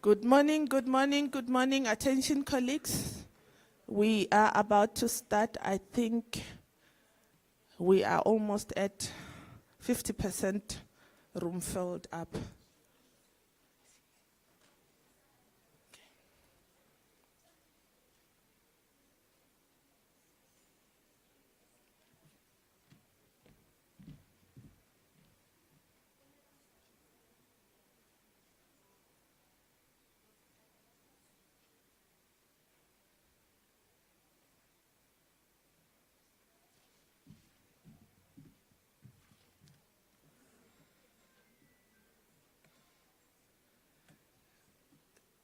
Good morning, good morning, good morning. Attention, colleagues. We are about to start. I think we are almost at 50% room filled up.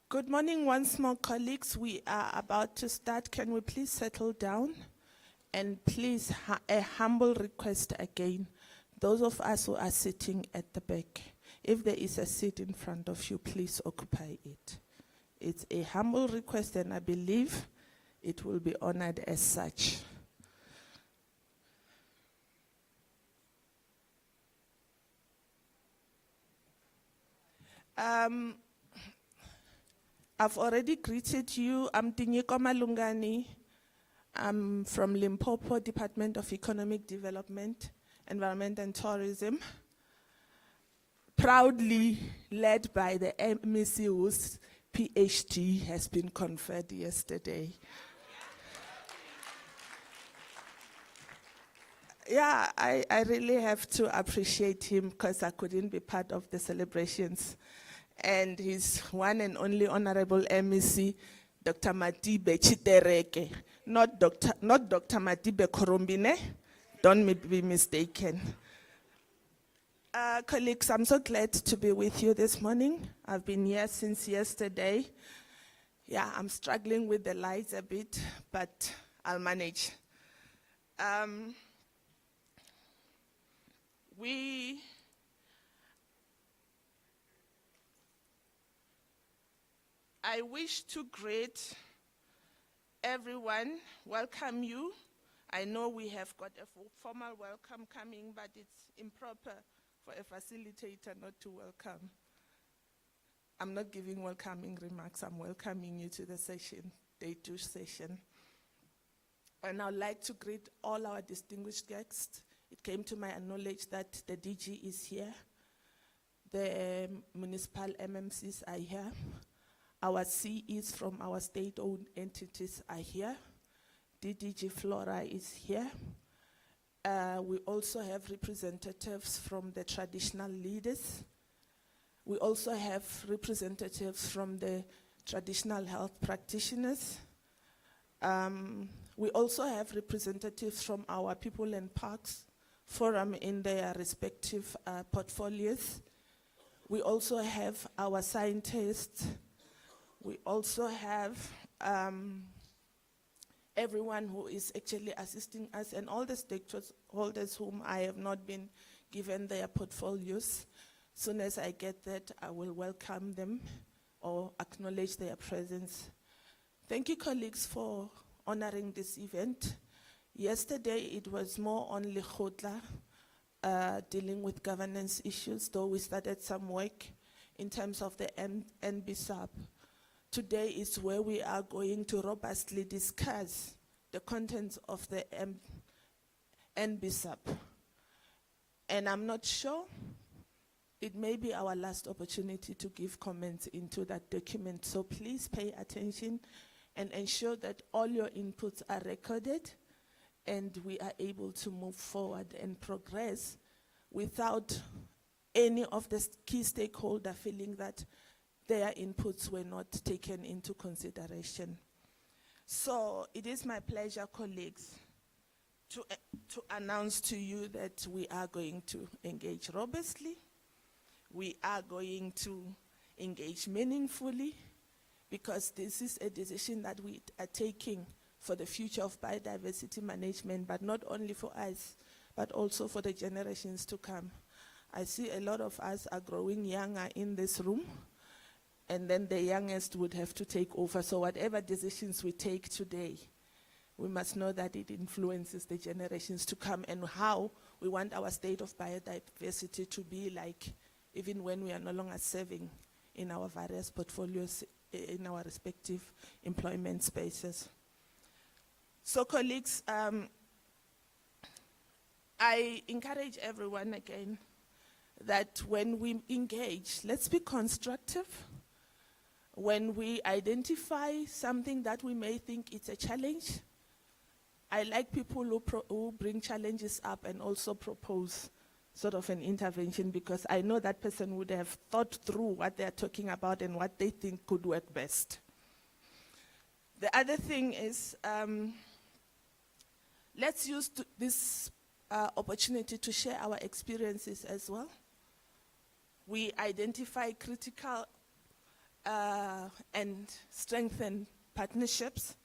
Good morning once more, colleagues. We are about to start. Can we please settle down? And please, a humble request again. Those of us who are sitting at the back, if there is a seat in front of you, please occupy it. It's a humble request, and I believe it will be honored as such. I've already greeted you. I'm Tinyiko Malungani. I'm from Limpopo, Department of Economic Development, Environment and Tourism. Proudly led by the MEC whose PhD has been conferred yesterday. Yeah, I really have to appreciate him because I couldn't be part of the celebrations. And his one and only honorable MEC, Dr. Madibe Chitereke, not Dr. Madibe Korombine, don't be mistaken. Colleagues, I'm so glad to be with you this morning. I've been here since yesterday. Yeah, I'm struggling with the lights a bit, but I'll manage. I wish to greet everyone, welcome you. I know we have got a formal welcome coming, but it's improper for a facilitator not to welcome. I'm not giving welcoming remarks, I'm welcoming you to the session, day 2 session. And I'd like to greet all our distinguished guests. It came to my knowledge that the DG is here. The municipal MMCs are here. Our CEs from our state-owned entities are here. DDG Flora is here. We also have representatives from the traditional leaders. We also have representatives from the traditional health practitioners. We also have representatives from our People and Parks Forum in their respective portfolios. We also have our scientists. We also have everyone who is actually assisting us and all the stakeholders whom I have not been given their portfolios. As soon as I get that, I will welcome them or acknowledge their presence. Thank you, colleagues, for honoring this event. Yesterday, it was more on Lekgotla, dealing with governance issues, though we started some work in terms of the NBSAP. Today is where we are going to robustly discuss the contents of the NBSAP. And I'm not sure, it may be our last opportunity to give comments into that document. So please pay attention and ensure that all your inputs are recorded and we are able to move forward and progress without any of the key stakeholders feeling that their inputs were not taken into consideration. So it is my pleasure, colleagues, to announce to you that we are going to engage robustly. We are going to engage meaningfully because this is a decision that we are taking for the future of biodiversity management, but not only for us, but also for the generations to come. I see a lot of us are growing younger in this room, and then the youngest would have to take over. So whatever decisions we take today, we must know that it influences the generations to come and how we want our state of biodiversity to be like, even when we are no longer serving in our various portfolios in our respective employment spaces. So colleagues, I encourage everyone again that when we engage, let's be constructive. When we identify something that we may think is a challenge, I like people who bring challenges up and also propose sort of an intervention, because I know that person would have thought through what they're talking about and what they think could work best. The other thing is, let's use this opportunity to share our experiences as well. We identify critical and strengthen partnerships,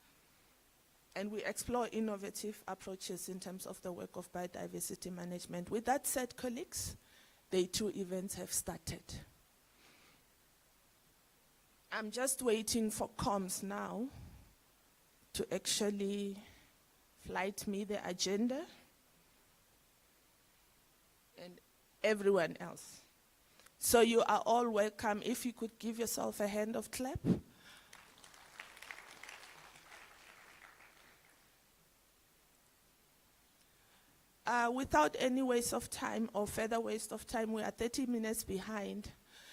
and we explore innovative approaches in terms of the work of biodiversity management. With that said, colleagues, the 2 events have started. I'm just waiting for comms now to actually flight me the agenda and everyone else. So you are all welcome. If you could give yourself a hand of clap. Without any waste of time or further waste of time, we are 30 minutes behind.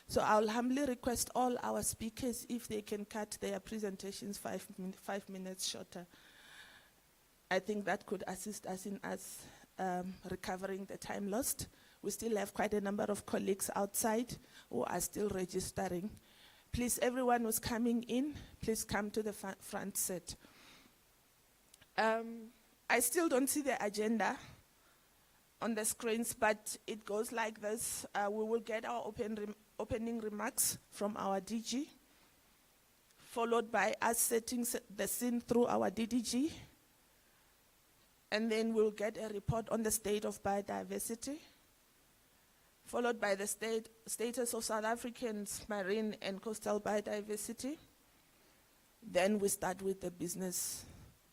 So I'll humbly request all our speakers if they can cut their presentations 5 minutes shorter. I think that could assist us in recovering the time lost. We still have quite a number of colleagues outside who are still registering. Please, everyone who's coming in, please come to the front set. I still don't see the agenda on the screens, but it goes like this. We will get our opening remarks from our DG, followed by us setting the scene through our DDG, and then we'll get a report on the state of biodiversity, followed by the status of South African's marine and coastal biodiversity. Then we start with the business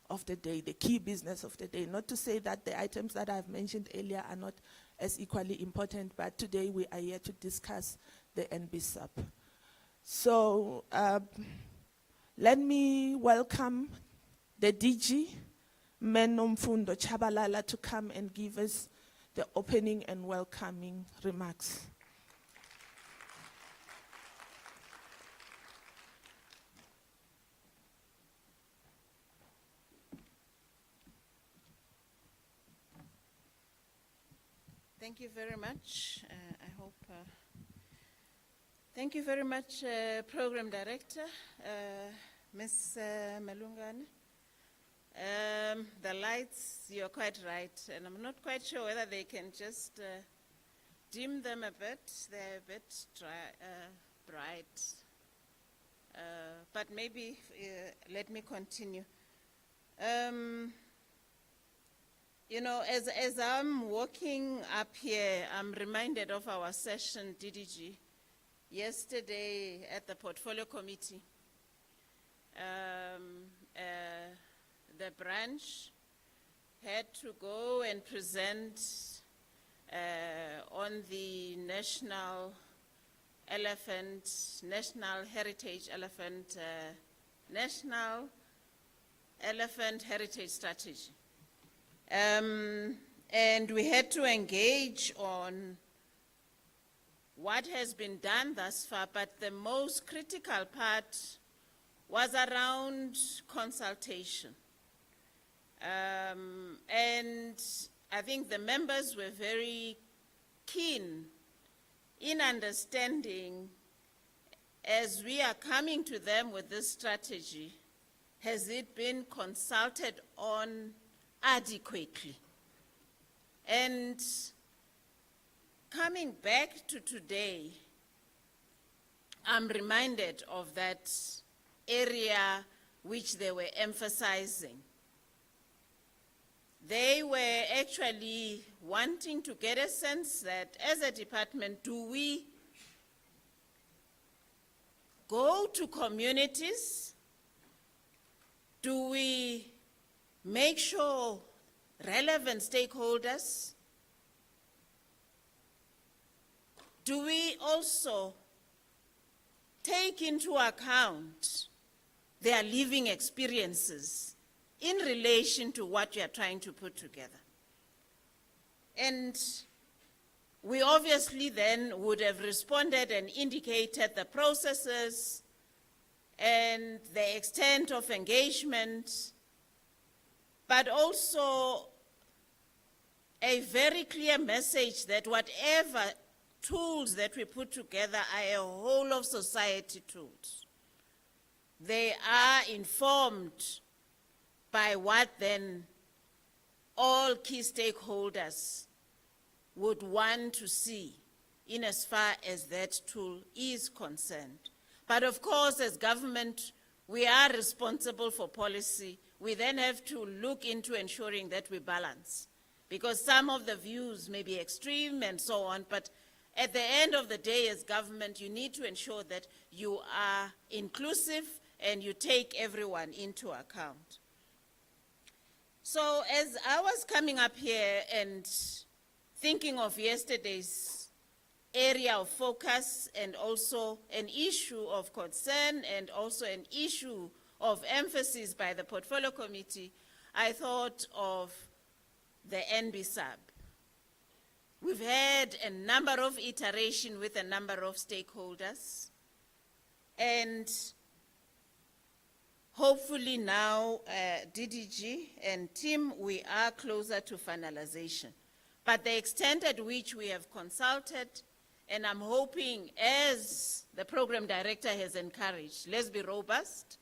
of the day, the key business of the day. Not to say that the items that I've mentioned earlier are not as equally important, but today we are here to discuss the NBSUP. So let me welcome the DG, Menomfundo Chabalala, to come and give us the opening and welcoming remarks. Thank you very much. Thank you very much, Program Director, Ms. Malungane. The lights, you're quite right, and I'm not quite sure whether they can just dim them a bit. They're a bit bright, but maybe let me continue. You know, as I'm walking up here, I'm reminded of our session, DDG, yesterday at the Portfolio Committee. The branch had to go and present on the National Heritage Elephant Heritage Strategy. And we had to engage on what has been done thus far, but the most critical part was around consultation. And I think the members were very keen in understanding, as we are coming to them with this strategy, has it been consulted on adequately? And coming back to today, I'm reminded of that area which they were emphasizing. They were actually wanting to get a sense that as a department, do we go to communities? Do we make sure relevant stakeholders? Do we also take into account their living experiences in relation to what you are trying to put together. And we obviously then would have responded and indicated the processes and the extent of engagement, but also a very clear message that whatever tools that we put together are a whole of society tools. They are informed by what then all key stakeholders would want to see in as far as that tool is concerned. But of course, as government, we are responsible for policy. We then have to look into ensuring that we balance, because some of the views may be extreme and so on, but at the end of the day, as government, you need to ensure that you are inclusive and you take everyone into account. So as I was coming up here and thinking of yesterday's area of focus and also an issue of concern and also an issue of emphasis by the Portfolio Committee, I thought of the NB-sub. We've had a number of iterations with a number of stakeholders, and hopefully now, DDG and team, we are closer to finalization. But the extent at which we have consulted, and I'm hoping, as the program director has encouraged, let's be robust.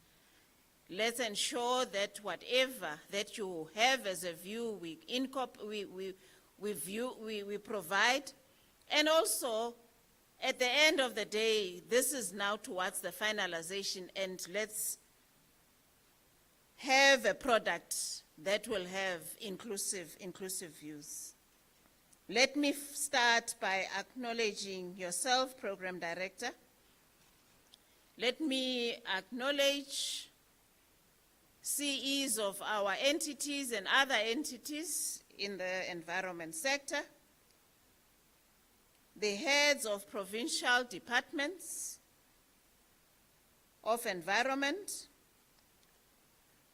Let's ensure that whatever that you have as a view, we provide. And also, at the end of the day, this is now towards the finalization, and let's have a product that will have inclusive views. Let me start by acknowledging yourself, Program Director. Let me acknowledge CEs of our entities and other entities in the environment sector, the heads of provincial departments of environment,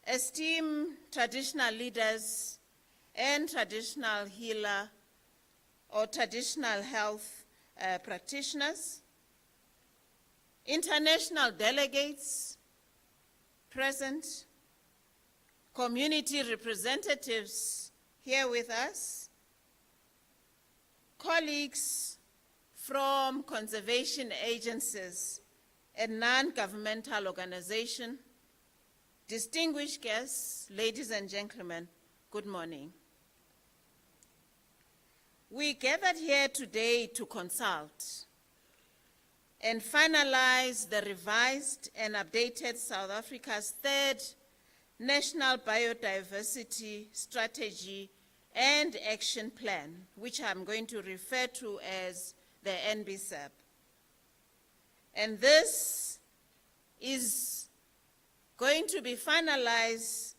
esteemed traditional leaders and traditional healer or traditional health practitioners, international delegates present, community representatives here with us, colleagues from conservation agencies and non-governmental organizations, distinguished guests, ladies and gentlemen, good morning. We gathered here today to consult and finalize the revised and updated South Africa's third National Biodiversity Strategy and Action Plan, which I'm going to refer to as the NB-sub. And this is going to be finalized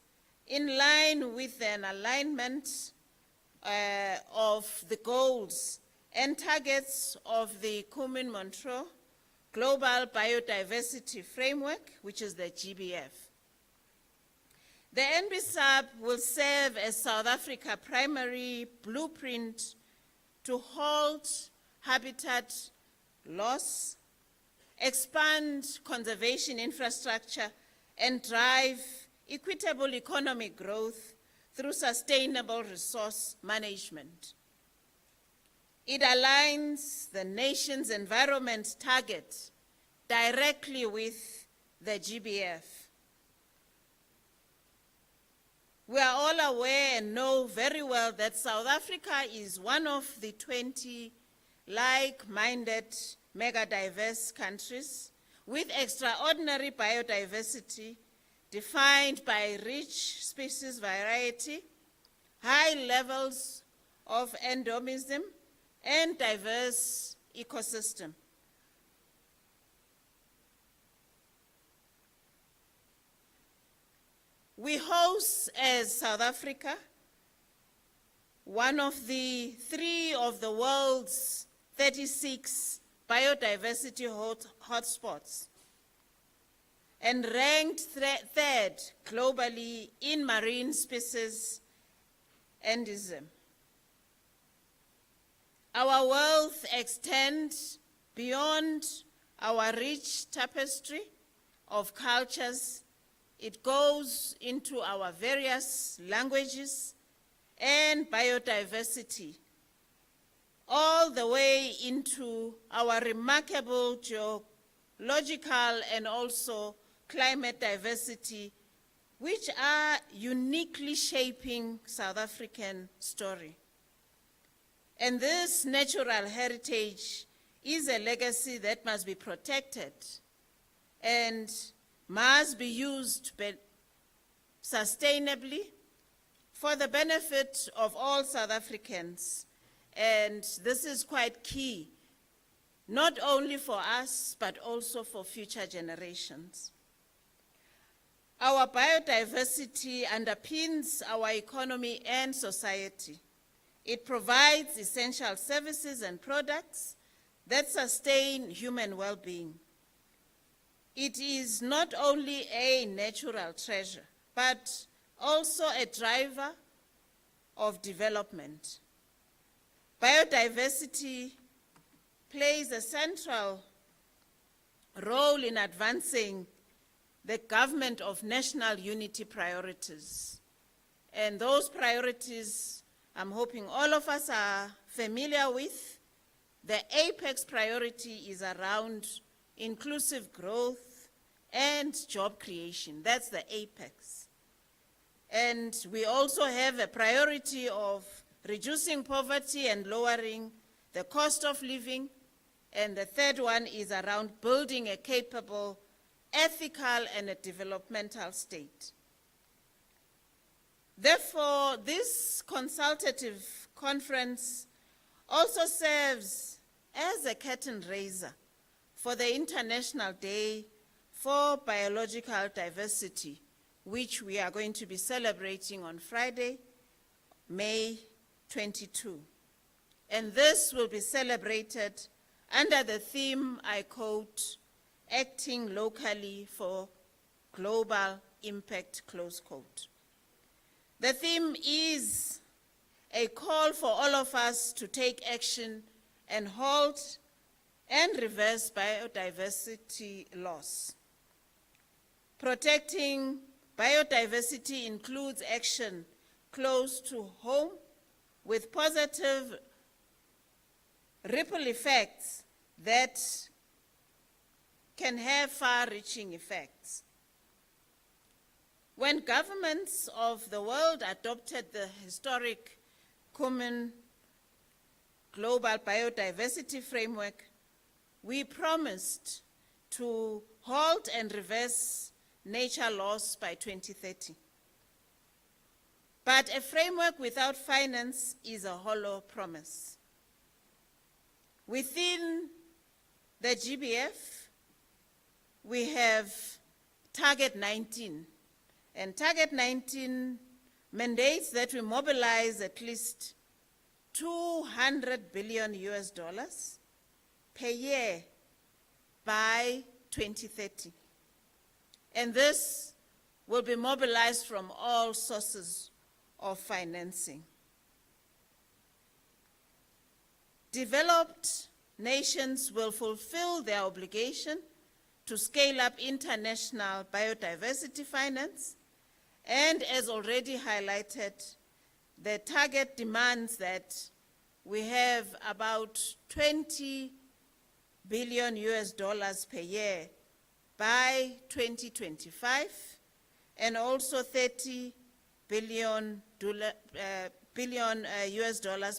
in line with an alignment of the goals and targets of the Kumin-Montreux Global Biodiversity Framework, which is the GBF. The NB-sub will serve as South Africa's primary blueprint to halt habitat loss, expand conservation infrastructure, and drive equitable economic growth through sustainable resource management. It aligns the nation's environment target directly with the GBF. We are all aware and know very well that South Africa is one of the 20 like-minded mega-diverse countries with extraordinary biodiversity defined by rich species variety, high levels of endemism, and diverse ecosystem. We host, as South Africa, one of the 3 of the world's 36 biodiversity hotspots, and ranked third globally in marine species endism. Our wealth extends beyond our rich tapestry of cultures. It goes into our various languages and biodiversity, all the way into our remarkable geological and also climate diversity, which are uniquely shaping South African story. And this natural heritage is a legacy that must be protected and must be used sustainably for the benefit of all South Africans. And this is quite key, not only for us, but also for future generations. Our biodiversity underpins our economy and society. It provides essential services and products that sustain human well-being. It is not only a natural treasure, but also a driver of development. Biodiversity plays a central role in advancing the government of national unity priorities. And those priorities, I'm hoping all of us are familiar with. The apex priority is around inclusive growth and job creation. That's the apex. And we also have a priority of reducing poverty and lowering the cost of living. And the third one is around building a capable, ethical, and a developmental state. Therefore, this consultative conference also serves as a curtain raiser for the International Day for Biological Diversity, which we are going to be celebrating on Friday, May 22. And this will be celebrated under the theme, I quote, "Acting Locally for Global Impact," close quote. The theme is a call for all of us to take action and halt and reverse biodiversity loss. Protecting biodiversity includes action close to home with positive ripple effects that can have far-reaching effects. When governments of the world adopted the historic Common Global Biodiversity Framework, we promised to halt and reverse nature loss by 2030. But a framework without finance is a hollow promise. Within the GBF, we have Target 19. And Target 19 mandates that we mobilize at least $200 billion per year by 2030. And this will be mobilized from all sources of financing. Developed nations will fulfill their obligation to scale up international biodiversity finance, and as already highlighted, the target demands that we have about $20 billion per year by 2025, and also $30 billion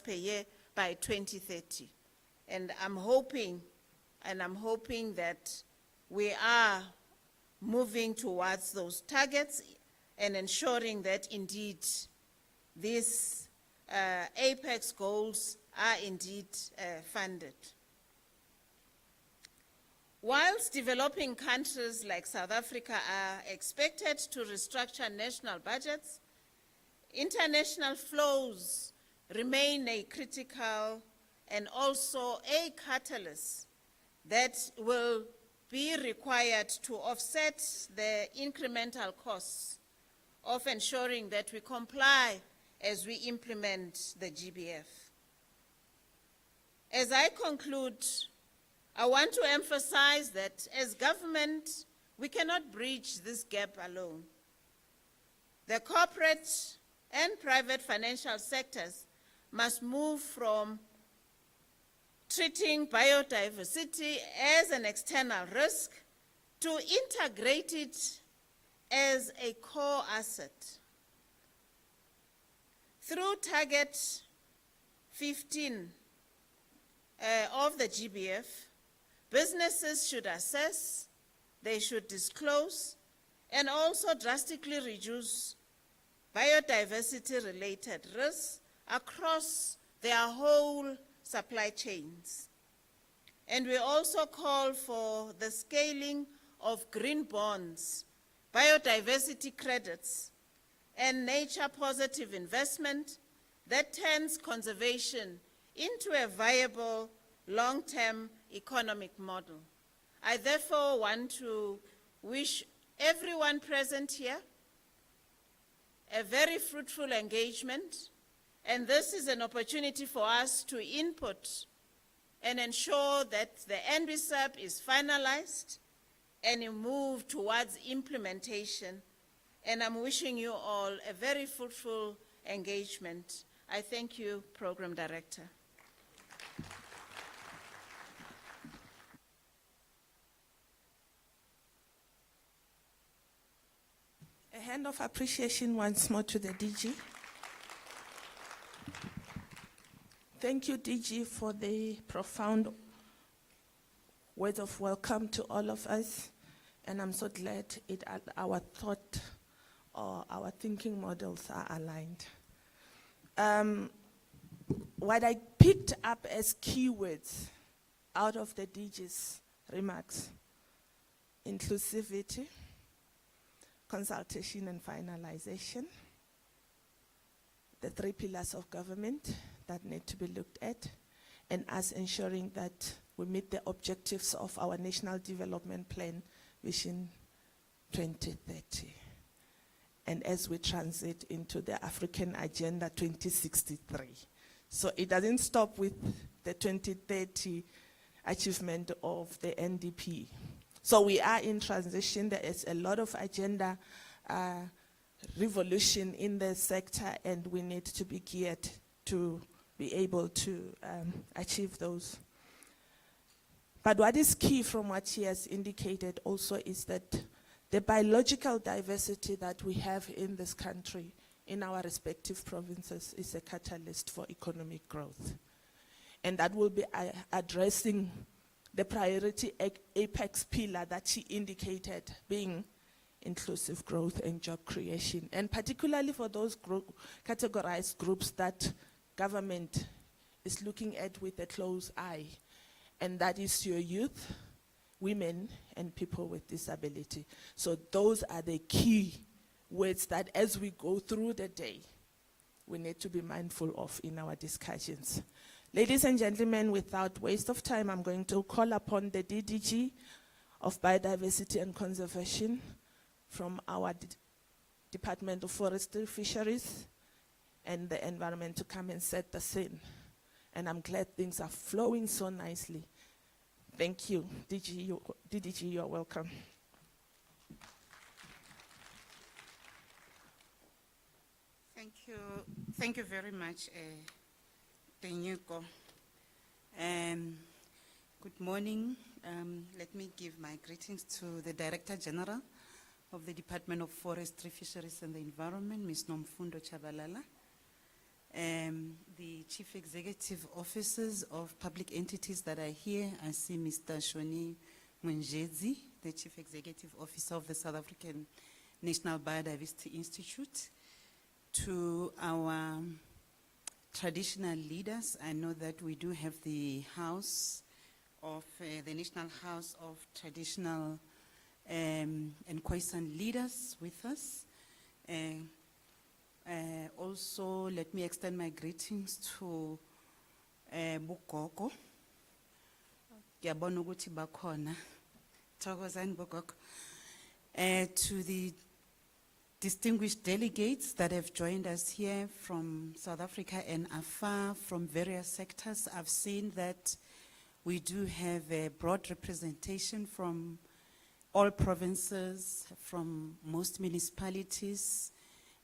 per year by 2030. And I'm hoping that we are moving towards those targets and ensuring that indeed these apex goals are indeed funded. Whilst developing countries like South Africa are expected to restructure national budgets, international flows remain a critical and also a catalyst that will be required to offset the incremental costs of ensuring that we comply as we implement the GBF. As I conclude, I want to emphasize that as government, we cannot bridge this gap alone. The corporate and private financial sectors must move from treating biodiversity as an external risk to integrate it as a core asset. Through Target 15 of the GBF, businesses should assess, they should disclose, and also drastically reduce biodiversity-related risks across their whole supply chains. And we also call for the scaling of green bonds, biodiversity credits, and nature-positive investment that turns conservation into a viable long-term economic model. I therefore want to wish everyone present here a very fruitful engagement, and this is an opportunity for us to input and ensure that the NBSAP is finalized and you move towards implementation. And I'm wishing you all a very fruitful engagement. I thank you, Program Director. A hand of appreciation once more to the DG. Thank you, DG, for the profound words of welcome to all of us. And I'm so glad our thought or our thinking models are aligned. What I picked up as keywords out of the DG's remarks: inclusivity, consultation and finalization, the 3 pillars of government that need to be looked at, and us ensuring that we meet the objectives of our National Development Plan Vision 2030. And as we transit into the African Agenda 2063. So it doesn't stop with the 2030 achievement of the NDP. So we are in transition. There is a lot of agenda revolution in the sector, and we need to be geared to be able to achieve those. But what is key from what she has indicated also is that the biological diversity that we have in this country, in our respective provinces, is a catalyst for economic growth. And that will be addressing the priority apex pillar that she indicated, being inclusive growth and job creation. And particularly for those categorized groups that government is looking at with a close eye. And that is your youth, women, and people with disability. So those are the key words that as we go through the day, we need to be mindful of in our discussions. Ladies and gentlemen, without waste of time, I'm going to call upon the DDG of Biodiversity and Conservation from our Department of Forestry, Fisheries, and the Environment to come and set the scene. And I'm glad things are flowing so nicely. Thank you. DDG, you're welcome. Thank you very much, Tenyuko. Good morning. Let me give my greetings to the Director General of the Department of Forestry, Fisheries and the Environment, Ms. Nomfundo Chabalala. The Chief Executive Officers of public entities that are here, I see Mr. Shoni Mwenjezi, the Chief Executive Officer of the South African National Biodiversity Institute. To our traditional leaders, I know that we do have the House of, the National House of Traditional and Khoisan leaders with us. Also, let me extend my greetings to Bugogo. Ngiyabona ukuthi bakhona Thokozani Bokoko. To the distinguished delegates that have joined us here from South Africa and afar from various sectors, I've seen that we do have a broad representation from all provinces, from most municipalities.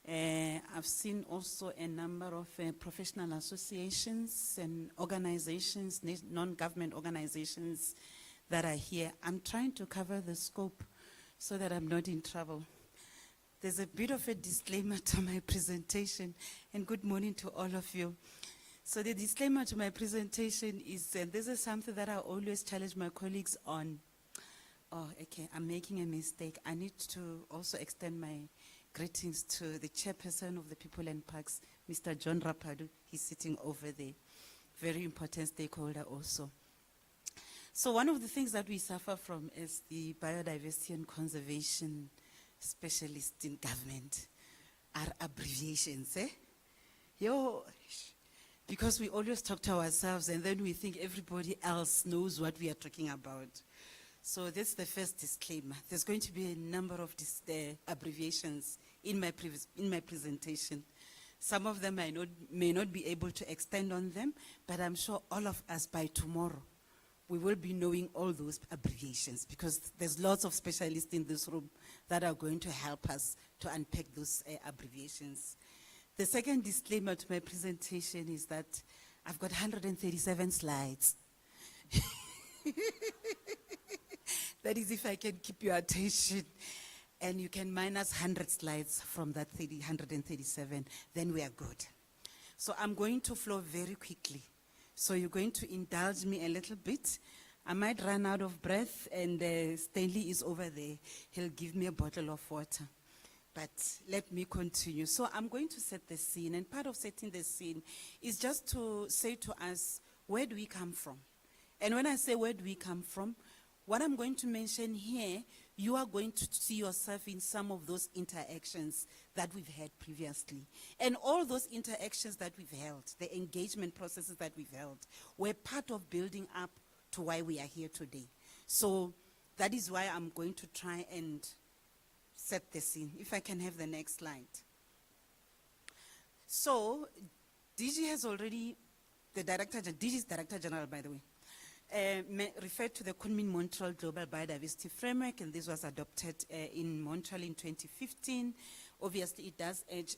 I've seen also a number of professional associations and organizations, non-government organizations that are here. I'm trying to cover the scope so that I'm not in trouble. There's a bit of a disclaimer to my presentation, and good morning to all of you. So the disclaimer to my presentation is, and this is something that I always challenge my colleagues on. Oh, okay, I'm making a mistake. I need to also extend my greetings to the chairperson of the People and Parks, Mr. John Rapadu. He's sitting over there. Very important stakeholder also. So one of the things that we suffer from is the biodiversity and conservation specialists in government are abbreviations, eh? Because we always talk to ourselves and then we think everybody else knows what we are talking about. So that's the first disclaimer. There's going to be a number of abbreviations in my presentation. Some of them may not be able to extend on them, but I'm sure all of us by tomorrow, we will be knowing all those abbreviations because there's lots of specialists in this room that are going to help us to unpack those abbreviations. The second disclaimer to my presentation is that I've got 137 slides. That is if I can keep your attention. And you can minus 100 slides from that 137, then we are good. So I'm going to flow very quickly. So you're going to indulge me a little bit. I might run out of breath, and Stanley is over there. He'll give me a bottle of water. But let me continue. So I'm going to set the scene, and part of setting the scene is just to say to us, where do we come from? And when I say where do we come from, what I'm going to mention here, you are going to see yourself in some of those interactions that we've had previously. And all those interactions that we've held, the engagement processes that we've held, were part of building up to why we are here today. So that is why I'm going to try and set the scene. If I can have the next slide. So DG has already, DG is Director General, by the way, referred to the Kunming-Montreal Global Biodiversity Framework, and this was adopted in Montreal in 2015. Obviously, it does urge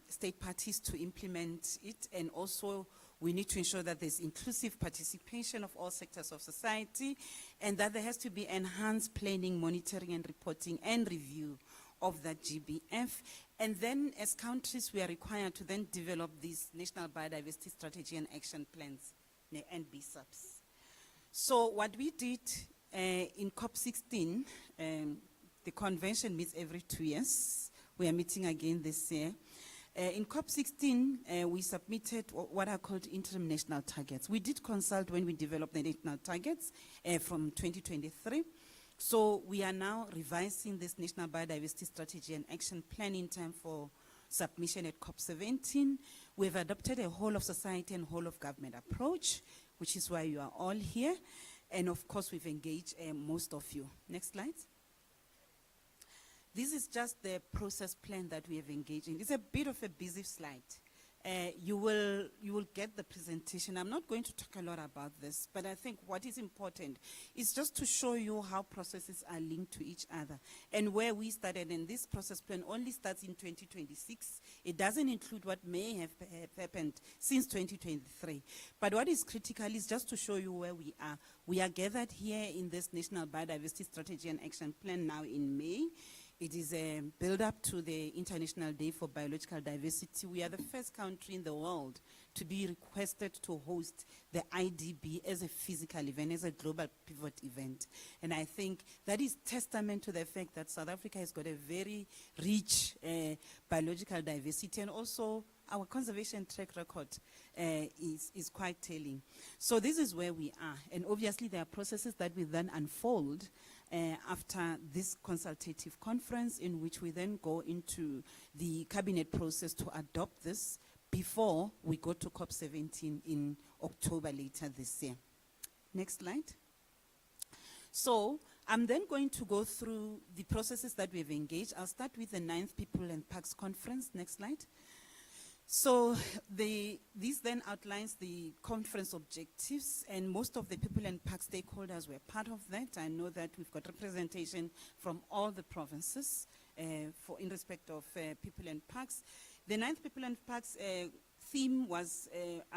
state parties to implement it, and also we need to ensure that there's inclusive participation of all sectors of society, and that there has to be enhanced planning, monitoring, and reporting and review of that GBF. And then, as countries, we are required to then develop these National Biodiversity Strategy and Action Plans, and BSAPs. So what we did in COP16, the convention meets every 2 years. We are meeting again this year. In COP16, we submitted what are called interim national targets. We did consult when we developed the national targets from 2023. So we are now revising this National Biodiversity Strategy and Action Plan in time for submission at COP17. We've adopted a whole of society and whole of government approach, which is why you are all here. And of course, we've engaged most of you. Next slide. This is just the process plan that we have engaged in. It's a bit of a busy slide. You will get the presentation. I'm not going to talk a lot about this, but I think what is important is just to show you how processes are linked to each other and where we started. And this process plan only starts in 2026. It doesn't include what may have happened since 2023. But what is critical is just to show you where we are. We are gathered here in this National Biodiversity Strategy and Action Plan now in May. It is a build-up to the International Day for Biological Diversity. We are the first country in the world to be requested to host the IDB as a physical event, as a global pivot event. And I think that is testament to the fact that South Africa has got a very rich biological diversity, and also our conservation track record is quite telling. So this is where we are. And obviously there are processes that will then unfold after this consultative conference, in which we then go into the cabinet process to adopt this before we go to COP17 in October later this year. Next slide. So I'm then going to go through the processes that we've engaged. I'll start with the 9th People and Parks Conference. Next slide. So this then outlines the conference objectives, and most of the people and park stakeholders were part of that. I know that we've got representation from all the provinces in respect of people and parks. The 9th People and Parks theme was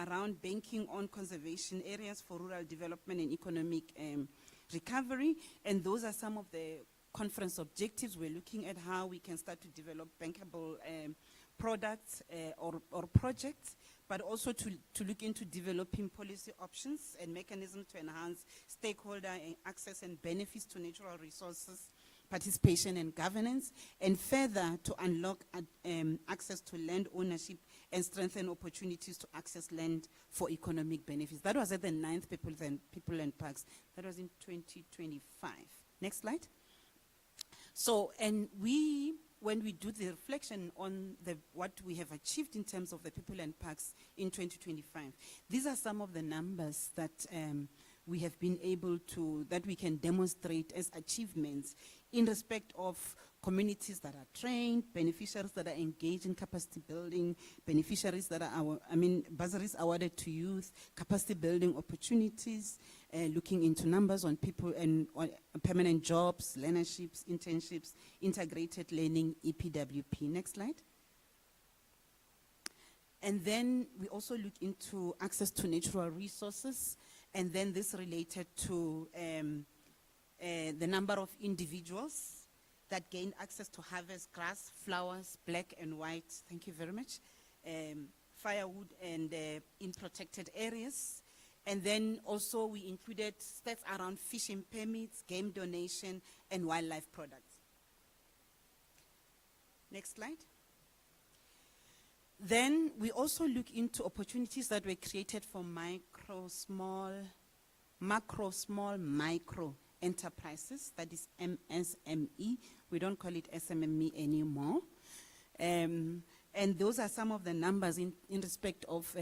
around banking on conservation areas for rural development and economic recovery, and those are some of the conference objectives. We're looking at how we can start to develop bankable products or projects, but also to look into developing policy options and mechanisms to enhance stakeholder access and benefits to natural resources, participation and governance, and further to unlock access to land ownership and strengthen opportunities to access land for economic benefits. That was at the 9th People and Parks. That was in 2025. Next slide. So, and when we do the reflection on what we have achieved in terms of the people and parks in 2025, these are some of the numbers that we have been able to, that we can demonstrate as achievements in respect of communities that are trained, beneficiaries that are engaged in capacity building, beneficiaries that are, bursaries awarded to youth, capacity building opportunities, looking into numbers on people and on permanent jobs, learnerships, internships, integrated learning, EPWP. Next slide. And then we also look into access to natural resources, and then this related to the number of individuals that gain access to harvest grass, flowers, black and white, thank you very much, firewood and in protected areas. And then also we included stats around fishing permits, game donation, and wildlife products. Next slide. Then we also look into opportunities that were created for macro, small, micro enterprises, that is MSME. We don't call it SMME anymore. And those are some of the numbers in respect of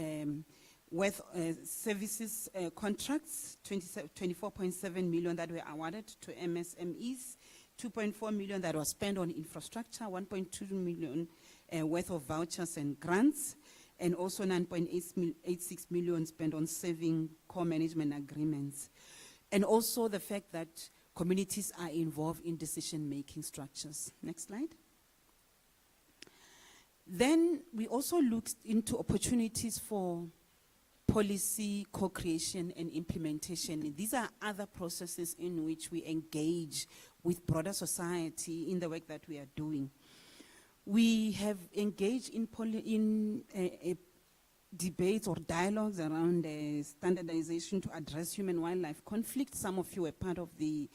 worth services contracts, 24.7 million that were awarded to MSMEs, 2.4 million that was spent on infrastructure, 1.2 million worth of vouchers and grants, and also 9.86 million spent on saving core management agreements. And also the fact that communities are involved in decision-making structures. Next slide. Then we also looked into opportunities for policy co-creation and implementation. These are other processes in which we engage with broader society in the work that we are doing. We have engaged in debates or dialogues around standardization to address human-wildlife conflict. Some of you were part of the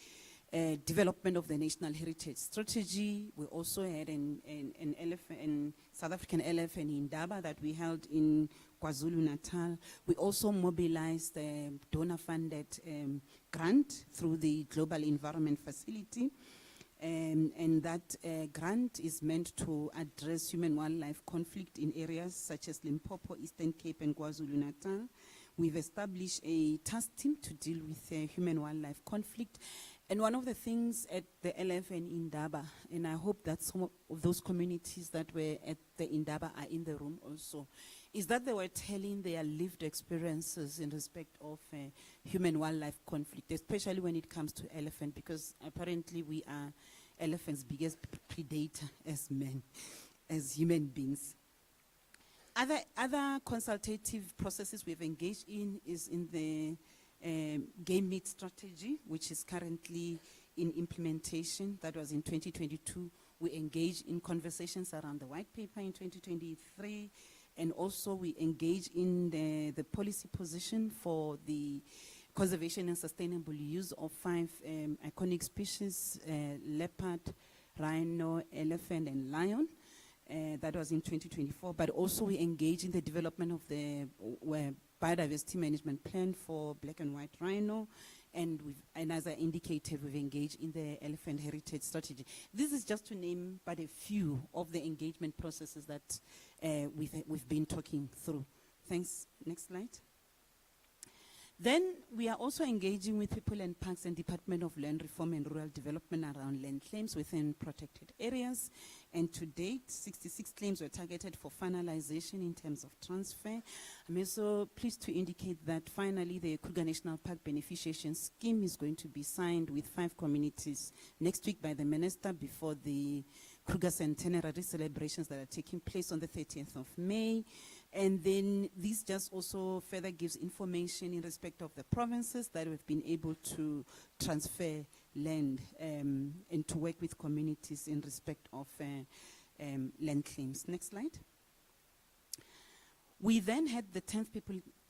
development of the National Heritage Strategy. We also had an South African elephant in Indaba that we held in KwaZulu-Natal. We also mobilized a donor-funded grant through the Global Environment Facility. And that grant is meant to address human-wildlife conflict in areas such as Limpopo, Eastern Cape, and KwaZulu-Natal. We've established a task team to deal with human-wildlife conflict. And one of the things at the LF and Indaba, and I hope that some of those communities that were at the Indaba are in the room also, is that they were telling their lived experiences in respect of human-wildlife conflict, especially when it comes to elephant, because apparently we are elephants' biggest predator as men, as human beings. Other consultative processes we've engaged in is in the game meat strategy, which is currently in implementation. That was in 2022. We engaged in conversations around the white paper in 2023. And also we engage in the policy position for the conservation and sustainable use of 5 iconic species, leopard, rhino, elephant, and lion. That was in 2024. But also we engage in the development of the biodiversity management plan for black and white rhino. And as I indicated, we've engaged in the elephant heritage strategy. This is just to name but a few of the engagement processes that we've been talking through. Thanks. Next slide. Then we are also engaging with People and Parks and Department of Land Reform and Rural Development around land claims within protected areas. And to date, 66 claims were targeted for finalization in terms of transfer. I'm also pleased to indicate that finally the Kruger National Park Beneficiation Scheme is going to be signed with 5 communities next week by the Minister before the Kruger Centenary celebrations that are taking place on the 30th of May. And then this just also further gives information in respect of the provinces that have been able to transfer land and to work with communities in respect of land claims. Next slide. We then had the 10th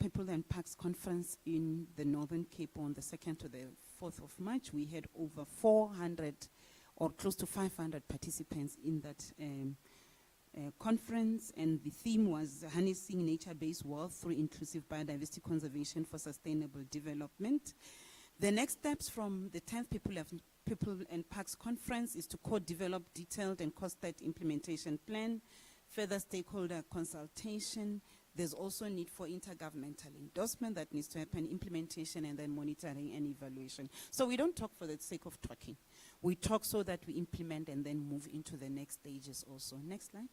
People and Parks Conference in the Northern Cape on the 2nd to the 4th of March. We had over 400 or close to 500 participants in that conference, and the theme was harnessing nature-based wealth through inclusive biodiversity conservation for sustainable development. The next steps from the 10th People and Parks Conference is to co-develop detailed and costed implementation plan, further stakeholder consultation. There's also a need for intergovernmental endorsement that needs to happen, implementation, and then monitoring and evaluation. So we don't talk for the sake of talking. We talk so that we implement and then move into the next stages also. Next slide.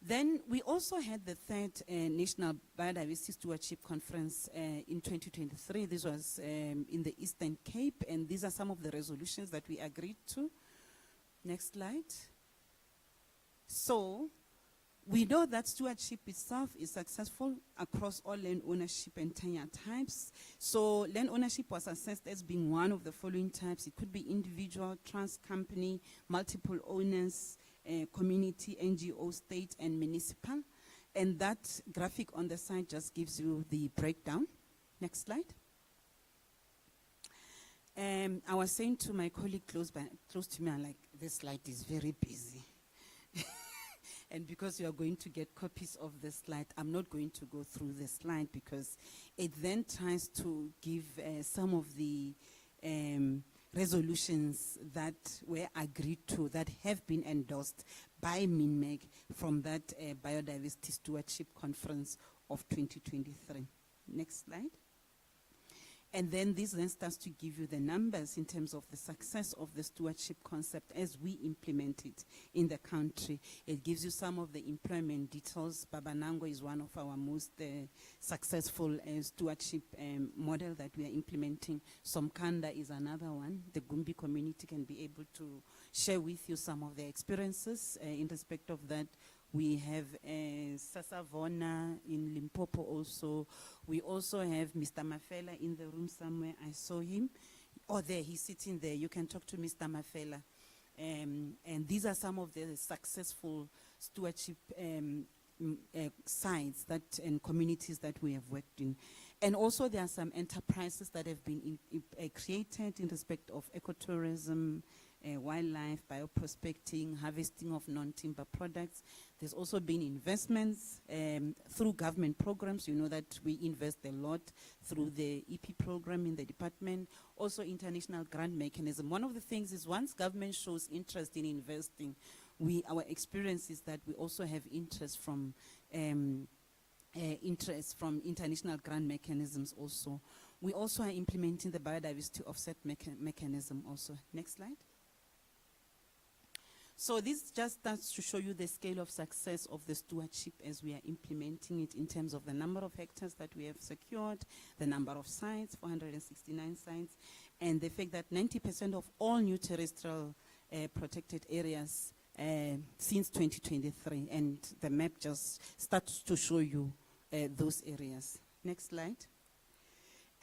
Then we also had the 3rd National Biodiversity Stewardship Conference in 2023. This was in the Eastern Cape, and these are some of the resolutions that we agreed to. Next slide. So we know that stewardship itself is successful across all land ownership and tenure types. So land ownership was assessed as being one of the following types. It could be individual, trust company, multiple owners, community, NGO, state, and municipal. And that graphic on the side just gives you the breakdown. Next slide. I was saying to my colleague close to me, I'm like, this slide is very busy. And because you are going to get copies of the slide, I'm not going to go through the slide because it then tries to give some of the resolutions that were agreed to, that have been endorsed by MINMEG from that Biodiversity Stewardship Conference of 2023. Next slide. And then this then starts to give you the numbers in terms of the success of the stewardship concept as we implement it in the country. It gives you some of the employment details. Babanango is one of our most successful stewardship model that we are implementing. Somkanda is another one. The Gumbi community can be able to share with you some of their experiences in respect of that. We have Sasavona in Limpopo also. We also have Mr. Mafela in the room somewhere. I saw him. Oh, there, he's sitting there. You can talk to Mr. Mafela. And these are some of the successful stewardship sites and communities that we have worked in. And also there are some enterprises that have been created in respect of ecotourism, wildlife, bioprospecting, harvesting of non-timber products. There's also been investments through government programs. You know that we invest a lot through the EP program in the department. Also international grant mechanism. One of the things is once government shows interest in investing, our experience is that we also have interest from international grant mechanisms also. We also are implementing the biodiversity offset mechanism also. Next slide. So this just starts to show you the scale of success of the stewardship as we are implementing it in terms of the number of hectares that we have secured, the number of sites, 469 sites, and the fact that 90% of all new terrestrial protected areas since 2023, and the map just starts to show you those areas. Next slide.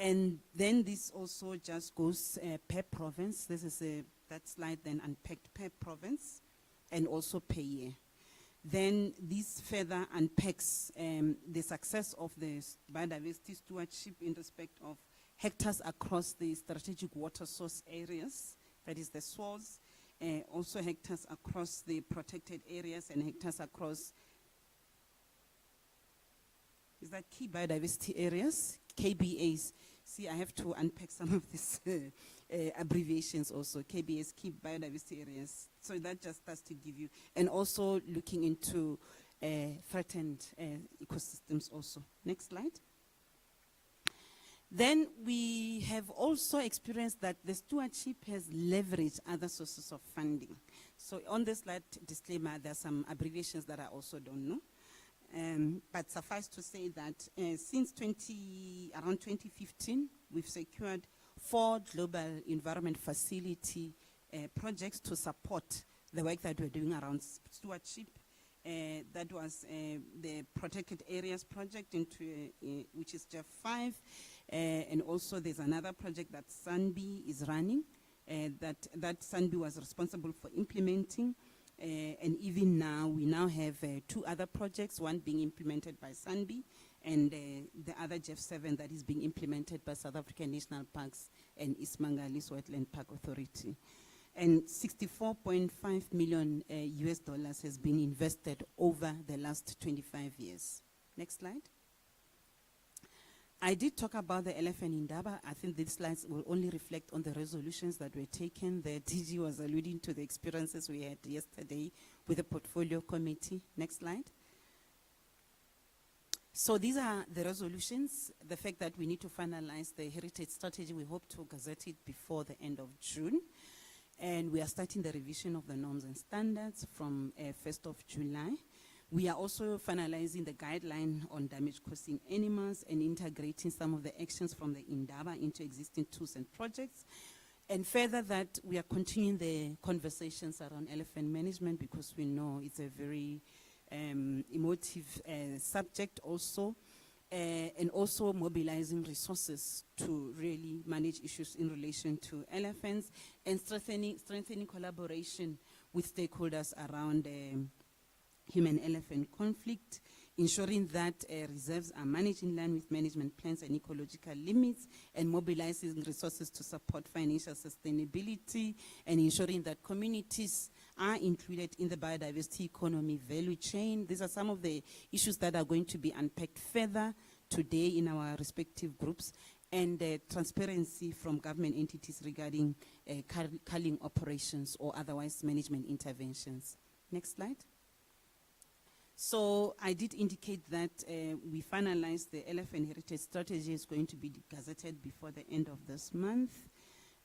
And then this also just goes per province. This is that slide then unpacked per province and also per year. Then this further unpacks the success of the biodiversity stewardship in respect of hectares across the strategic water source areas, that is the SWAS, also hectares across the protected areas and hectares across, is that key biodiversity areas, KBAs. See, I have to unpack some of these abbreviations also, KBAs, key biodiversity areas. So that just starts to give you, and also looking into threatened ecosystems also. Next slide. Then we have also experienced that the stewardship has leveraged other sources of funding. So on this slide disclaimer, there are some abbreviations that I also don't know. But suffice to say that since around 2015, we've secured 4 global environment facility projects to support the work that we're doing around stewardship. That was the Protected Areas Project, which is JEF 5. And also there's another project that Sanbi is running, that Sanbi was responsible for implementing. And even now, we now have 2 other projects, one being implemented by Sanbi, and the other JEF 7 that is being implemented by South African National Parks and Ismangalis Wetland Park Authority. And 64.5 million US dollars has been invested over the last 25 years. Next slide. I did talk about the elephant in Indaba. I think these slides will only reflect on the resolutions that were taken. The DG was alluding to the experiences we had yesterday with the portfolio committee. Next slide. So these are the resolutions. The fact that we need to finalize the heritage strategy, we hope to gazette it before the end of June. And we are starting the revision of the norms and standards from 1st of July. We are also finalizing the guideline on damage-causing animals and integrating some of the actions from the Indaba into existing tools and projects. And further that, we are continuing the conversations around elephant management because we know it's a very emotive subject also. And also mobilizing resources to really manage issues in relation to elephants and strengthening collaboration with stakeholders around human-elephant conflict, ensuring that reserves are managed in line with management plans and ecological limits, and mobilizing resources to support financial sustainability, and ensuring that communities are included in the biodiversity economy value chain. These are some of the issues that are going to be unpacked further today in our respective groups, and transparency from government entities regarding culling operations or otherwise management interventions. Next slide. So I did indicate that we finalized the elephant heritage strategy is going to be gazetted before the end of this month.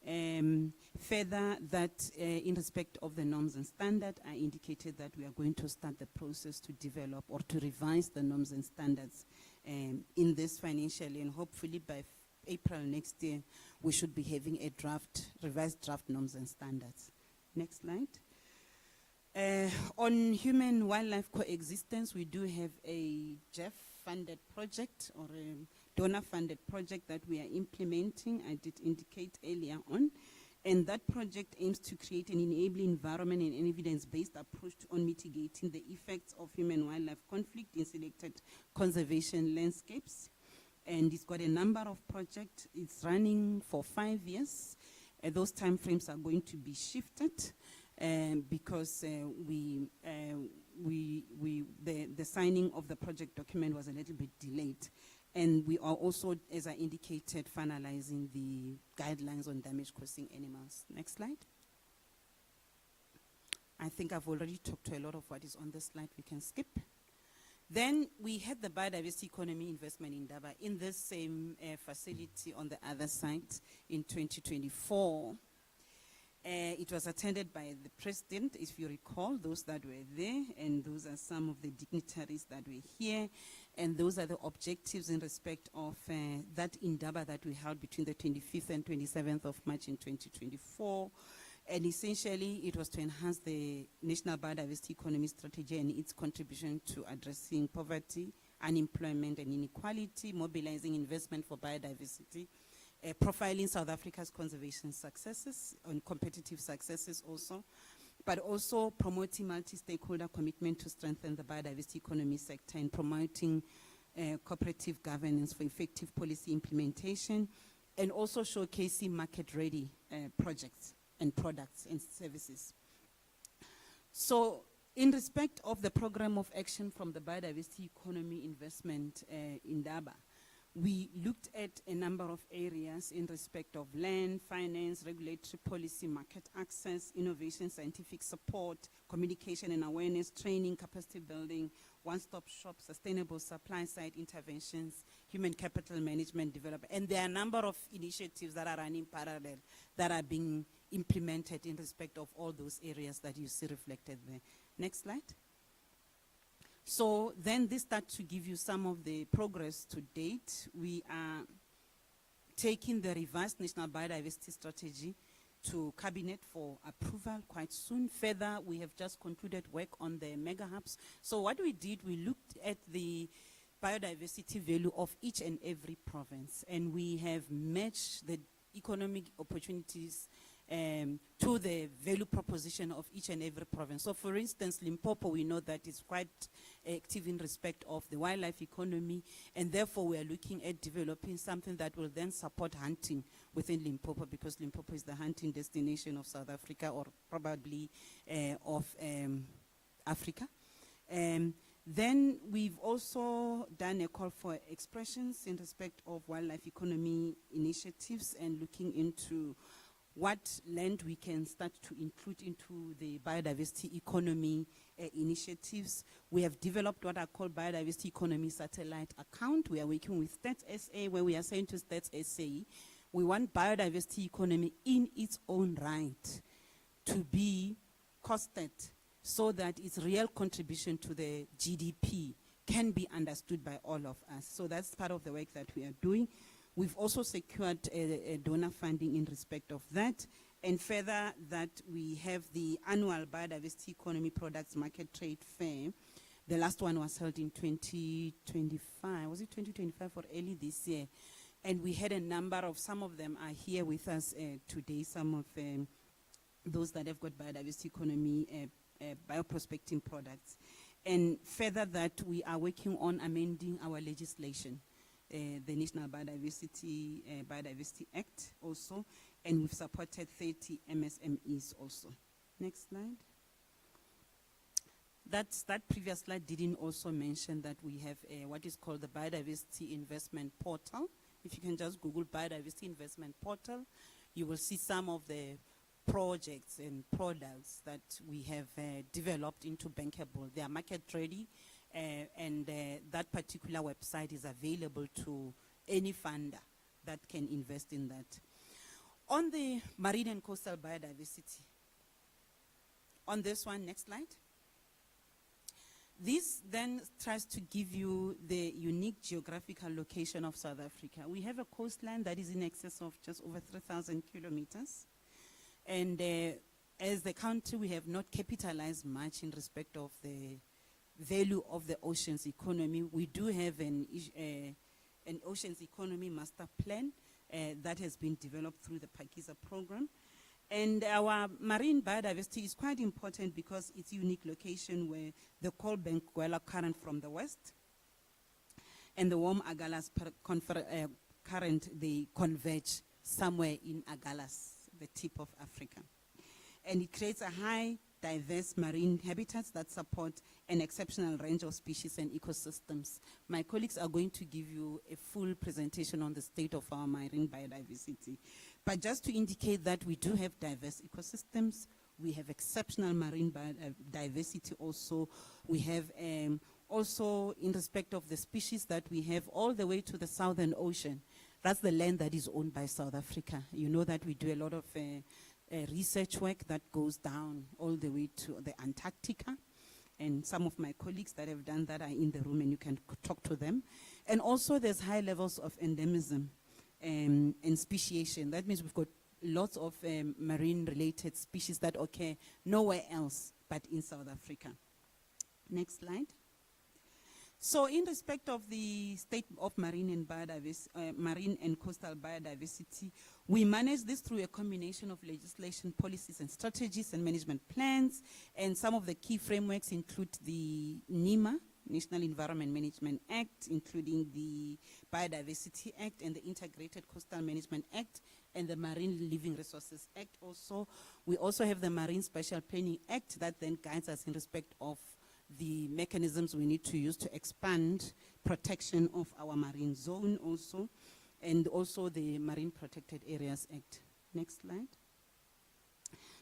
Further, that in respect of the norms and standard, I indicated that we are going to start the process to develop or to revise the norms and standards in this financial year, and hopefully by April next year, we should be having a revised draft norms and standards. Next slide. On human-wildlife coexistence, we do have a JEF-funded project or a donor-funded project that we are implementing. I did indicate earlier on. And that project aims to create an enabling environment and an evidence-based approach on mitigating the effects of human-wildlife conflict in selected conservation landscapes. And it's got a number of projects. It's running for 5 years. Those timeframes are going to be shifted. Because the signing of the project document was a little bit delayed. And we are also, as I indicated, finalizing the guidelines on damage-causing animals. Next slide. I think I've already talked to a lot of what is on this slide. We can skip. Then we had the biodiversity economy investment in Indaba in this same facility on the other side in 2024. It was attended by the president, if you recall, those that were there, and those are some of the dignitaries that were here, and those are the objectives in respect of that Indaba that we held between the 25th and 27th of March in 2024. And essentially, it was to enhance the National Biodiversity Economy Strategy and its contribution to addressing poverty, unemployment, and inequality, mobilizing investment for biodiversity, profiling South Africa's conservation successes and competitive successes also, but also promoting multi-stakeholder commitment to strengthen the biodiversity economy sector and promoting cooperative governance for effective policy implementation, and also showcasing market-ready projects and products and services. So in respect of the program of action from the biodiversity economy investment in Indaba, We looked at a number of areas in respect of land, finance, regulatory policy, market access, innovation, scientific support, communication and awareness, training, capacity building, one-stop shop, sustainable supply side interventions, human capital management development. And there are a number of initiatives that are running parallel that are being implemented in respect of all those areas that you see reflected there. Next slide. So then this starts to give you some of the progress to date. We are taking the revised National Biodiversity Strategy to Cabinet for approval quite soon. Further, we have just concluded work on the mega hubs. So what we did, we looked at the biodiversity value of each and every province, and we have matched the economic opportunities to the value proposition of each and every province. So for instance, Limpopo, we know that it's quite active in respect of the wildlife economy, and therefore we are looking at developing something that will then support hunting within Limpopo, because Limpopo is the hunting destination of South Africa, or probably of Africa. Then we've also done a call for expressions in respect of wildlife economy initiatives and looking into what land we can start to include into the biodiversity economy initiatives. We have developed what are called biodiversity economy satellite account. We are working with Stats SA, where we are saying to Stats SA, we want biodiversity economy in its own right to be costed so that its real contribution to the GDP can be understood by all of us. So that's part of the work that we are doing. We've also secured a donor funding in respect of that. And further, that we have the annual Biodiversity Economy Products Market Trade Fair. The last one was held in 2025. Was it 2025 or early this year? And we had a number of, some of them are here with us today, some of those that have got biodiversity economy bioprospecting products. And further that, we are working on amending our legislation, the National Biodiversity Act also, and we've supported 30 MSMEs also. Next slide. That previous slide didn't also mention that we have what is called the Biodiversity Investment Portal. If you can just Google Biodiversity Investment Portal, you will see some of the projects and products that we have developed into bankable. They are market ready, and that particular website is available to any funder that can invest in that. On the marine and coastal biodiversity, on this one, next slide. This then tries to give you the unique geographical location of South Africa. We have a coastline that is in excess of just over 3,000 kilometers. And as the country, we have not capitalized much in respect of the value of the oceans economy. We do have an oceans economy master plan that has been developed through the Pakiza program. And our marine biodiversity is quite important because it's a unique location where the Kolbenkwela current from the west and the warm Agalas current, they converge somewhere in Agalas, the tip of Africa. And it creates a high diverse marine habitats that support an exceptional range of species and ecosystems. My colleagues are going to give you a full presentation on the state of our marine biodiversity. But just to indicate that we do have diverse ecosystems, we have exceptional marine biodiversity also. We have also in respect of the species that we have all the way to the Southern Ocean. That's the land that is owned by South Africa. You know that we do a lot of research work that goes down all the way to the Antarctica. And some of my colleagues that have done that are in the room, and you can talk to them. And also there's high levels of endemism and speciation. That means we've got lots of marine-related species that occur nowhere else but in South Africa. Next slide. So in respect of the state of marine and biodiversity, marine and coastal biodiversity, we manage this through a combination of legislation, policies and strategies and management plans. And some of the key frameworks include the NEMA, National Environment Management Act, including the Biodiversity Act and the Integrated Coastal Management Act and the Marine Living Resources Act also. We also have the Marine Spatial Planning Act that then guides us in respect of the mechanisms we need to use to expand protection of our marine zone also, and also the Marine Protected Areas Act. Next slide.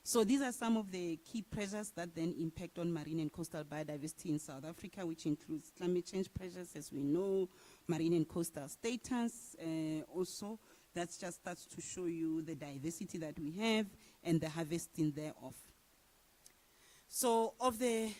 So these are some of the key pressures that then impact on marine and coastal biodiversity in South Africa, which includes climate change pressures, as we know, marine and coastal status. Also, that just starts to show you the diversity that we have and the harvesting thereof. So of the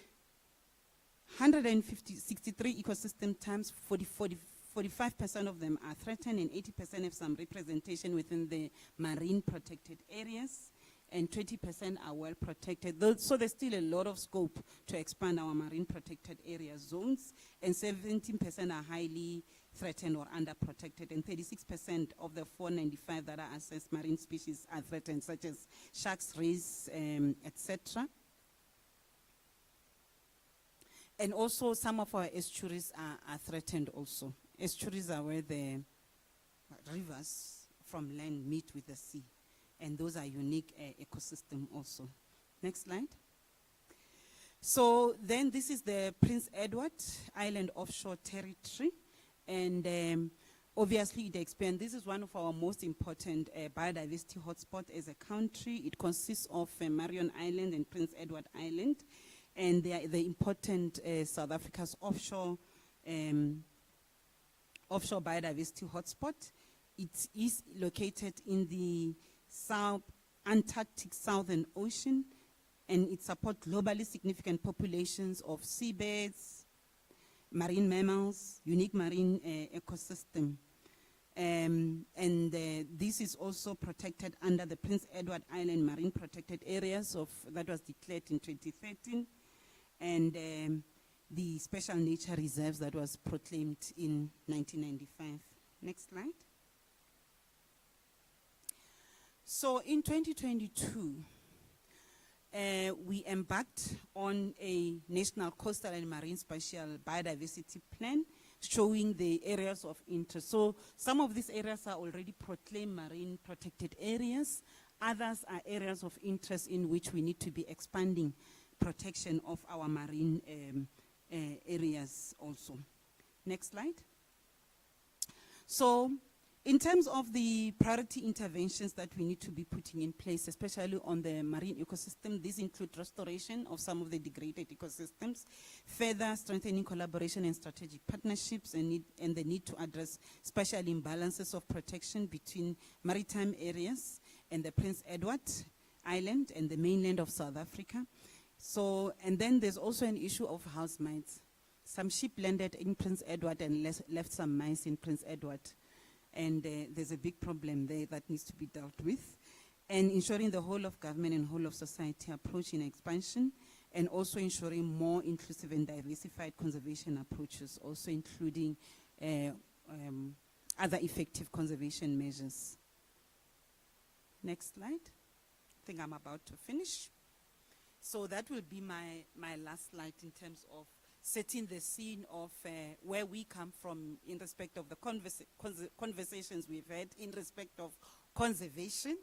163 ecosystem types, 45% of them are threatened and 80% have some representation within the marine protected areas, and 20% are well protected. So there's still a lot of scope to expand our marine protected area zones, and 17% are highly threatened or underprotected, and 36% of the 495 that are assessed marine species are threatened, such as sharks, rays, etc. And also some of our estuaries are threatened also. Estuaries are where the rivers from land meet with the sea, and those are unique ecosystem also. Next slide. So then this is the Prince Edward Island offshore territory, and obviously it expands. This is one of our most important biodiversity hotspots as a country. It consists of Marion Island and Prince Edward Island, and they are the important South Africa's offshore biodiversity hotspot. It is located in the South Antarctic Southern Ocean, and it supports globally significant populations of seabirds, marine mammals, unique marine ecosystem. This is also protected under the Prince Edward Island Marine Protected Areas that was declared in 2013, and the Special Nature Reserves that was proclaimed in 1995. Next slide. So in 2022, we embarked on a national coastal and marine spatial biodiversity plan showing the areas of interest. So some of these areas are already proclaimed marine protected areas. Others are areas of interest in which we need to be expanding protection of our marine areas also. Next slide. So in terms of the priority interventions that we need to be putting in place, especially on the marine ecosystem, these include restoration of some of the degraded ecosystems, further strengthening collaboration and strategic partnerships, and the need to address spatial imbalances of protection between maritime areas and the Prince Edward Island and the mainland of South Africa. So, and then there's also an issue of house mites. Some ship landed in Prince Edward and left some mice in Prince Edward. And there's a big problem there that needs to be dealt with. And ensuring the whole of government and whole of society approach in expansion, and also ensuring more inclusive and diversified conservation approaches, also including other effective conservation measures. Next slide. I think I'm about to finish. So that will be my last slide in terms of setting the scene of where we come from in respect of the conversations we've had in respect of conservation.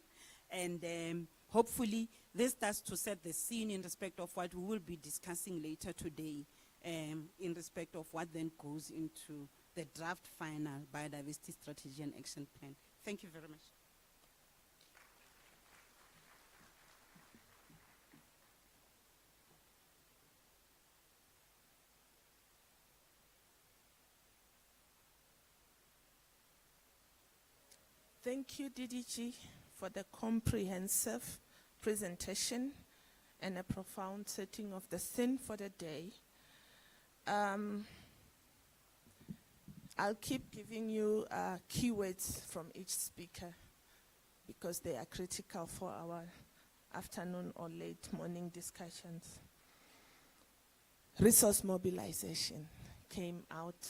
And hopefully this starts to set the scene in respect of what we will be discussing later today in respect of what then goes into the draft final biodiversity strategy and action plan. Thank you very much. Thank you, DDG, for the comprehensive presentation and a profound setting of the scene for the day. I'll keep giving you keywords from each speaker because they are critical for our afternoon or late morning discussions. Resource mobilization came out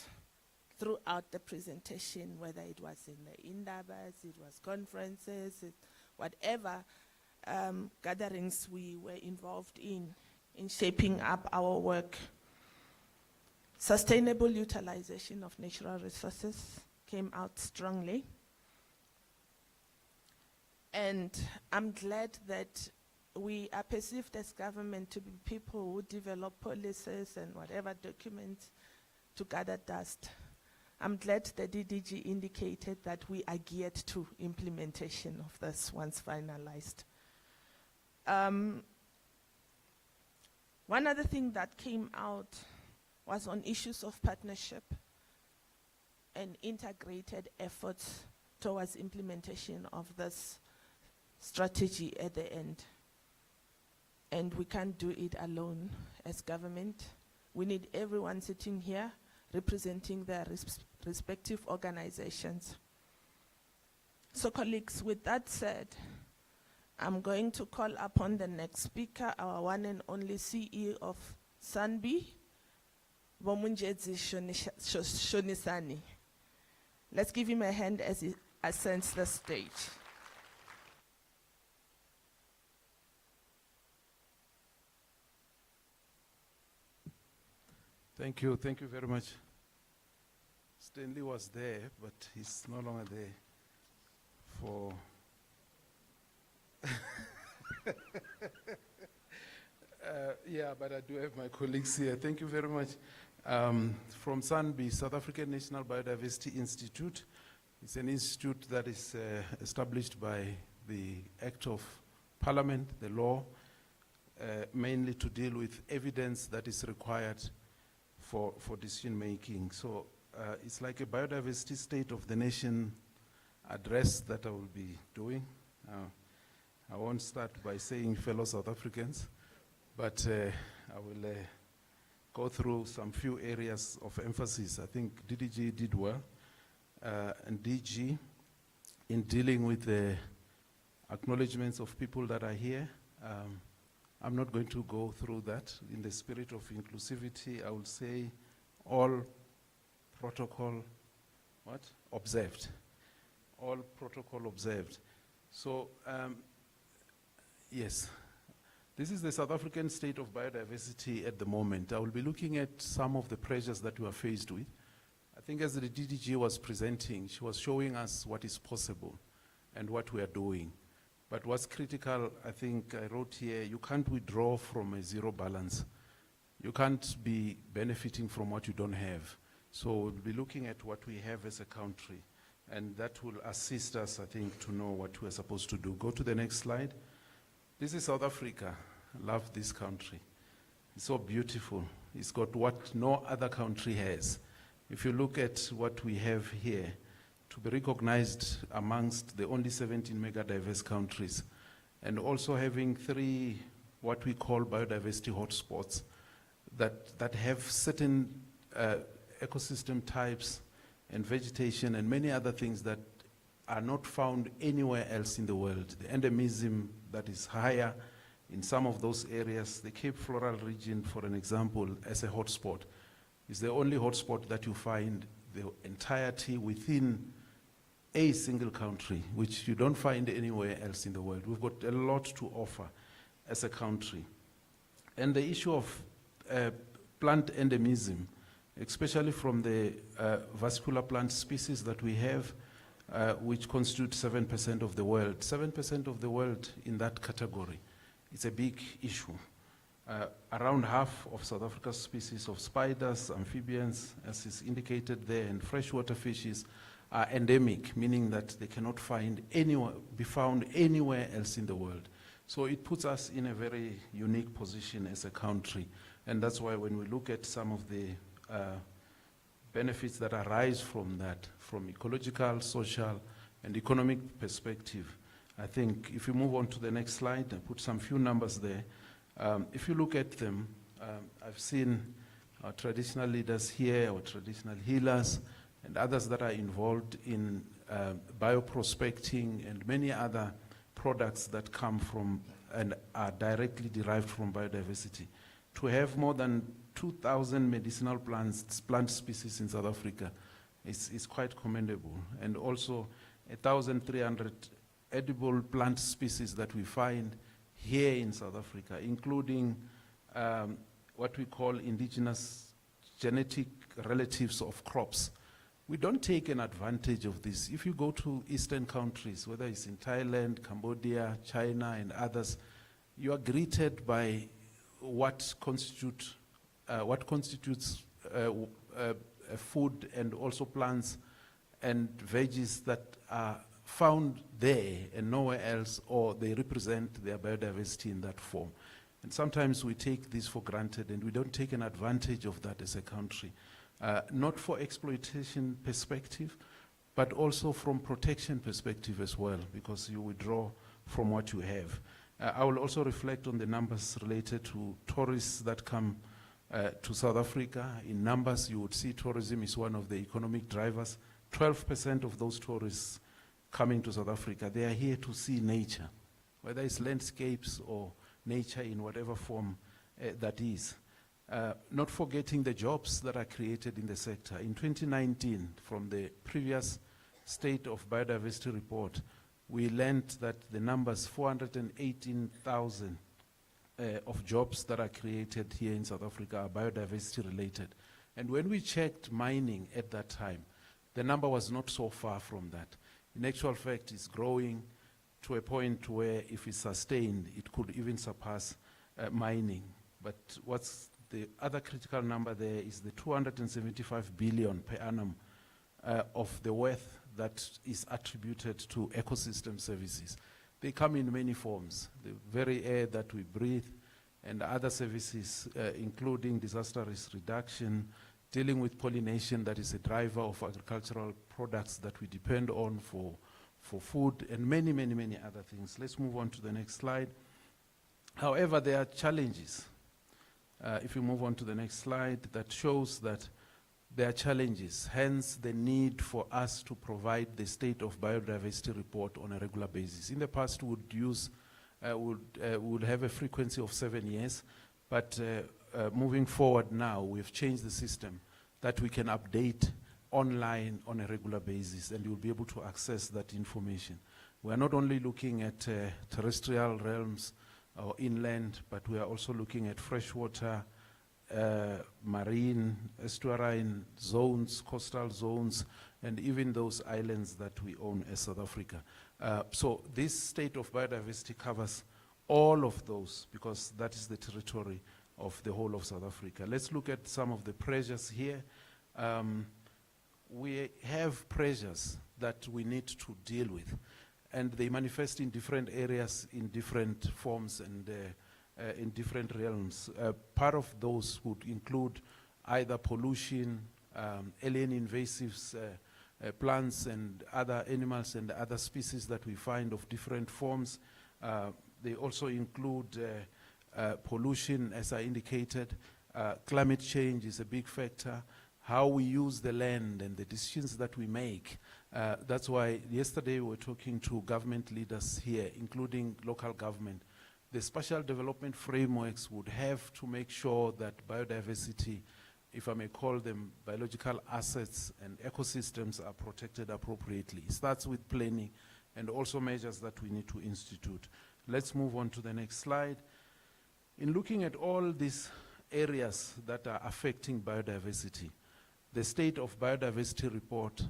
throughout the presentation, whether it was in the Indabas, it was conferences, whatever gatherings we were involved in shaping up our work. Sustainable utilization of natural resources came out strongly. And I'm glad that we are perceived as government to be people who develop policies and whatever documents to gather dust. I'm glad the DDG indicated that we are geared to implementation of this once finalized. One other thing that came out was on issues of partnership and integrated efforts towards implementation of this strategy at the end. And we can't do it alone as government. We need everyone sitting here representing their respective organizations. So colleagues, with that said, I'm going to call upon the next speaker, our one and only CEO of Sanbi, Bomunjedzi Shonisani. Let's give him a hand as he ascends the stage. Thank you very much. Stanley was there, but he's no longer there for yeah, but I do have my colleagues here. Thank you very much. From SANBI, South African National Biodiversity Institute. It's an institute that is established by the Act of Parliament, the law, mainly to deal with evidence that is required for decision making. So it's like a biodiversity state of the nation address that I will be doing. I won't start by saying fellow South Africans, but I will go through some few areas of emphasis. I think DDG did well, and DG in dealing with the acknowledgements of people that are here. I'm not going to go through that. In the spirit of inclusivity, I will say all protocol, observed. All protocol observed. So, yes, this is the South African state of biodiversity at the moment. I will be looking at some of the pressures that we are faced with. I think as the DDG was presenting, she was showing us what is possible and what we are doing. But what's critical, I think I wrote here, you can't withdraw from a zero balance. You can't be benefiting from what you don't have. So we'll be looking at what we have as a country, and that will assist us, I think, to know what we're supposed to do. Go to the next slide. This is South Africa. I love this country. It's so beautiful. It's got what no other country has. If you look at what we have here, to be recognized amongst the only 17 mega diverse countries, and also having 3 what we call biodiversity hotspots that have certain ecosystem types and vegetation and many other things that are not found anywhere else in the world. The endemism that is higher in some of those areas, the Cape Floral region, for an example, as a hotspot, is the only hotspot that you find the entirety within a single country, which you don't find anywhere else in the world. We've got a lot to offer as a country. And the issue of plant endemism, especially from the vascular plant species that we have, which constitute 7% of the world. 7% of the world in that category. It's a big issue. Around half of South Africa's species of spiders, amphibians, as is indicated there, and freshwater fishes are endemic, meaning that they cannot be found anywhere else in the world. So it puts us in a very unique position as a country. And that's why when we look at some of the benefits that arise from that, from ecological, social, and economic perspective, I think if you move on to the next slide and put some few numbers there, if you look at them, I've seen our traditional leaders here, our traditional healers, and others that are involved in bioprospecting and many other products that come from and are directly derived from biodiversity. To have more than 2,000 medicinal plant species in South Africa is quite commendable. And also 1,300 edible plant species that we find here in South Africa, including what we call indigenous genetic relatives of crops. We don't take an advantage of this. If you go to Eastern countries, whether it's in Thailand, Cambodia, China, and others, you are greeted by what constitutes food and also plants and veggies that are found there and nowhere else, or they represent their biodiversity in that form. And sometimes we take this for granted and we don't take an advantage of that as a country, not for exploitation perspective, but also from protection perspective as well, because you withdraw from what you have. I will also reflect on the numbers related to tourists that come to South Africa. In numbers, you would see tourism is one of the economic drivers. 12% of those tourists coming to South Africa, they are here to see nature, whether it's landscapes or nature in whatever form that is. Not forgetting the jobs that are created in the sector. In 2019, from the previous State of Biodiversity report, we learned that the numbers, 418,000 of jobs that are created here in South Africa are biodiversity related. And when we checked mining at that time, the number was not so far from that. In actual fact, it's growing to a point where if it's sustained, it could even surpass mining. But what's the other critical number there is the 275 billion per annum of the wealth that is attributed to ecosystem services. They come in many forms. The very air that we breathe and other services, including disaster risk reduction, dealing with pollination, that is a driver of agricultural products that we depend on for food, and many, many, many other things. Let's move on to the next slide. However, there are challenges. If we move on to the next slide, that shows that there are challenges, hence the need for us to provide the State of Biodiversity report on a regular basis. In the past, we would have a frequency of 7 years, but moving forward now, we've changed the system that we can update online on a regular basis, and you'll be able to access that information. We are not only looking at terrestrial realms or inland, but we are also looking at freshwater, marine, estuarine zones, coastal zones, and even those islands that we own as South Africa. So this State of Biodiversity covers all of those, because that is the territory of the whole of South Africa. Let's look at some of the pressures here. We have pressures that we need to deal with, and they manifest in different areas, in different forms, and in different realms. Part of those would include either pollution, alien invasives, plants and other animals and other species that we find of different forms. They also include pollution, as I indicated. Climate change is a big factor. How we use the land and the decisions that we make. That's why yesterday we were talking to government leaders here, including local government. The spatial development frameworks would have to make sure that biodiversity, if I may call them biological assets and ecosystems, are protected appropriately. It starts with planning and also measures that we need to institute. Let's move on to the next slide. In looking at all these areas that are affecting biodiversity, the State of Biodiversity report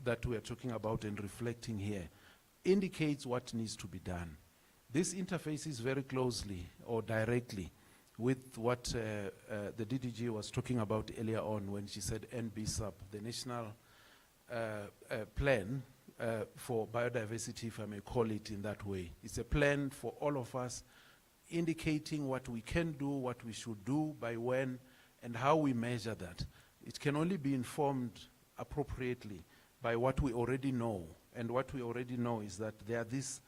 that we are talking about and reflecting here indicates what needs to be done. This interfaces very closely or directly with what the DDG was talking about earlier on when she said NBSUP, the National Plan for Biodiversity, if I may call it in that way. It's a plan for all of us, indicating what we can do, what we should do, by when, and how we measure that. It can only be informed appropriately by what we already know. And what we already know is that there are these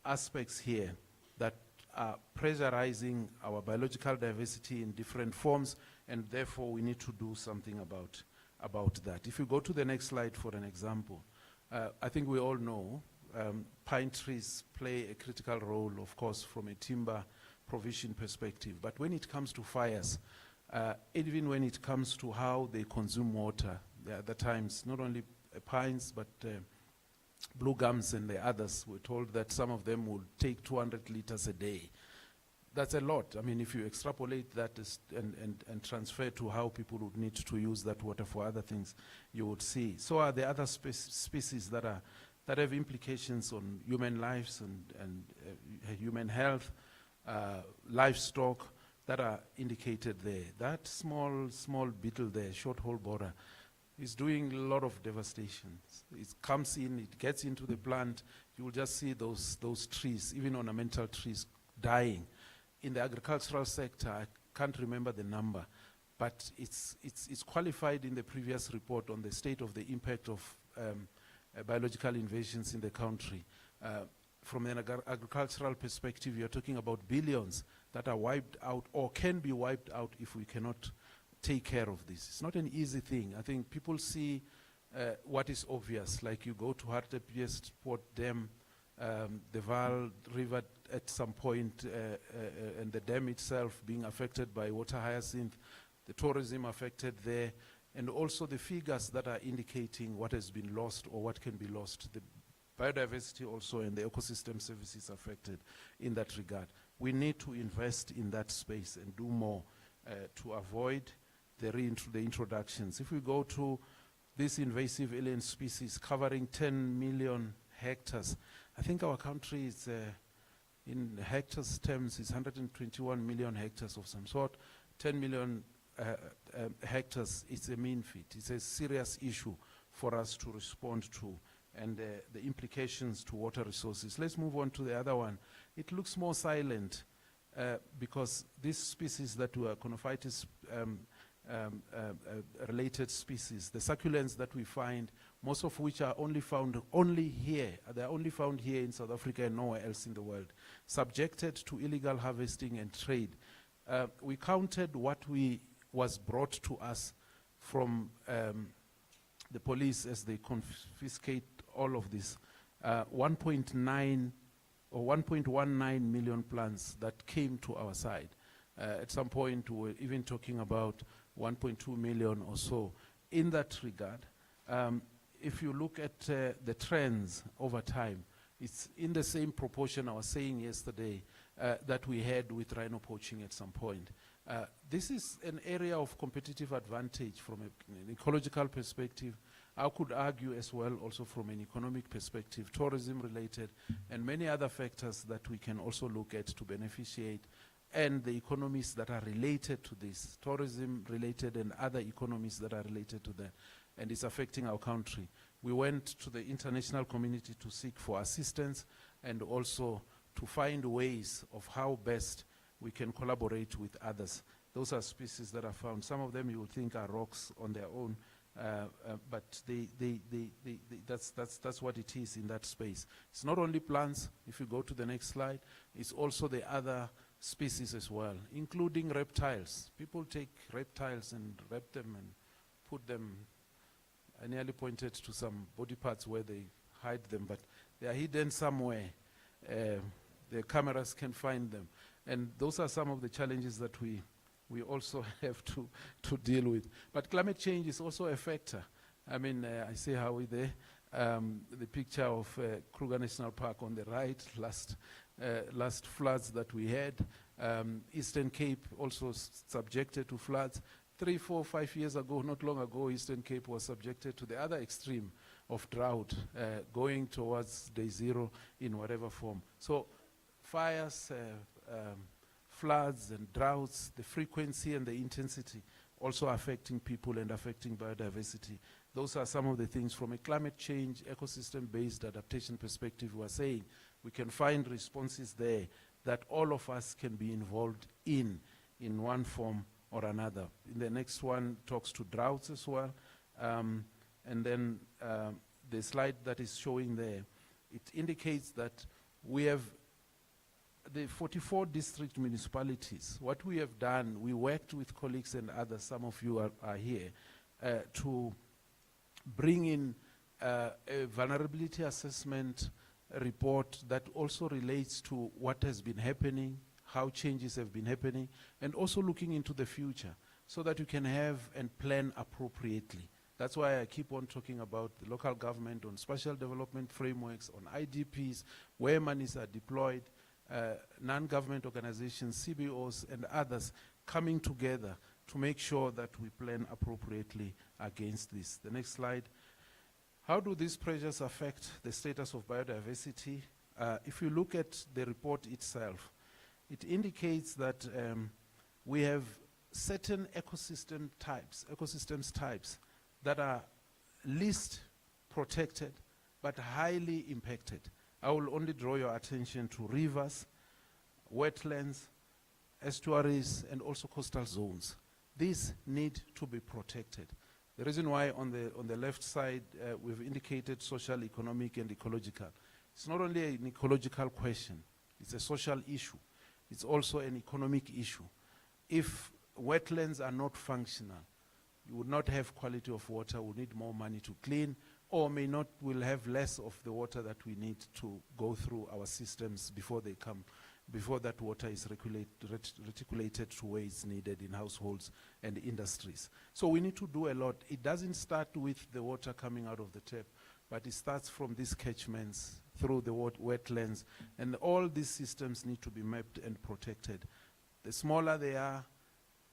aspects here that are pressurizing our biological diversity in different forms, and therefore we need to do something about that. If you go to the next slide for an example, I think we all know pine trees play a critical role, of course, from a timber provision perspective. But when it comes to fires, even when it comes to how they consume water, there are other times, not only pines, but blue gums and the others, we're told that some of them will take 200 liters a day. That's a lot. I mean, if you extrapolate that and transfer to how people would need to use that water for other things, you would see. So are the other species that have implications on human lives and human health. livestock that are indicated there. That small beetle there, short-hole borer, is doing a lot of devastation. It comes in, it gets into the plant, you will just see those trees, even ornamental trees, dying. In the agricultural sector, I can't remember the number, but it's qualified in the previous report on the state of the impact of biological invasions in the country. From an agricultural perspective, you're talking about billions that are wiped out or can be wiped out if we cannot take care of this. It's not an easy thing. I think people see what is obvious, like you go to Hartepiest Port Dam, the Vaal River at some point, and the dam itself being affected by water hyacinth, the tourism affected there, and also the figures that are indicating what has been lost or what can be lost. The biodiversity also and the ecosystem services affected in that regard. We need to invest in that space and do more to avoid the introductions. If we go to this invasive alien species covering 10 million hectares, I think our country is, in hectares terms, is 121 million hectares of some sort. 10 million hectares is a mean feat. It's a serious issue for us to respond to, and the implications to water resources. Let's move on to the other one. It looks more silent because these species that were conophytes related species, the succulents that we find, most of which are only found here, they're only found here in South Africa and nowhere else in the world, subjected to illegal harvesting and trade. We counted what was brought to us from the police as they confiscate all of this, 1.9 or 1.19 million plants that came to our side. At some point, we were even talking about 1.2 million or so. In that regard, if you look at the trends over time, it's in the same proportion I was saying yesterday that we had with rhino poaching at some point. This is an area of competitive advantage from an ecological perspective. I could argue as well also from an economic perspective, tourism related, and many other factors that we can also look at to beneficiate, and the economies that are related to this, tourism related and other economies that are related to that, and it's affecting our country. We went to the international community to seek for assistance and also to find ways of how best we can collaborate with others. Those are species that are found. Some of them you would think are rocks on their own, but that's what it is in that space. It's not only plants. If you go to the next slide, it's also the other species as well, including reptiles. People take reptiles and wrap them and put them. I nearly pointed to some body parts where they hide them, but they are hidden somewhere. The cameras can find them. And those are some of the challenges that we also have to deal with. But climate change is also a factor. I mean, I see how we there. The picture of Kruger National Park on the right, last floods that we had. Eastern Cape also subjected to floods. 3, 4, 5 years ago, not long ago, Eastern Cape was subjected to the other extreme of drought, going towards day zero in whatever form. So fires, floods and droughts, the frequency and the intensity also affecting people and affecting biodiversity. Those are some of the things from a climate change, ecosystem-based adaptation perspective we are saying. We can find responses there that all of us can be involved in one form or another. In the next one talks to droughts as well. And then the slide that is showing there, it indicates that we have the 44 district municipalities. What we have done, we worked with colleagues and others, some of you are here, to bring in a vulnerability assessment report that also relates to what has been happening, how changes have been happening, and also looking into the future so that you can have and plan appropriately. That's why I keep on talking about the local government on special development frameworks, on IDPs, where monies are deployed, non-government organizations, CBOs, and others coming together to make sure that we plan appropriately against this. The next slide. How do these pressures affect the status of biodiversity? If you look at the report itself, It indicates that we have certain ecosystems types that are least protected but highly impacted. I will only draw your attention to rivers, wetlands, estuaries, and also coastal zones. These need to be protected. The reason why on the left side we've indicated social, economic, and ecological. It's not only an ecological question, it's a social issue. It's also an economic issue. If wetlands are not functional, you would not have quality of water, we need more money to clean, or will have less of the water that we need to go through our systems before that water is reticulated to where it's needed in households and industries. So we need to do a lot. It doesn't start with the water coming out of the tap, but it starts from these catchments, through the wetlands, and all these systems need to be mapped and protected. The smaller they are,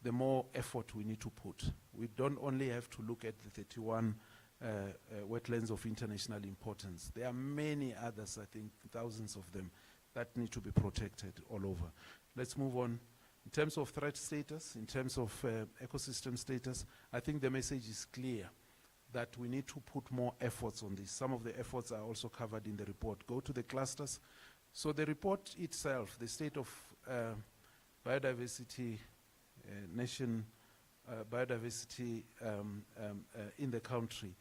the more effort we need to put. We don't only have to look at the 31 wetlands of international importance. There are many others, I think thousands of them, that need to be protected all over. Let's move on. In terms of threat status, in terms of ecosystem status, I think the message is clear that we need to put more efforts on this. Some of the efforts are also covered in the report. Go to the clusters. So the report itself, the state of biodiversity, biodiversity in the country,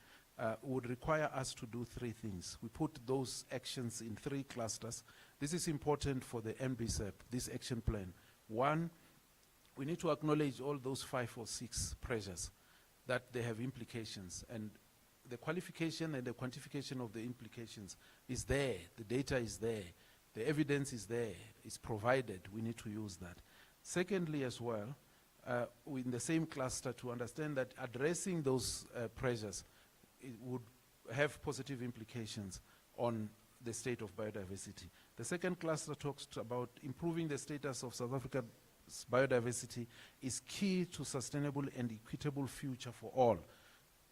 would require us to do three things. We put those actions in three clusters. This is important for the NBSEP, this action plan. One, we need to acknowledge all those 5 or 6 pressures that they have implications, and the qualification and the quantification of the implications is there, the data is there, the evidence is there, it's provided, we need to use that. Secondly as well, in the same cluster, to understand that addressing those pressures, it would have positive implications on the state of biodiversity. The second cluster talks about improving the status of South Africa's biodiversity is key to sustainable and equitable future for all.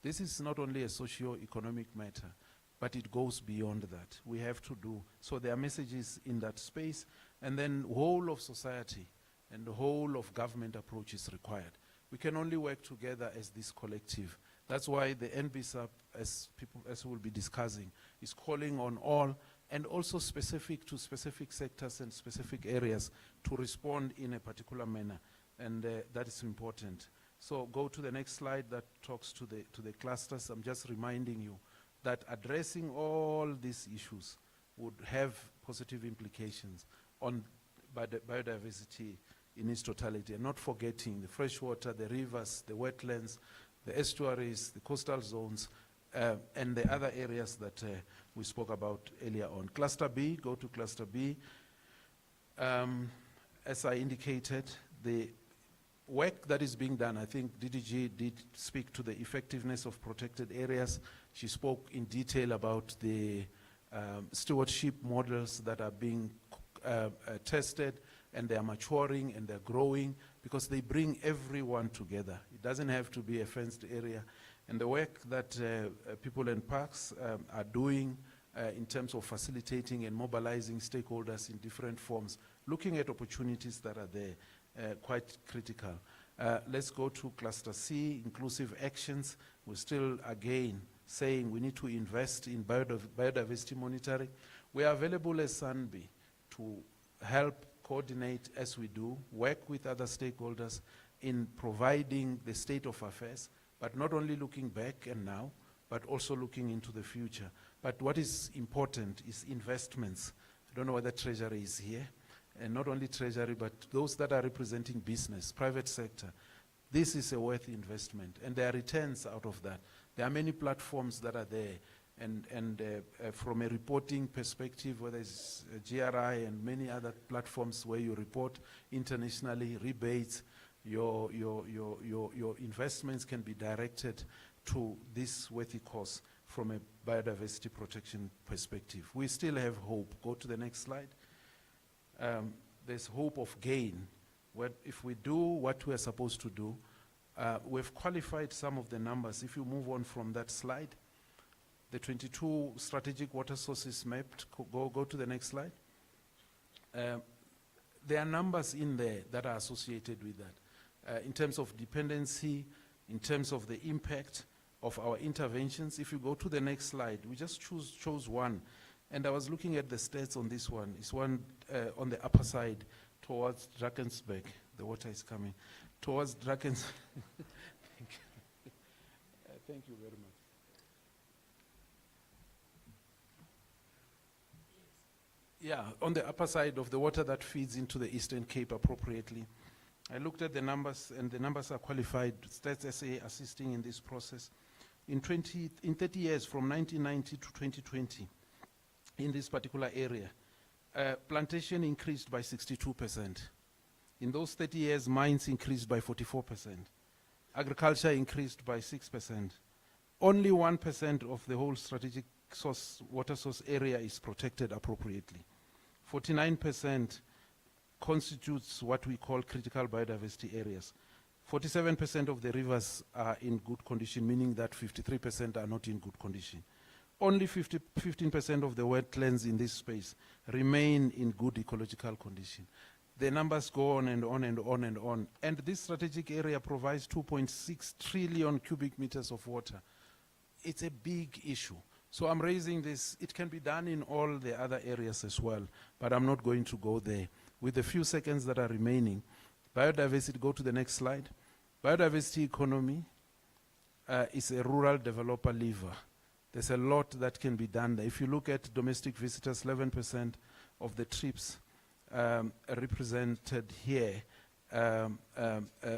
This is not only a socio-economic matter, but it goes beyond that. We have to do, so there are messages in that space, and then whole of society and the whole of government approach is required. We can only work together as this collective. That's why the NBSAP, as we'll be discussing, is calling on all, and also specific to specific sectors and specific areas to respond in a particular manner, and that is important. So go to the next slide that talks to the clusters. I'm just reminding you that addressing all these issues would have positive implications on biodiversity in its totality, and not forgetting the freshwater, the rivers, the wetlands, the estuaries, the coastal zones, and the other areas that we spoke about earlier on. Cluster B, go to Cluster B. As I indicated, the work that is being done, I think DDG did speak to the effectiveness of protected areas. She spoke in detail about the stewardship models that are being tested, and they are maturing and they're growing because they bring everyone together. It doesn't have to be a fenced area. And the work that People and Parks are doing in terms of facilitating and mobilizing stakeholders in different forms, looking at opportunities that are there, quite critical. Let's go to Cluster C, inclusive actions. We're still, again, saying we need to invest in biodiversity monitoring. We are available as SANBI to help coordinate as we do, work with other stakeholders in providing the state of affairs, but not only looking back and now, but also looking into the future. But what is important is investments. I don't know whether Treasury is here, and not only Treasury, but those that are representing business, private sector. This is a worthy investment, and there are returns out of that. There are many platforms that are there, and from a reporting perspective, whether it's GRI and many other platforms where you report internationally, rebates, your investments can be directed to this worthy cause from a biodiversity protection perspective. We still have hope. Go to the next slide. There's hope of gain. If we do what we are supposed to do, we've qualified some of the numbers. If you move on from that slide, the 22 strategic water sources mapped, go to the next slide. there are numbers in there that are associated with that. In terms of dependency, in terms of the impact of our interventions. If you go to the next slide, we just chose one. And I was looking at the stats on this one. It's one on the upper side towards Drakensberg. The water is coming. Towards Drakensberg. Thank you very much. Yeah, on the upper side of the water that feeds into the Eastern Cape appropriately. I looked at the numbers, and the numbers are qualified. Stats SA assisting in this process. In 30 years, from 1990 to 2020, in this particular area, plantation increased by 62%. In those 30 years, mines increased by 44%. Agriculture increased by 6%. Only 1% of the whole strategic water source area is protected appropriately. 49% constitutes what we call critical biodiversity areas. 47% of the rivers are in good condition, meaning that 53% are not in good condition. Only 15% of the wetlands in this space remain in good ecological condition. The numbers go on and on and on and on. And this strategic area provides 2.6 trillion cubic meters of water. It's a big issue. So I'm raising this. It can be done in all the other areas as well, but I'm not going to go there. With the few seconds that are remaining, biodiversity, go to the next slide. Biodiversity economy is a rural developer lever. There's a lot that can be done there. If you look at domestic visitors, 11% of the trips represented here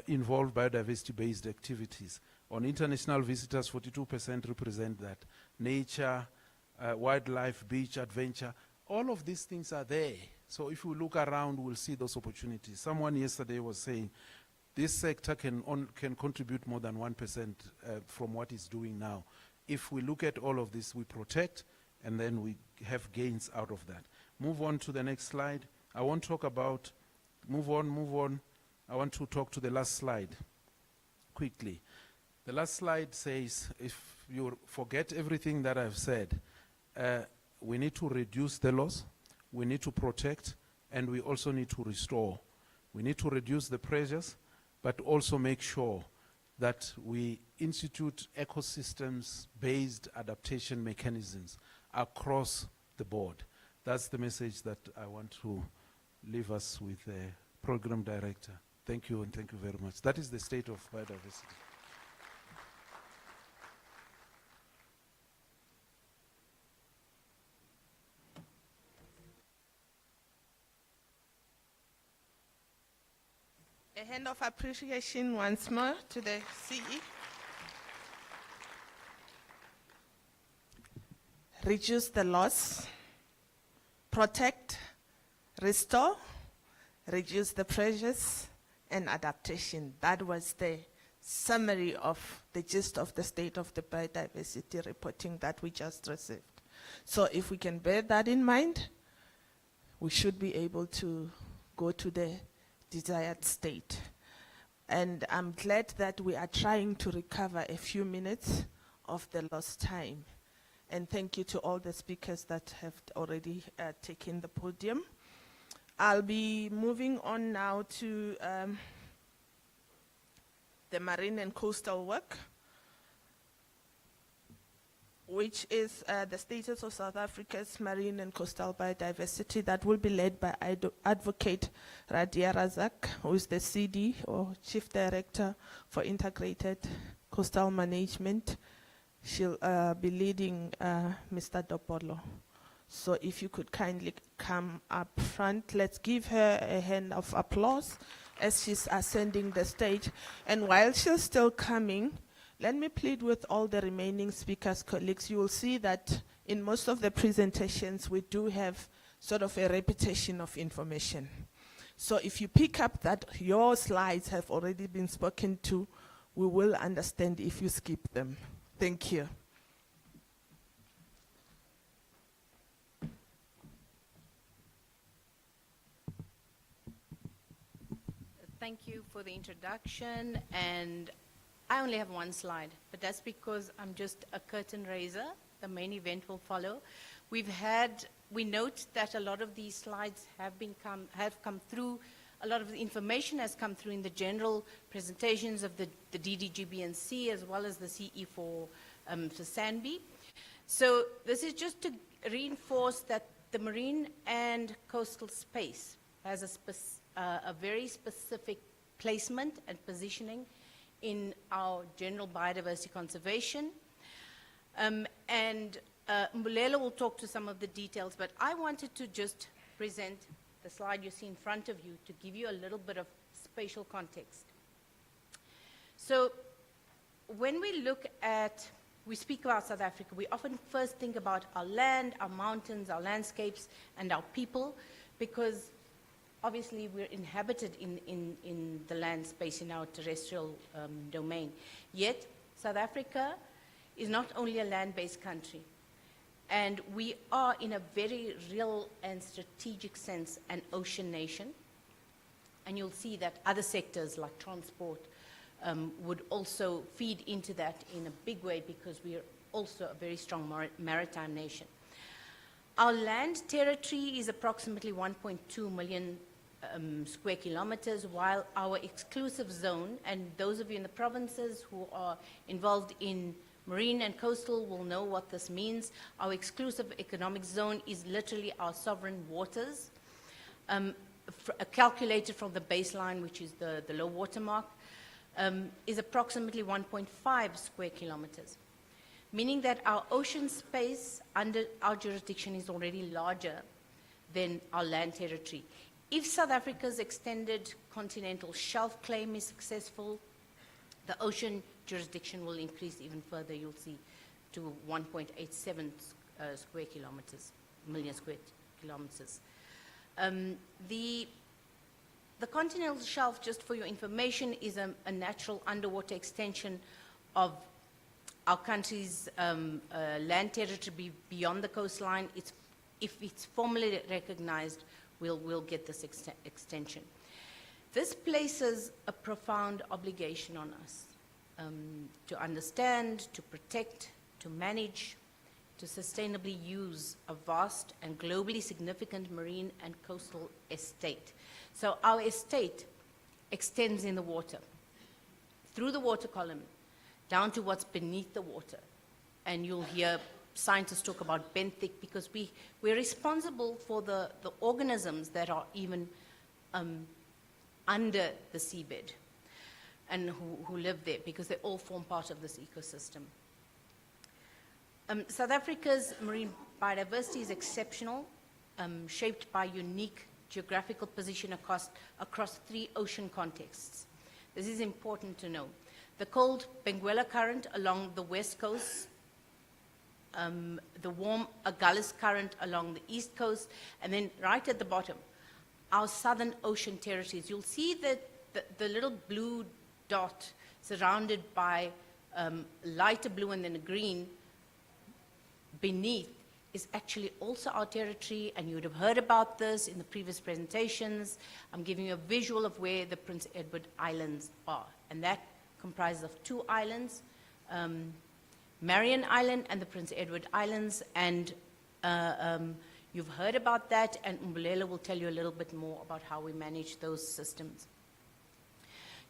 involve biodiversity-based activities. On international visitors, 42% represent that. Nature, wildlife, beach, adventure, all of these things are there. So if we look around, we'll see those opportunities. Someone yesterday was saying, this sector can contribute more than 1% from what it's doing now. If we look at all of this, we protect, and then we have gains out of that. Move on to the next slide. I won't talk about, move on. I want to talk to the last slide quickly. The last slide says, if you forget everything that I've said, we need to reduce the loss, we need to protect, and we also need to restore. We need to reduce the pressures, but also make sure that we institute ecosystems-based adaptation mechanisms across the board. That's the message that I want to leave us with, Program Director. Thank you, and thank you very much. That is the state of biodiversity. A hand of appreciation once more to the CE. Reduce the loss, protect, restore, reduce the pressures, and adaptation. That was the summary of the gist of the state of the biodiversity reporting that we just received. So if we can bear that in mind, we should be able to go to the desired state. And I'm glad that we are trying to recover a few minutes of the lost time. And thank you to all the speakers that have already taken the podium. I'll be moving on now to the marine and coastal work, which is the status of South Africa's marine and coastal biodiversity, that will be led by Advocate Radia Razak, who is the CD, or Chief Director for Integrated Coastal Management. She'll be leading Mr. Dopolo. So if you could kindly come up front, let's give her a hand of applause as she's ascending the stage. And while she's still coming, let me plead with all the remaining speakers, colleagues. You will see that in most of the presentations, we do have sort of a repetition of information. So if you pick up that your slides have already been spoken to, we will understand if you skip them. Thank you. Thank you for the introduction, and I only have one slide, but that's because I'm just a curtain raiser. The main event will follow. We note that a lot of these slides have come through. A lot of the information has come through in the general presentations of the DDGB&C as well as the CE for SANBI. So this is just to reinforce that the marine and coastal space has a very specific placement and positioning in our general biodiversity conservation. Mbulela will talk to some of the details, but I wanted to just present the slide you see in front of you to give you a little bit of spatial context. So when we speak about South Africa, we often first think about our land, our mountains, our landscapes, and our people, because obviously we're inhabited in the land space in our terrestrial domain. Yet, South Africa is not only a land-based country, and we are, in a very real and strategic sense, an ocean nation. And you'll see that other sectors like transport would also feed into that in a big way, because we are also a very strong maritime nation. Our land territory is approximately 1.2 million square kilometers, while our exclusive zone, and those of you in the provinces who are involved in marine and coastal will know what this means. Our exclusive economic zone is literally our sovereign waters, calculated from the baseline, which is the low water mark, is approximately 1.5 square kilometers, meaning that our ocean space under our jurisdiction is already larger than our land territory. If South Africa's extended continental shelf claim is successful, the ocean jurisdiction will increase even further, you'll see, to 1.87 million square kilometers. The continental shelf, just for your information, is a natural underwater extension of our country's land territory beyond the coastline. If it's formally recognized, we'll get this extension. This places a profound obligation on us to understand, to protect, to manage, to sustainably use a vast and globally significant marine and coastal estate. So our estate extends in the water, through the water column, down to what's beneath the water. And you'll hear scientists talk about benthic, because we're responsible for the organisms that are even under the seabed and who live there, because they all form part of this ecosystem. South Africa's marine biodiversity is exceptional, shaped by unique geographical position across 3 ocean contexts. This is important to know. The cold Benguela Current along the west coast, the warm Agulhas Current along the east coast, and then right at the bottom, our southern ocean territories. You'll see that the little blue dot surrounded by lighter blue and then a green beneath is actually also our territory, and you would have heard about this in the previous presentations. I'm giving you a visual of where the Prince Edward Islands are, and that comprises of 2 islands, Marion Island and the Prince Edward Islands, and you've heard about that, and Mbulela will tell you a little bit more about how we manage those systems.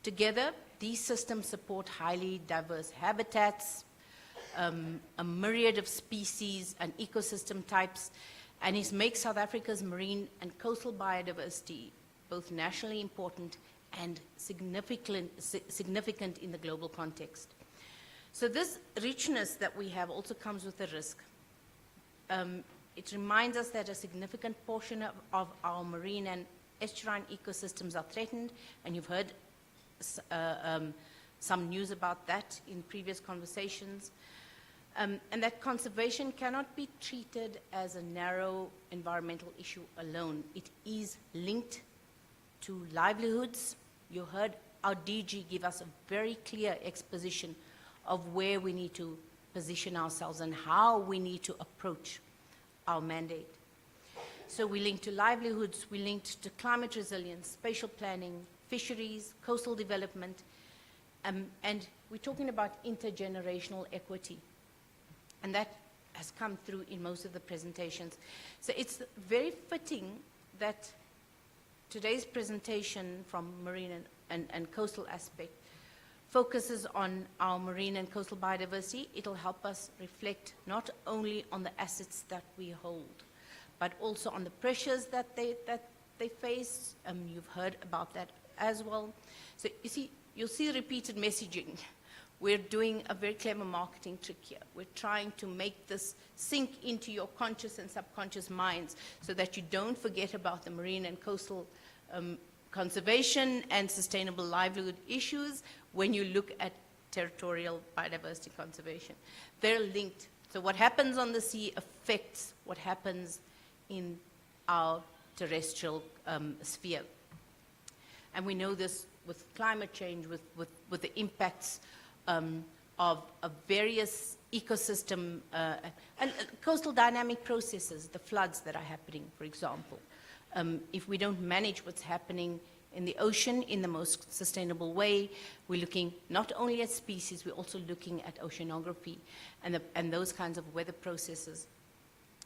Together, these systems support highly diverse habitats, a myriad of species and ecosystem types, and it makes South Africa's marine and coastal biodiversity both nationally important and significant in the global context. So this richness that we have also comes with a risk. It reminds us that a significant portion of our marine and estuarine ecosystems are threatened, and you've heard some news about that in previous conversations. And that conservation cannot be treated as a narrow environmental issue alone. It is linked to livelihoods. You heard our DG give us a very clear exposition of where we need to position ourselves and how we need to approach our mandate. So we link to livelihoods, we linked to climate resilience, spatial planning, fisheries, coastal development, and we're talking about intergenerational equity. And that has come through in most of the presentations. So it's very fitting that today's presentation from marine and coastal aspect focuses on our marine and coastal biodiversity. It'll help us reflect not only on the assets that we hold, but also on the pressures that they face. You've heard about that as well. So you'll see repeated messaging. We're doing a very clever marketing trick here. We're trying to make this sink into your conscious and subconscious minds so that you don't forget about the marine and coastal conservation and sustainable livelihood issues when you look at territorial biodiversity conservation. They're linked. So what happens on the sea affects what happens in our terrestrial sphere. And we know this with climate change, with the impacts of various ecosystem and coastal dynamic processes, the floods that are happening, for example. If we don't manage what's happening in the ocean in the most sustainable way, we're looking not only at species, we're also looking at oceanography and those kinds of weather processes.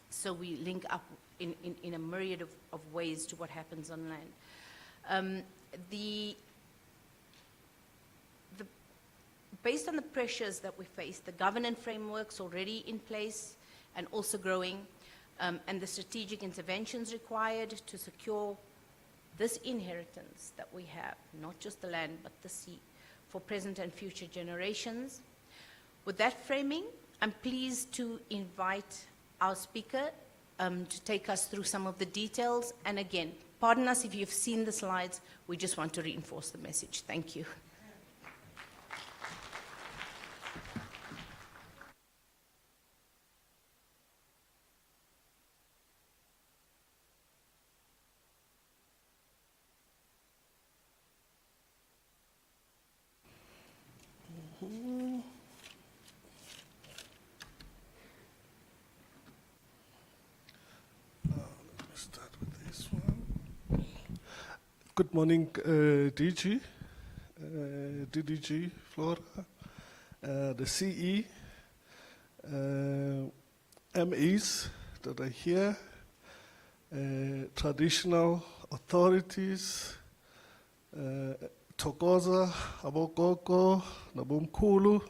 So we link up in a myriad of ways to what happens on land. Based on the pressures that we face, the governance framework's already in place and also growing, and the strategic interventions required to secure this inheritance that we have, not just the land, but the sea, for present and future generations. With that framing, I'm pleased to invite our speaker to take us through some of the details. And again, pardon us if you've seen the slides, we just want to reinforce the message. Thank you. Start with this one. Good morning, DG, DDG, Flora, the CE, MEs that are here, traditional authorities, Tokoza, Abogogo, Nabumkulu,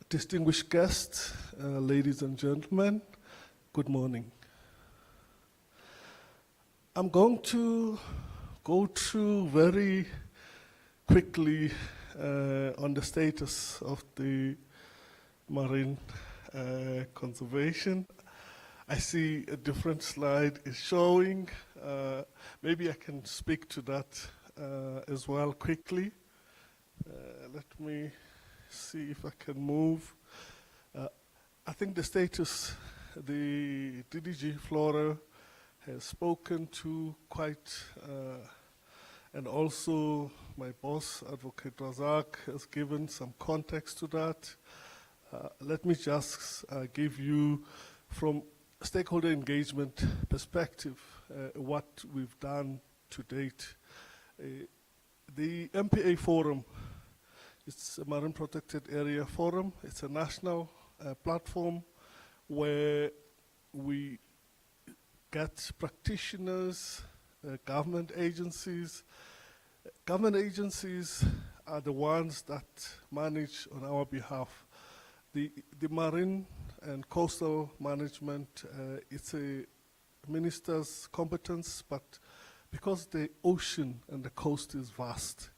distinguished guests, ladies and gentlemen, good morning. I'm going to go through very quickly on the status of the marine conservation. I see a different slide is showing. Maybe I can speak to that as well quickly. Let me see if I can move. I think the status, the DDG Flora has spoken to quite, and also my boss, Advocate Razak, has given some context to that. Let me just give you, from stakeholder engagement perspective, what we've done to date. The MPA Forum, it's a Marine Protected Area Forum. It's a national platform where we get practitioners, government agencies. Government agencies are the ones that manage on our behalf. The marine and coastal management, it's a minister's competence, but because the ocean and the coast is vast,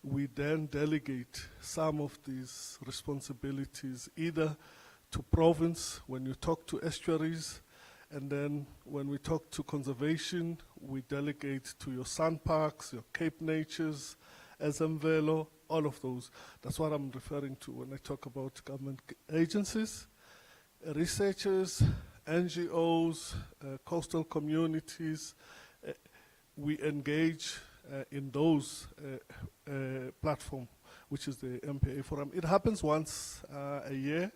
we then delegate some of these responsibilities either to province when you talk to estuaries, and then when we talk to conservation, we delegate to your sandparks, your Cape Natures, Ezemvelo, all of those. That's what I'm referring to when I talk about government agencies. Researchers, NGOs, coastal communities, we engage in those platform, which is the MPA Forum. It happens once a year.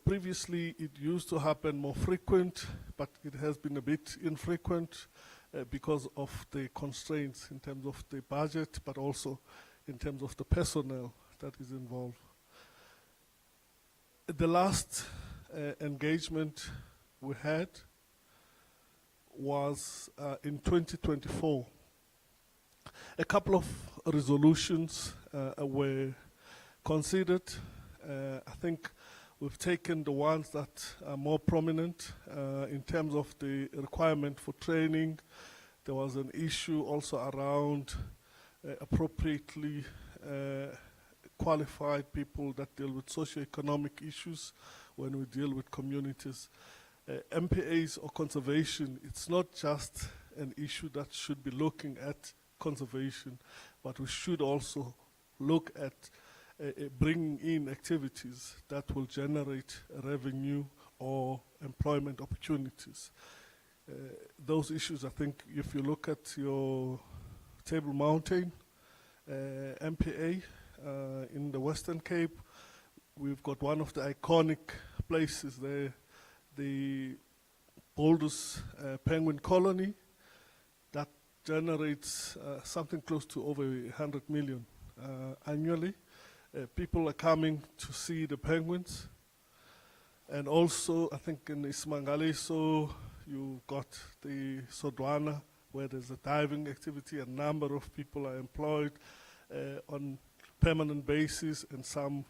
Previously, it used to happen more frequent, but it has been a bit infrequent because of the constraints in terms of the budget, but also in terms of the personnel that is involved. The last engagement we had was in 2024. A couple of resolutions were considered. I think we've taken the ones that are more prominent in terms of the requirement for training. There was an issue also around appropriately qualified people that deal with socioeconomic issues when we deal with communities. MPAs or conservation, it's not just an issue that should be looking at conservation, but we should also look at bringing in activities that will generate revenue or employment opportunities. Those issues, I think, if you look at your Table Mountain MPA in the Western Cape, we've got one of the iconic places there, the Boulders Penguin Colony, that generates something close to over 100 million annually. People are coming to see the penguins. And also, I think in Ismangaliso, you've got the Sodwana, where there's a diving activity. A number of people are employed on permanent basis and some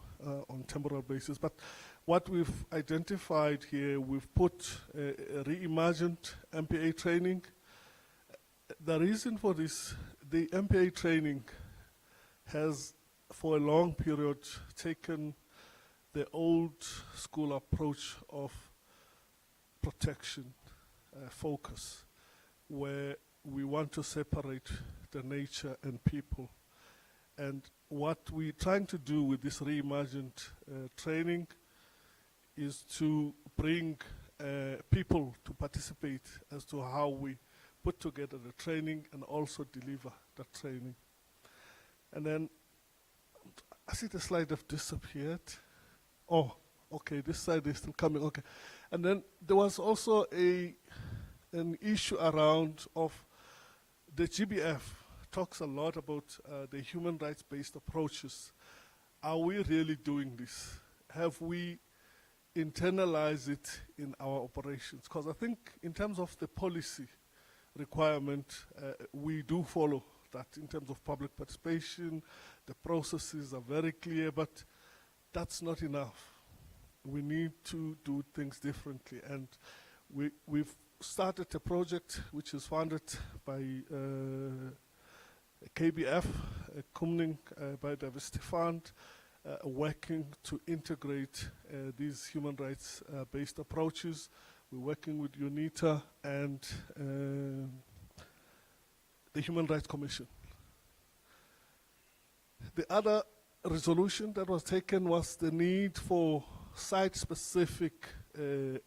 on temporal basis. But what we've identified here, we've put a reimagined MPA training. The reason for this, the MPA training has for a long period taken the old school approach of protection focus, where we want to separate the nature and people. And what we're trying to do with this reimagined training is to bring people to participate as to how we put together the training and also deliver the training. And then I see the slide have disappeared. Oh, okay, this side is still coming, okay. And then there was also an issue around of the GBF talks a lot about the human rights-based approaches. Are we really doing this? Have we internalized it in our operations? Because I think in terms of the policy requirement, we do follow that in terms of public participation. The processes are very clear, but that's not enough. We need to do things differently. And we've started a project which is funded by KBF, Kumning Biodiversity Fund, working to integrate these human rights based approaches. We're working with UNITA and the Human Rights Commission. The other resolution that was taken was the need for site-specific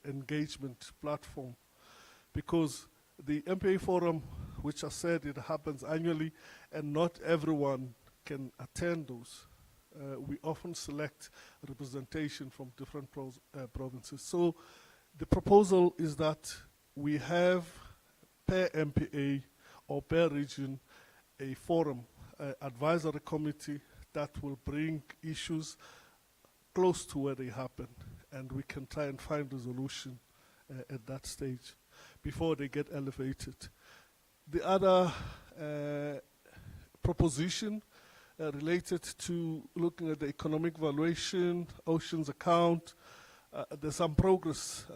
engagement platform, because the MPA Forum, which I said it happens annually, and not everyone can attend those. We often select representation from different provinces. So the proposal is that we have per MPA or per region a forum, advisory committee that will bring issues close to where they happen, and we can try and find resolution at that stage before they get elevated. The other proposition related to looking at the economic valuation, oceans account. There's some progress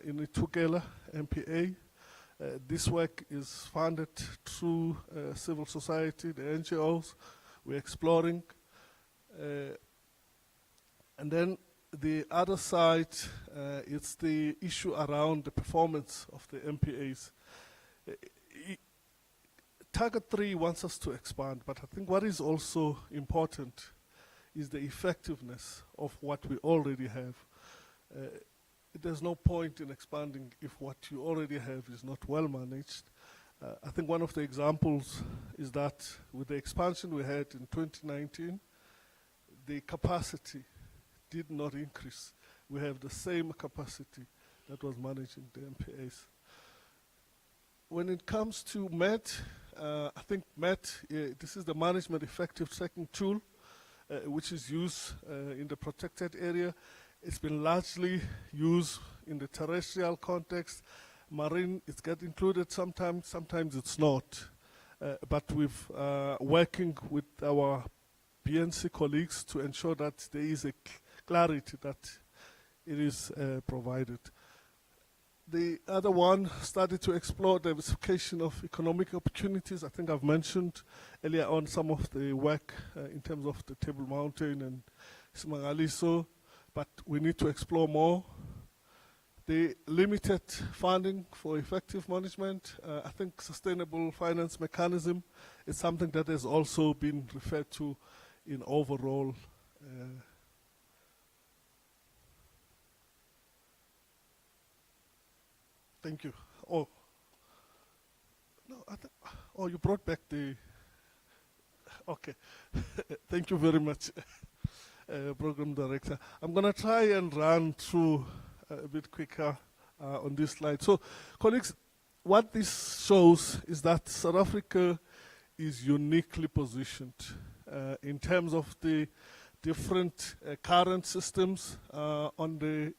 in the Tugela MPA. This work is funded through civil society, the NGOs. We're exploring. And then the other side, it's the issue around the performance of the MPAs. Target 3 wants us to expand, but I think what is also important is the effectiveness of what we already have. There's no point in expanding if what you already have is not well managed. I think one of the examples is that with the expansion we had in 2019, the capacity did not increase. We have the same capacity that was managing the MPAs. When it comes to MET, I think MET, this is the Management Effective Tracking Tool, which is used in the protected area. It's been largely used in the terrestrial context. Marine, it gets included sometimes, sometimes it's not. But we've working with our BNC colleagues to ensure that there is a clarity that it is provided. The other one started to explore diversification of economic opportunities. I think I've mentioned earlier on some of the work in terms of the Table Mountain and Simangaliso, but we need to explore more. The limited funding for effective management, I think sustainable finance mechanism is something that has also been referred to in overall. Thank you. Oh, no, oh, you brought back the, okay. Thank you very much, Program Director. I'm going to try and run through a bit quicker on this slide. So, colleagues, what this shows is that South Africa is uniquely positioned in terms of the different current systems. On the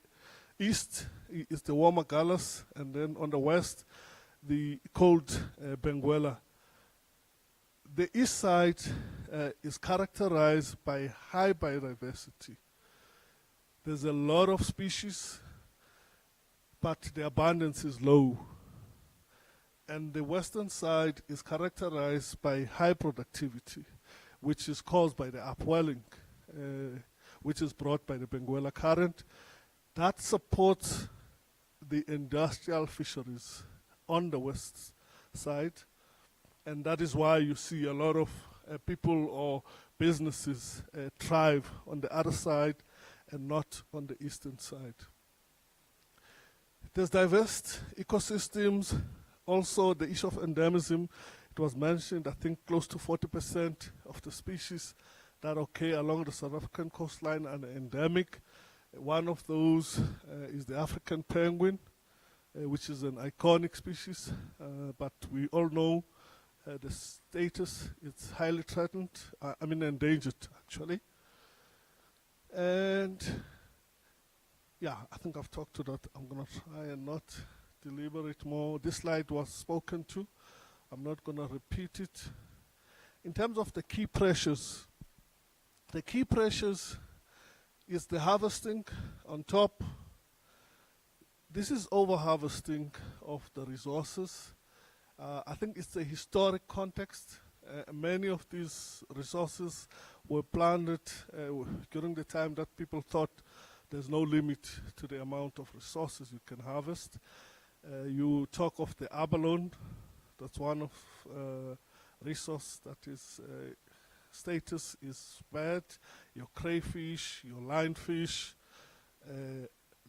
east is the warmer Gallas, and then on the west, the cold Benguela. The east side is characterized by high biodiversity. There's a lot of species, but the abundance is low. And the western side is characterized by high productivity, which is caused by the upwelling, which is brought by the Benguela current. That supports the industrial fisheries on the west side, and that is why you see a lot of people or businesses thrive on the other side and not on the eastern side. There's diverse ecosystems. Also, the issue of endemism, it was mentioned, I think close to 40% of the species that occur along the South African coastline are endemic. One of those is the African penguin, which is an iconic species, but we all know the status, it's highly threatened, endangered actually. And yeah, I think I've talked to that. I'm going to try and not deliberate more. This slide was spoken to. I'm not going to repeat it. In terms of the key pressures is the harvesting on top. This is over-harvesting of the resources. I think it's a historic context. Many of these resources were planted during the time that people thought there's no limit to the amount of resources you can harvest. You talk of the abalone. That's one of resource that is status is bad. Your crayfish, your lionfish,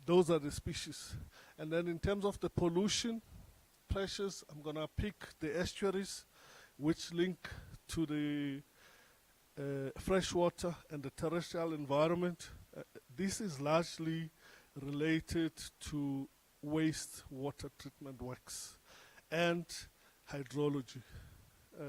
those are the species. And then in terms of the pollution pressures, I'm going to pick the estuaries, which link to the freshwater and the terrestrial environment. This is largely related to wastewater treatment works and hydrology,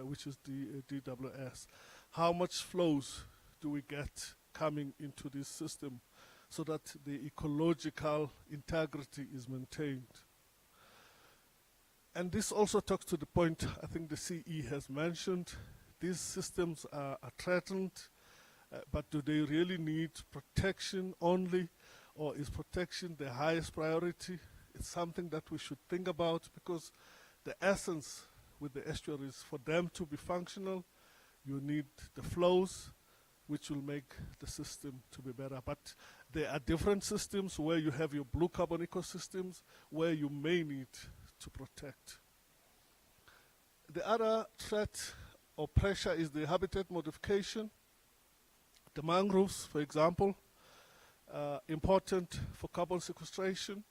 which is the DWS. How much flows do we get coming into this system so that the ecological integrity is maintained? And this also talks to the point I think the CE has mentioned. These systems are threatened, but do they really need protection only, or is protection the highest priority? It's something that we should think about, because the essence with the estuaries, for them to be functional, you need the flows, which will make the system to be better. But there are different systems where you have your blue carbon ecosystems where you may need to protect. The other threat or pressure is the habitat modification. The mangroves, for example, important for carbon sequestration.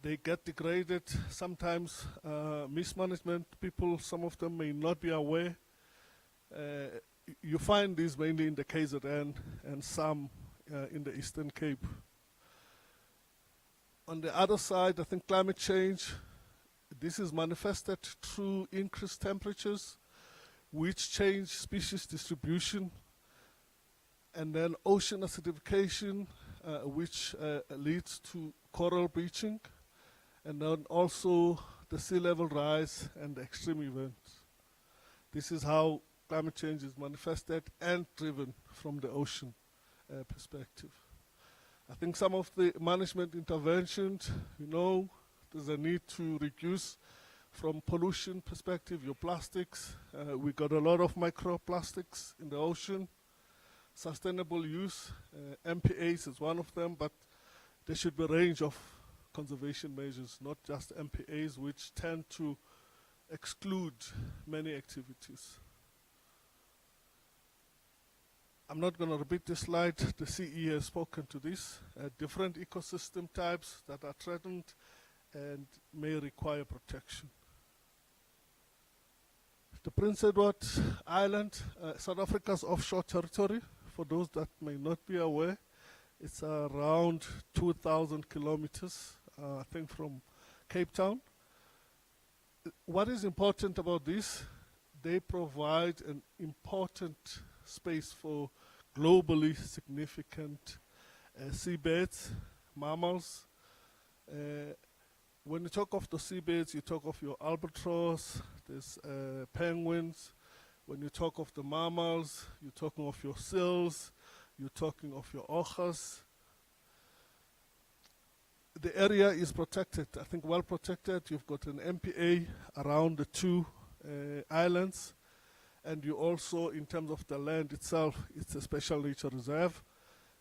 They get degraded, sometimes mismanagement. People, some of them may not be aware. You find these mainly in the KZN and some in the Eastern Cape. On the other side, I think climate change, this is manifested through increased temperatures, which change species distribution, and then ocean acidification, which leads to coral bleaching, and then also the sea level rise and extreme events. This is how climate change is manifested and driven from the ocean perspective. I think some of the management interventions, there's a need to reduce from pollution perspective, your plastics. We got a lot of microplastics in the ocean. Sustainable use, MPAs is one of them, but there should be a range of conservation measures, not just MPAs, which tend to exclude many activities. I'm not going to repeat this slide. The CE has spoken to this. Different ecosystem types that are threatened and may require protection. The Prince Edward Island, South Africa's offshore territory, for those that may not be aware, it's around 2,000 kilometers, I think, from Cape Town. What is important about this, they provide an important space for globally significant seabirds, mammals. When you talk of the seabirds, you talk of your albatross, there's penguins. When you talk of the mammals, you're talking of your seals, you're talking of your orcas. The area is protected, I think well protected. You've got an MPA around the two islands. And you also, in terms of the land itself, it's a special nature reserve.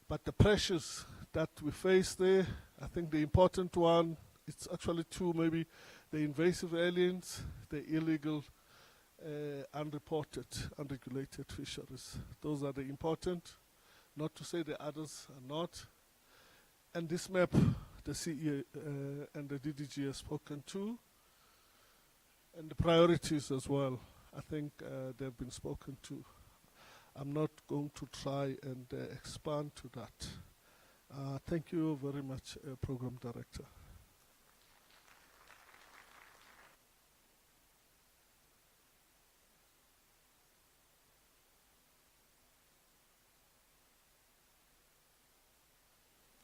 But the pressures that we face there, I think the important one, it's actually two, maybe the invasive aliens, the illegal, unreported, unregulated fisheries. Those are the important, not to say the others are not. And this map, the CE and the DDG has spoken to, and the priorities as well. I think they've been spoken to. I'm not going to try and expand to that. Thank you very much, Program Director.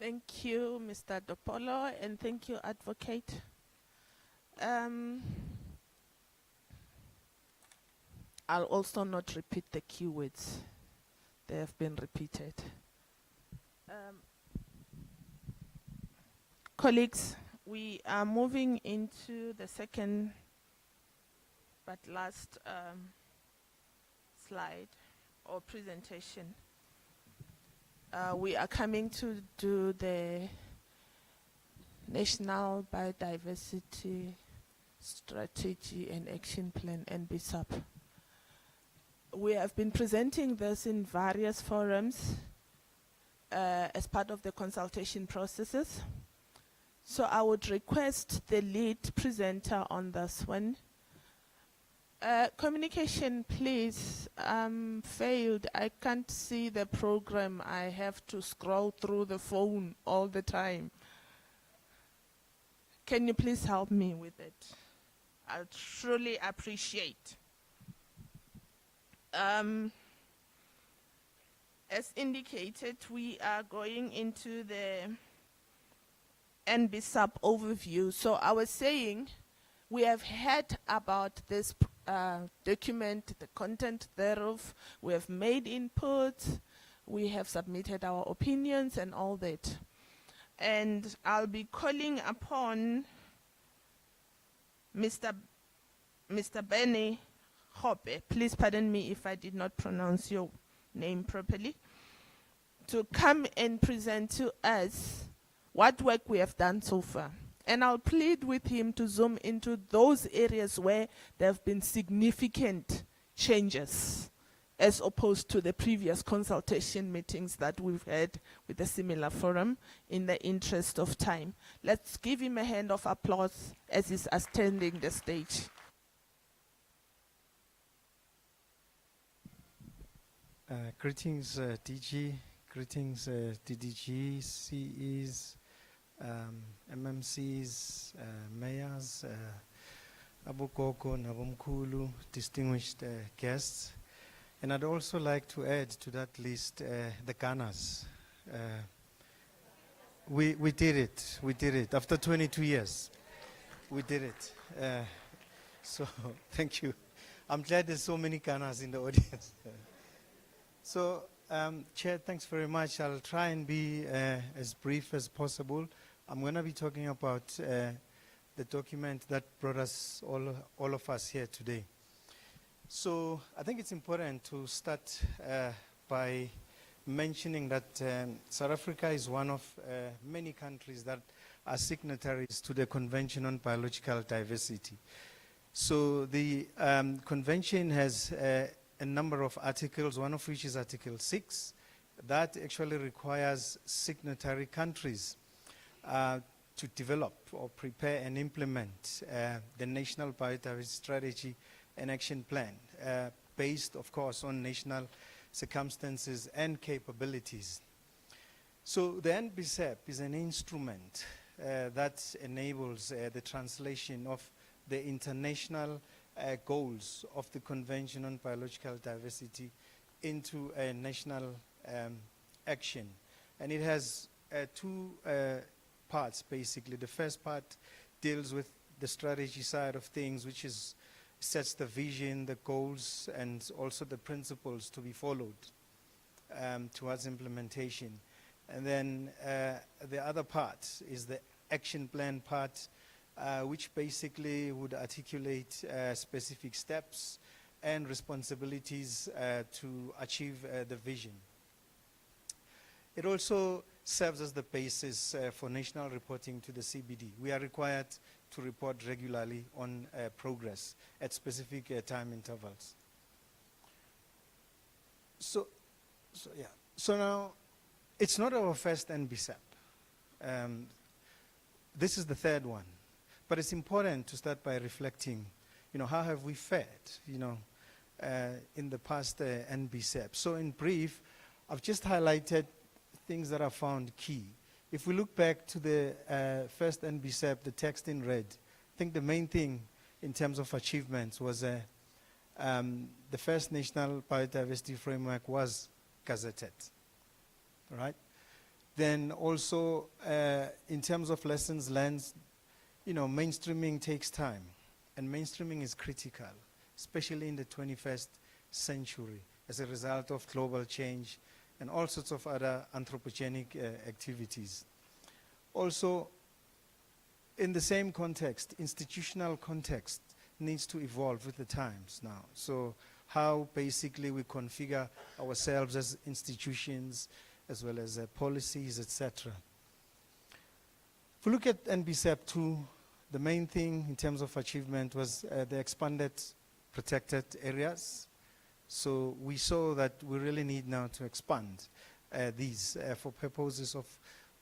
Thank you, Mr. Dopolo, and thank you, Advocate. I'll also not repeat the keywords. They have been repeated. Colleagues, we are moving into the second but last slide or presentation. We are coming to do the National Biodiversity Strategy and Action Plan, NBSAP. We have been presenting this in various forums as part of the consultation processes. So I would request the lead presenter on this one. Communication, please, failed. I can't see the program. I have to scroll through the phone all the time. Can you please help me with it? I'll truly appreciate. As indicated, we are going into the NBSAP overview. So I was saying we have heard about this document, the content thereof. We have made input. We have submitted our opinions and all that. And I'll be calling upon Mr. Benny Hoppe, please pardon me if I did not pronounce your name properly, to come and present to us what work we have done so far. And I'll plead with him to zoom into those areas where there have been significant changes as opposed to the previous consultation meetings that we've had with a similar forum in the interest of time. Let's give him a hand of applause as he's ascending the stage. Greetings, DG. Greetings, DDG, CEs, MMCs, mayors, Abukoko, Nabumkulu, distinguished guests. And I'd also like to add to that list the Ghanas. We did it. We did it. After 22 years, we did it. So, thank you. I'm glad there's so many Ghanas in the audience. So, Chair, thanks very much. I'll try and be as brief as possible. I'm going to be talking about the document that brought us, all of us here today. So, I think it's important to start by mentioning that South Africa is one of many countries that are signatories to the Convention on Biological Diversity. So the convention has a number of articles, one of which is Article 6, that actually requires signatory countries to develop or prepare and implement the National Biodiversity Strategy and Action Plan, based, of course, on national circumstances and capabilities. So the NBCEP is an instrument that enables the translation of the international goals of the Convention on Biological Diversity into a national action. And it has two parts, basically. The first part deals with the strategy side of things, which is sets the vision, the goals, and also the principles to be followed towards implementation. And then the other part is the action plan part, which basically would articulate specific steps and responsibilities to achieve the vision. It also serves as the basis for national reporting to the CBD. We are required to report regularly on progress at specific time intervals. So now, it's not our first NBCEP. This is the third one. But it's important to start by reflecting, how have we fared, in the past NBCEP. So in brief, I've just highlighted things that I found key. If we look back to the first NBCEP, the text in red, I think the main thing in terms of achievements was the first National Biodiversity Framework was gazetted, right? Then also, in terms of lessons learned, mainstreaming takes time, and mainstreaming is critical, especially in the 21st century, as a result of global change and all sorts of other anthropogenic activities. Also, in the same context, institutional context needs to evolve with the times now. So how basically we configure ourselves as institutions, as well as policies, etc. If we look at NBCEP 2, the main thing in terms of achievement was the expanded protected areas. So we saw that we really need now to expand these for purposes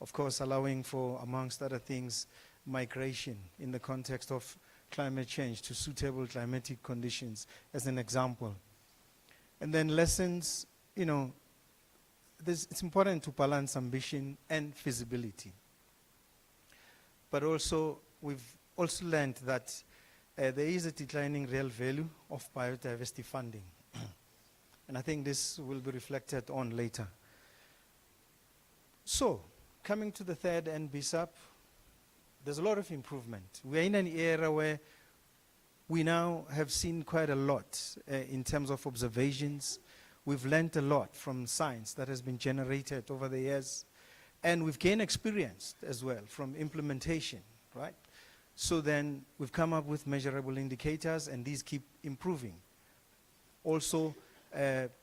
of course, allowing for, amongst other things, migration in the context of climate change to suitable climatic conditions, as an example. And then lessons, it's important to balance ambition and feasibility. But also, we've also learned that there is a declining real value of biodiversity funding. And I think this will be reflected on later. So, coming to the third NBCEP, there's a lot of improvement. We're in an era where we now have seen quite a lot in terms of observations. We've learned a lot from science that has been generated over the years. And we've gained experience as well from implementation, right? So then we've come up with measurable indicators, and these keep improving. Also,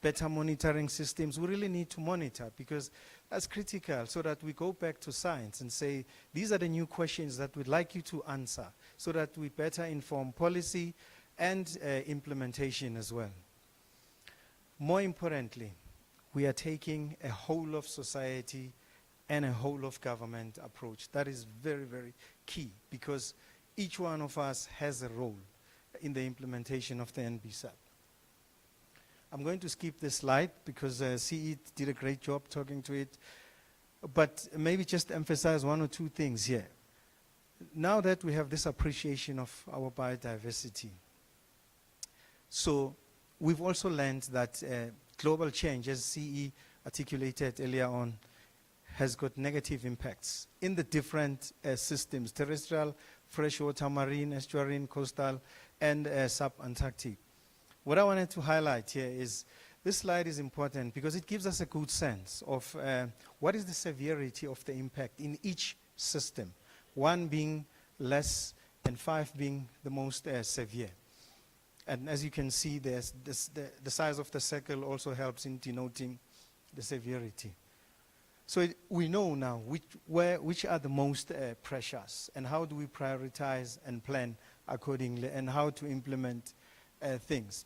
better monitoring systems. We really need to monitor, because that's critical, so that we go back to science and say, these are the new questions that we'd like you to answer, so that we better inform policy and implementation as well. More importantly, we are taking a whole of society and a whole of government approach. That is very, very key, because each one of us has a role in the implementation of the NBCEP. I'm going to skip this slide because CE did a great job talking to it, but maybe just emphasize one or two things here. Now that we have this appreciation of our biodiversity, so we've also learned that global change, as CE articulated earlier on, has got negative impacts in the different systems: terrestrial, freshwater, marine, estuarine, coastal, and sub-Antarctic. What I wanted to highlight here is this slide is important because it gives us a good sense of what is the severity of the impact in each system, 1 being less and 5 being the most severe. And as you can see, there's the size of the circle also helps in denoting the severity. So we know now which are the most precious, and how do we prioritize and plan accordingly, and how to implement things.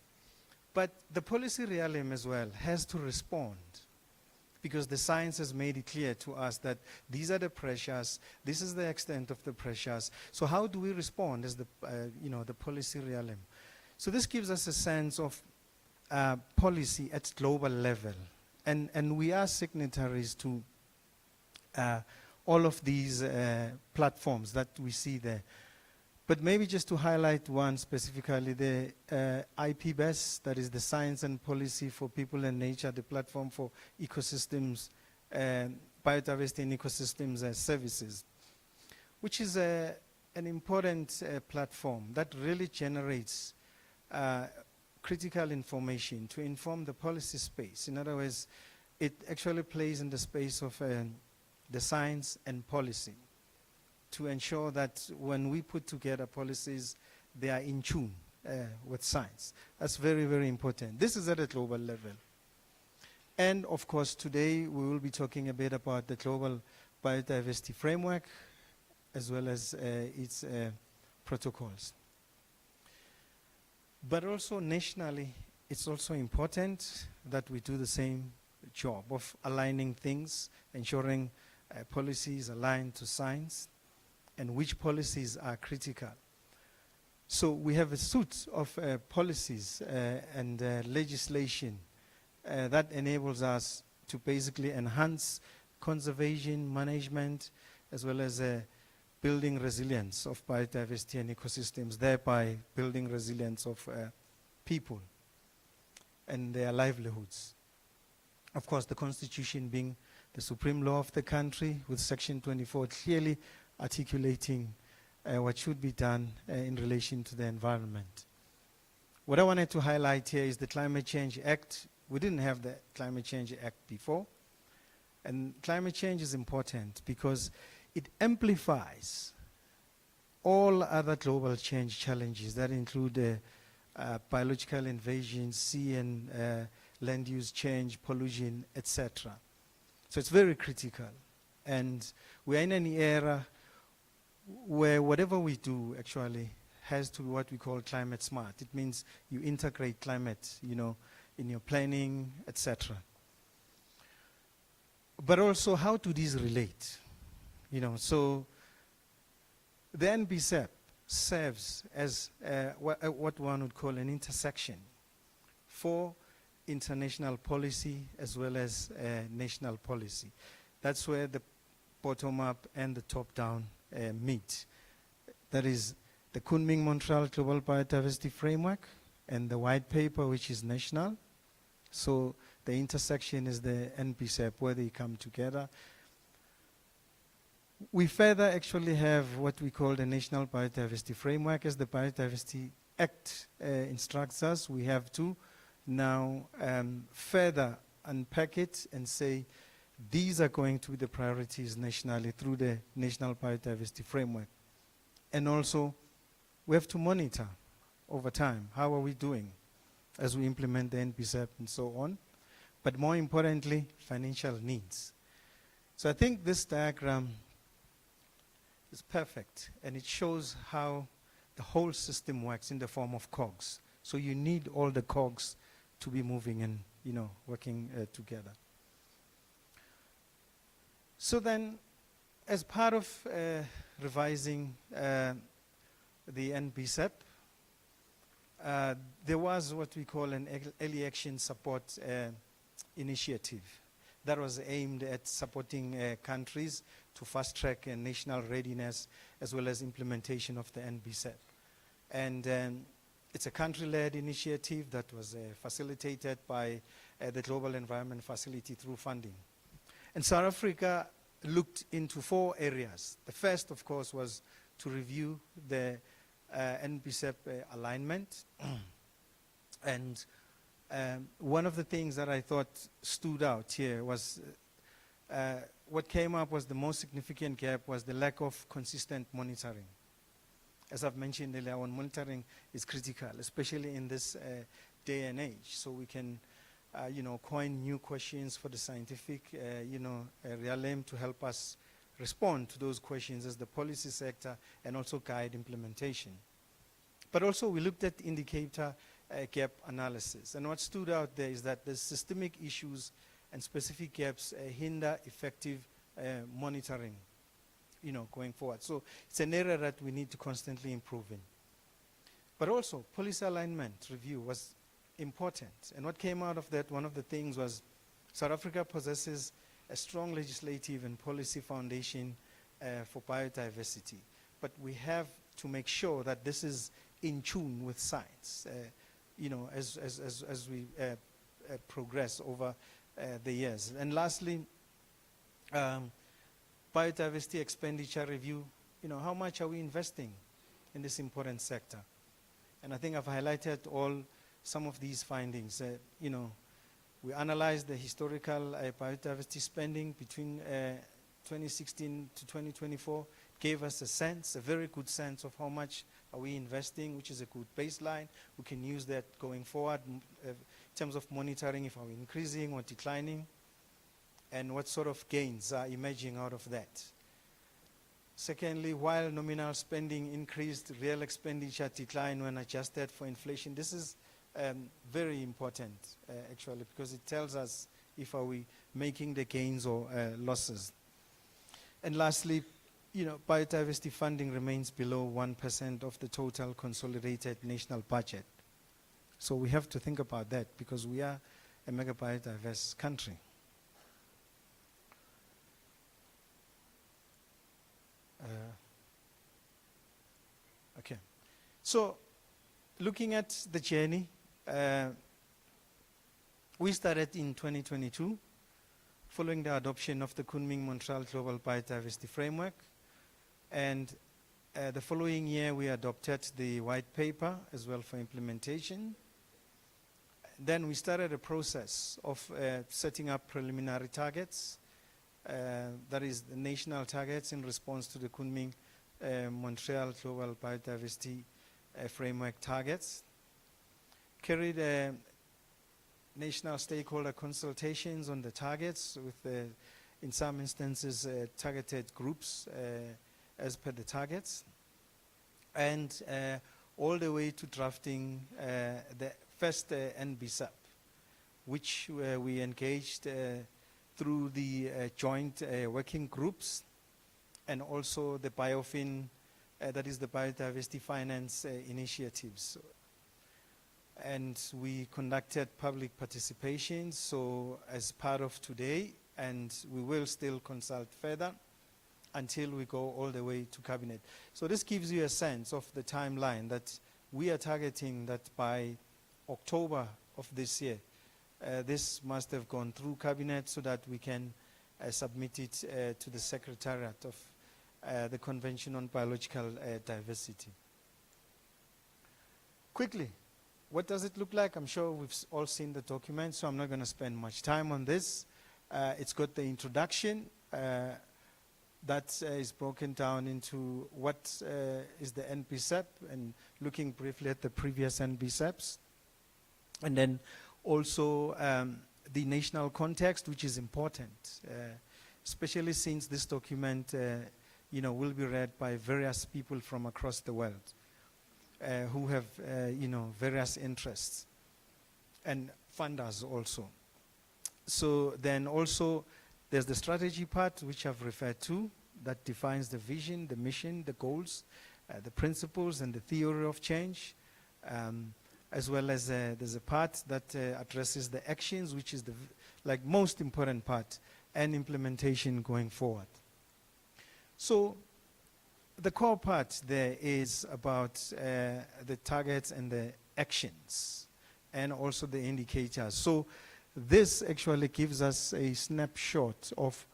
But the policy realm as well has to respond, because the science has made it clear to us that these are the pressures, this is the extent of the pressures. So how do we respond as the policy realm? So this gives us a sense of policy at global level. And we are signatories to all of these platforms that we see there. But maybe just to highlight one specifically, the IPBES, that is the Science and Policy for People and Nature, the platform for ecosystems, biodiversity and ecosystems services, which is an important platform that really generates critical information to inform the policy space. In other words, it actually plays in the space of the science and policy to ensure that when we put together policies, they are in tune with science. That's very, very important. This is at a global level. And of course, today we will be talking a bit about the Global Biodiversity Framework as well as its protocols. But also nationally, it's also important that we do the same job of aligning things, ensuring policies aligned to science, and which policies are critical. So we have a suite of policies and legislation that enables us to basically enhance conservation management as well as building resilience of biodiversity and ecosystems, thereby building resilience of people and their livelihoods. Of course, the Constitution being the supreme law of the country, with Section 24 clearly articulating what should be done in relation to the environment. What I wanted to highlight here is the Climate Change Act. We didn't have the Climate Change Act before. And climate change is important because it amplifies all other global change challenges that include biological invasion, sea and land use change, pollution, etc. So it's very critical. And we're in an era where whatever we do actually has to be what we call climate smart. It means you integrate climate, in your planning, etc. But also, how do these relate? So the NBCEP serves as what one would call an intersection for international policy as well as national policy. That's where the bottom-up and the top-down meet. That is the Kunming-Montreal Global Biodiversity Framework and the white paper, which is national. So the intersection is the NBCEP, where they come together. We further actually have what we call the National Biodiversity Framework. As the Biodiversity Act instructs us, we have to now further unpack it and say, these are going to be the priorities nationally through the National Biodiversity Framework. And also, we have to monitor over time, how are we doing as we implement the NBCEP and so on. But more importantly, financial needs. So I think this diagram is perfect, and it shows how the whole system works in the form of cogs. So you need all the cogs to be moving and working together. So then, as part of revising the NBCEP, there was what we call an early action support initiative that was aimed at supporting countries to fast-track national readiness as well as implementation of the NBCEP. And it's a country-led initiative that was facilitated by the Global Environment Facility through funding. And South Africa looked into 4 areas. The first, of course, was to review the NBSEP alignment. And one of the things that I thought stood out here was what came up was the most significant gap was the lack of consistent monitoring. As I've mentioned earlier, monitoring is critical, especially in this day and age. So we can, coin new questions for the scientific, realm to help us respond to those questions as the policy sector and also guide implementation. But also we looked at indicator gap analysis. And what stood out there is that the systemic issues and specific gaps hinder effective monitoring, going forward. So it's an area that we need to constantly improve in. But also, policy alignment review was important. And what came out of that, one of the things was South Africa possesses a strong legislative and policy foundation for biodiversity. But we have to make sure that this is in tune with science, as we progress over the years. And lastly, biodiversity expenditure review. How much are we investing in this important sector? And I think I've highlighted some of these findings. We analyzed the historical biodiversity spending between 2016 to 2024, gave us a very good sense of how much are we investing, which is a good baseline. We can use that going forward in terms of monitoring if are we increasing or declining, and what sort of gains are emerging out of that. Secondly, while nominal spending increased, real expenditure declined when adjusted for inflation. This is very important, actually, because it tells us if are we making the gains or losses. And lastly, biodiversity funding remains below 1% of the total consolidated national budget. So we have to think about that because we are a mega biodiverse country. Okay. So looking at the journey, we started in 2022 following the adoption of the Kunming-Montreal Global Biodiversity Framework. And the following year, we adopted the white paper as well for implementation. Then we started a process of setting up preliminary targets, that is the national targets in response to the Kunming-Montreal Global Biodiversity Framework targets. Carried national stakeholder consultations on the targets with, in some instances, targeted groups as per the targets, and all the way to drafting the first NBSEP, which we engaged through the joint working groups and also the BioFin, that is the Biodiversity Finance Initiatives. And we conducted public participation, so as part of today, and we will still consult further until we go all the way to cabinet. So this gives you a sense of the timeline that we are targeting that by October of this year, this must have gone through cabinet so that we can submit it to the Secretariat of the Convention on Biological Diversity. Quickly, what does it look like? I'm sure we've all seen the document, so I'm not going to spend much time on this. It's got the introduction that is broken down into what is the NBSEP and looking briefly at the previous NBSEPs. And then also the national context, which is important, especially since this document will be read by various people from across the world who have various interests and funders also. So then also there's the strategy part, which I've referred to, that defines the vision, the mission, the goals, the principles, and the theory of change, as well as there's a part that addresses the actions, which is the most important part, and implementation going forward. So the core part there is about the targets and the actions, and also the indicators. So this actually gives us a snapshot of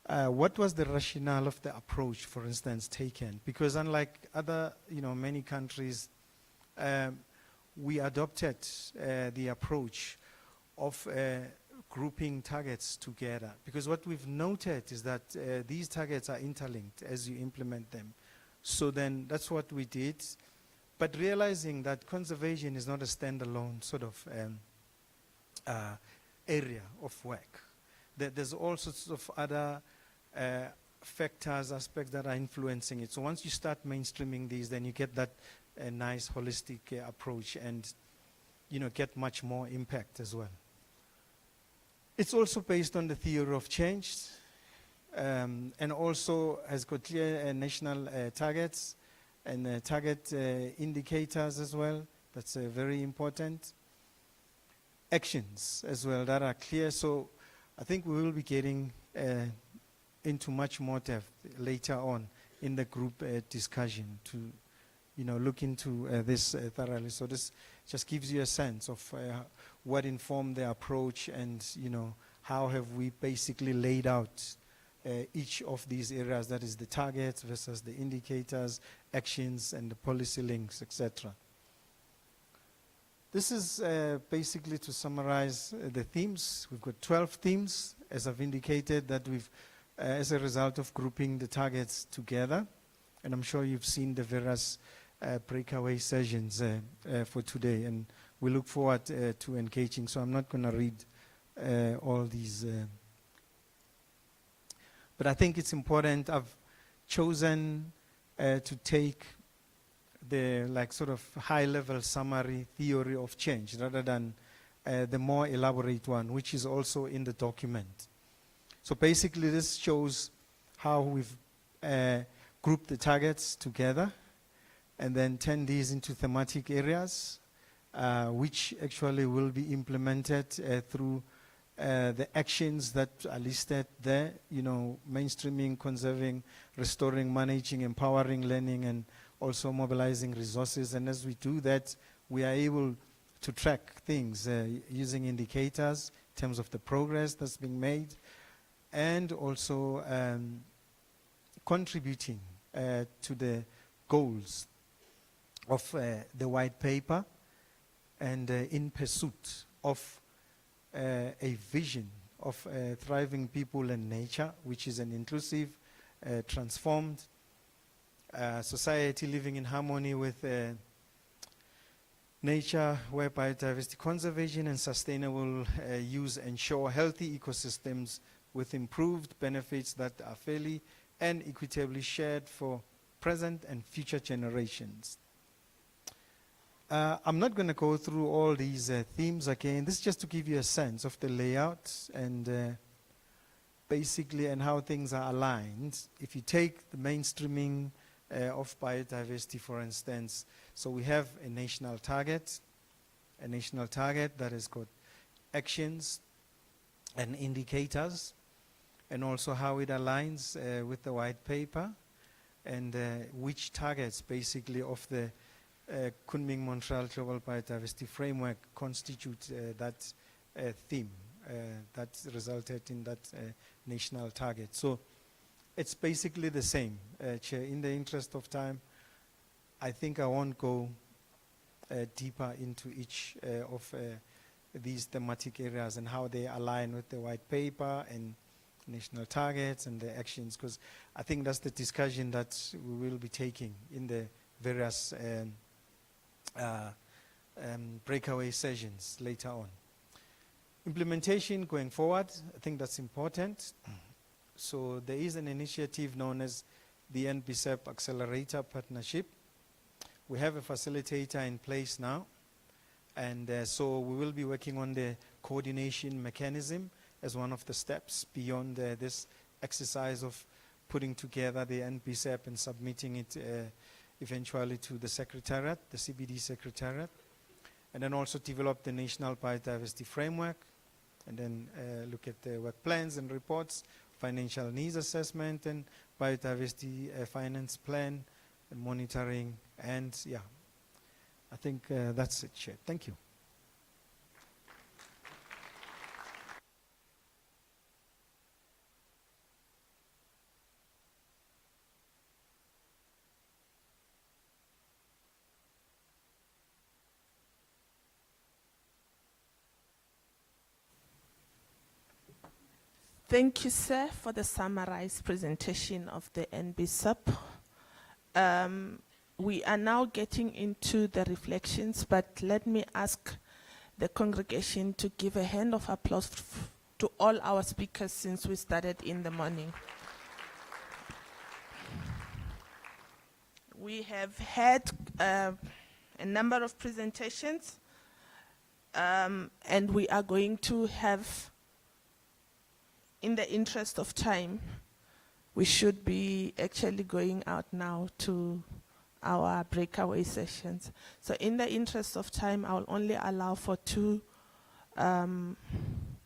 what was the rationale of the approach, for instance, taken? Because unlike other, many countries, we adopted the approach of grouping targets together. Because what we've noted is that these targets are interlinked as you implement them. So then that's what we did. But realizing that conservation is not a standalone sort of area of work. There's all sorts of other factors, aspects that are influencing it. So once you start mainstreaming these, then you get that nice holistic approach and, get much more impact as well. It's also based on the theory of change and also has got clear national targets and target indicators as well. That's very important. Actions as well that are clear. So I think we will be getting into much more depth later on in the group discussion to, look into this thoroughly. So this just gives you a sense of what informed the approach and, how have we basically laid out each of these areas, that is the targets versus the indicators, actions, and the policy links, etc. This is basically to summarize the themes. We've got 12 themes, as I've indicated, that we've, as a result of grouping the targets together. And I'm sure you've seen the various breakaway sessions for today. And we look forward to engaging. So I'm not going to read all these. But I think it's important. I've chosen to take the sort of high-level summary theory of change rather than the more elaborate one, which is also in the document. So basically this shows how we've grouped the targets together and then turn these into thematic areas, which actually will be implemented through the actions that are listed there, mainstreaming, conserving, restoring, managing, empowering, learning, and also mobilizing resources. And as we do that, we are able to track things using indicators in terms of the progress that's being made and also contributing to the goals of the white paper and in pursuit of a vision of thriving people and nature, which is an inclusive, transformed society living in harmony with nature, where biodiversity conservation and sustainable use ensure healthy ecosystems with improved benefits that are fairly and equitably shared for present and future generations. I'm not going to go through all these themes again. This is just to give you a sense of the layout and basically and how things are aligned. If you take the mainstreaming of biodiversity, for instance, so we have a national target that has got actions and indicators, and also how it aligns with the white paper, and which targets basically of the Kunming-Montreal Global Biodiversity Framework constitute that theme that resulted in that national target. So it's basically the same. Chair, in the interest of time, I think I won't go deeper into each of these thematic areas and how they align with the white paper and national targets and the actions, because I think that's the discussion that we will be taking in the various breakaway sessions later on. Implementation going forward, I think that's important. So there is an initiative known as the NBCEP Accelerator Partnership. We have a facilitator in place now, and so we will be working on the coordination mechanism as one of the steps beyond this exercise of putting together the NBCEP and submitting it eventually to the Secretariat, the CBD Secretariat, and then also develop the National Biodiversity Framework, and then look at the work plans and reports, financial needs assessment, and biodiversity finance plan, and monitoring, and yeah, I think that's it, Chair. Thank you. Thank you, sir, for the summarized presentation of the NBSUP. We are now getting into the reflections, but let me ask the congregation to give a hand of applause to all our speakers since we started in the morning. We have had a number of presentations, and we are going to have, in the interest of time, we should be actually going out now to our breakaway sessions. So in the interest of time, I'll only allow for 2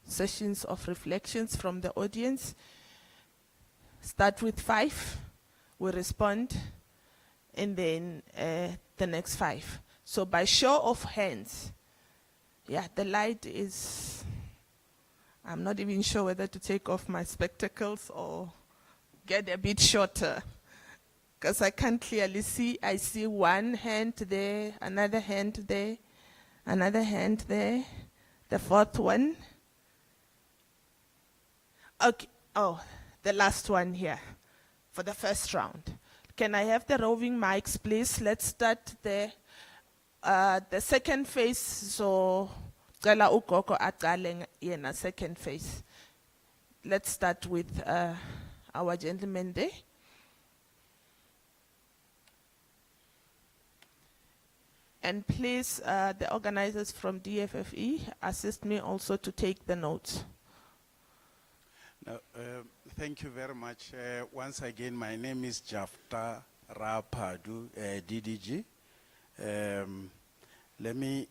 sessions of reflections from the audience. Start with 5, we respond, and then the next 5. So by show of hands, yeah, the light is, I'm not even sure whether to take off my spectacles or get a bit shorter, because I can't clearly see. I see 1 hand there, another hand there, another hand there, the 4th one. Okay, oh, the last one here for the first round. Can I have the roving mics, please? Let's start there. The second phase, so cala ugogo aqale yena second phase. Let's start with our gentleman there. And please, the organizers from DFFE, assist me also to take the notes. No, thank you very much. Once again, my name is Jafta Rapadu, DDG. Let me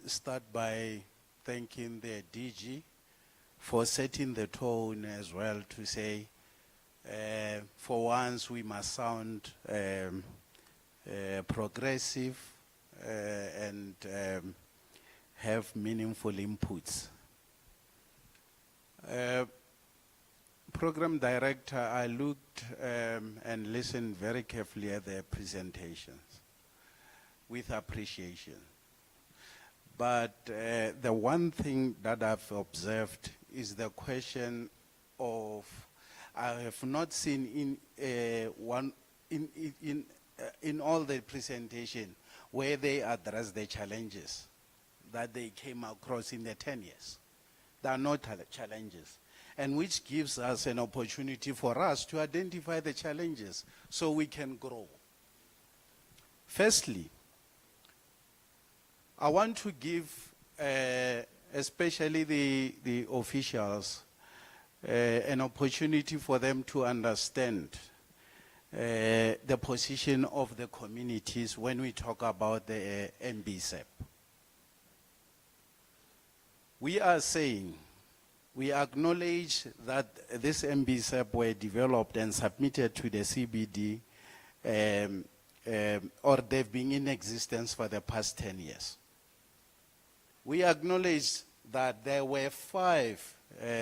start by thanking the DG for setting the tone as well, to say, for once we must sound progressive and have meaningful inputs. Program Director, I looked and listened very carefully at their presentations with appreciation. But the one thing that I've observed is the question of, I have not seen in all the presentation where they address the challenges that they came across in the 10 years. There are no challenges, and which gives us an opportunity for us to identify the challenges so we can grow. Firstly, I want to give, especially the officials, an opportunity for them to understand the position of the communities when we talk about the MBSEP. We are saying, we acknowledge that this MBSEP were developed and submitted to the CBD, or they've been in existence for the past 10 years. We acknowledge that there were 5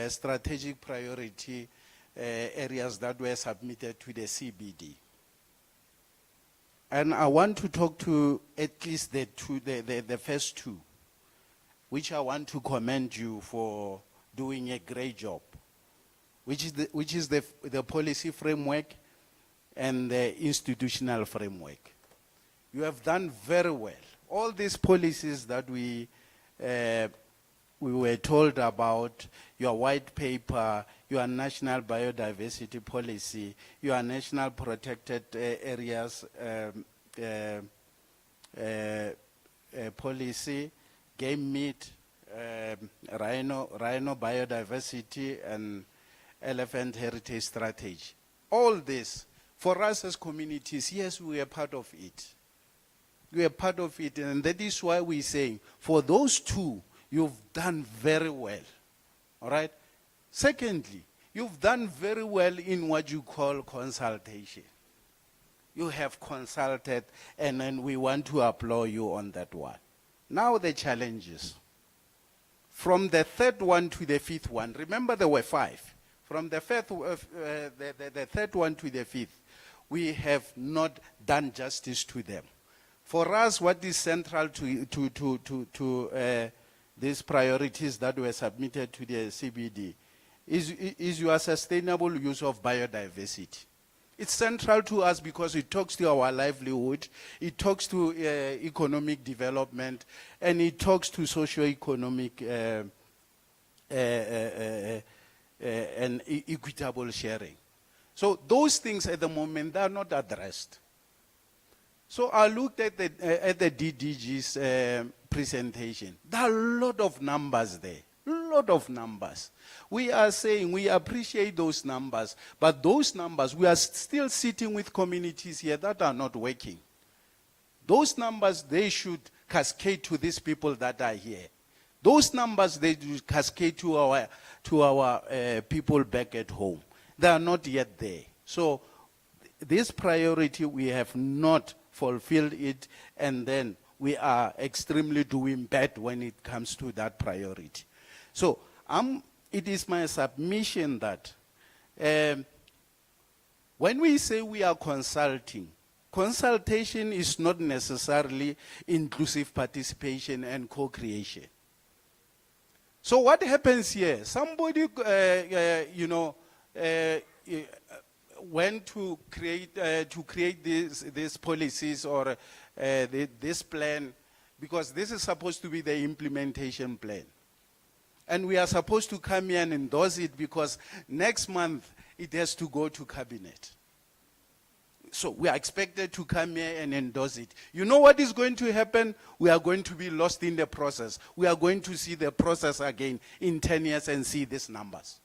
strategic priority areas that were submitted to the CBD. And I want to talk to at least the first 2, which I want to commend you for doing a great job, which is the policy framework and the institutional framework. You have done very well. All these policies that we were told about, your white paper, your national biodiversity policy, your national protected areas policy, game meat, rhino biodiversity, and elephant heritage strategy. All this, for us as communities, yes, we are part of it. We are part of it, and that is why we say, for those 2, you've done very well, all right? Secondly, you've done very well in what you call consultation. You have consulted, and then we want to applaud you on that one. Now the challenges. From the 3rd one to the 5th one, remember there were 5. From the 3rd one to the 5th, we have not done justice to them. For us, what is central to these priorities that were submitted to the CBD is your sustainable use of biodiversity. It's central to us because it talks to our livelihood, it talks to economic development, and it talks to socio-economic and equitable sharing. So those things at the moment, they are not addressed. So I looked at the DDG's presentation. There are a lot of numbers there, lot of numbers. We are saying we appreciate those numbers, but those numbers, we are still sitting with communities here that are not working. Those numbers, they should cascade to these people that are here. Those numbers, they do cascade to our people back at home. They are not yet there. So this priority, we have not fulfilled it, and then we are extremely doing bad when it comes to that priority. So it is my submission that when we say we are consulting, consultation is not necessarily inclusive participation and co-creation. So what happens here? Somebody, went to create these policies or this plan, because this is supposed to be the implementation plan. And we are supposed to come here and endorse it because next month it has to go to cabinet. So we are expected to come here and endorse it. You know what is going to happen? We are going to be lost in the process. We are going to see the process again in 10 years and see these numbers.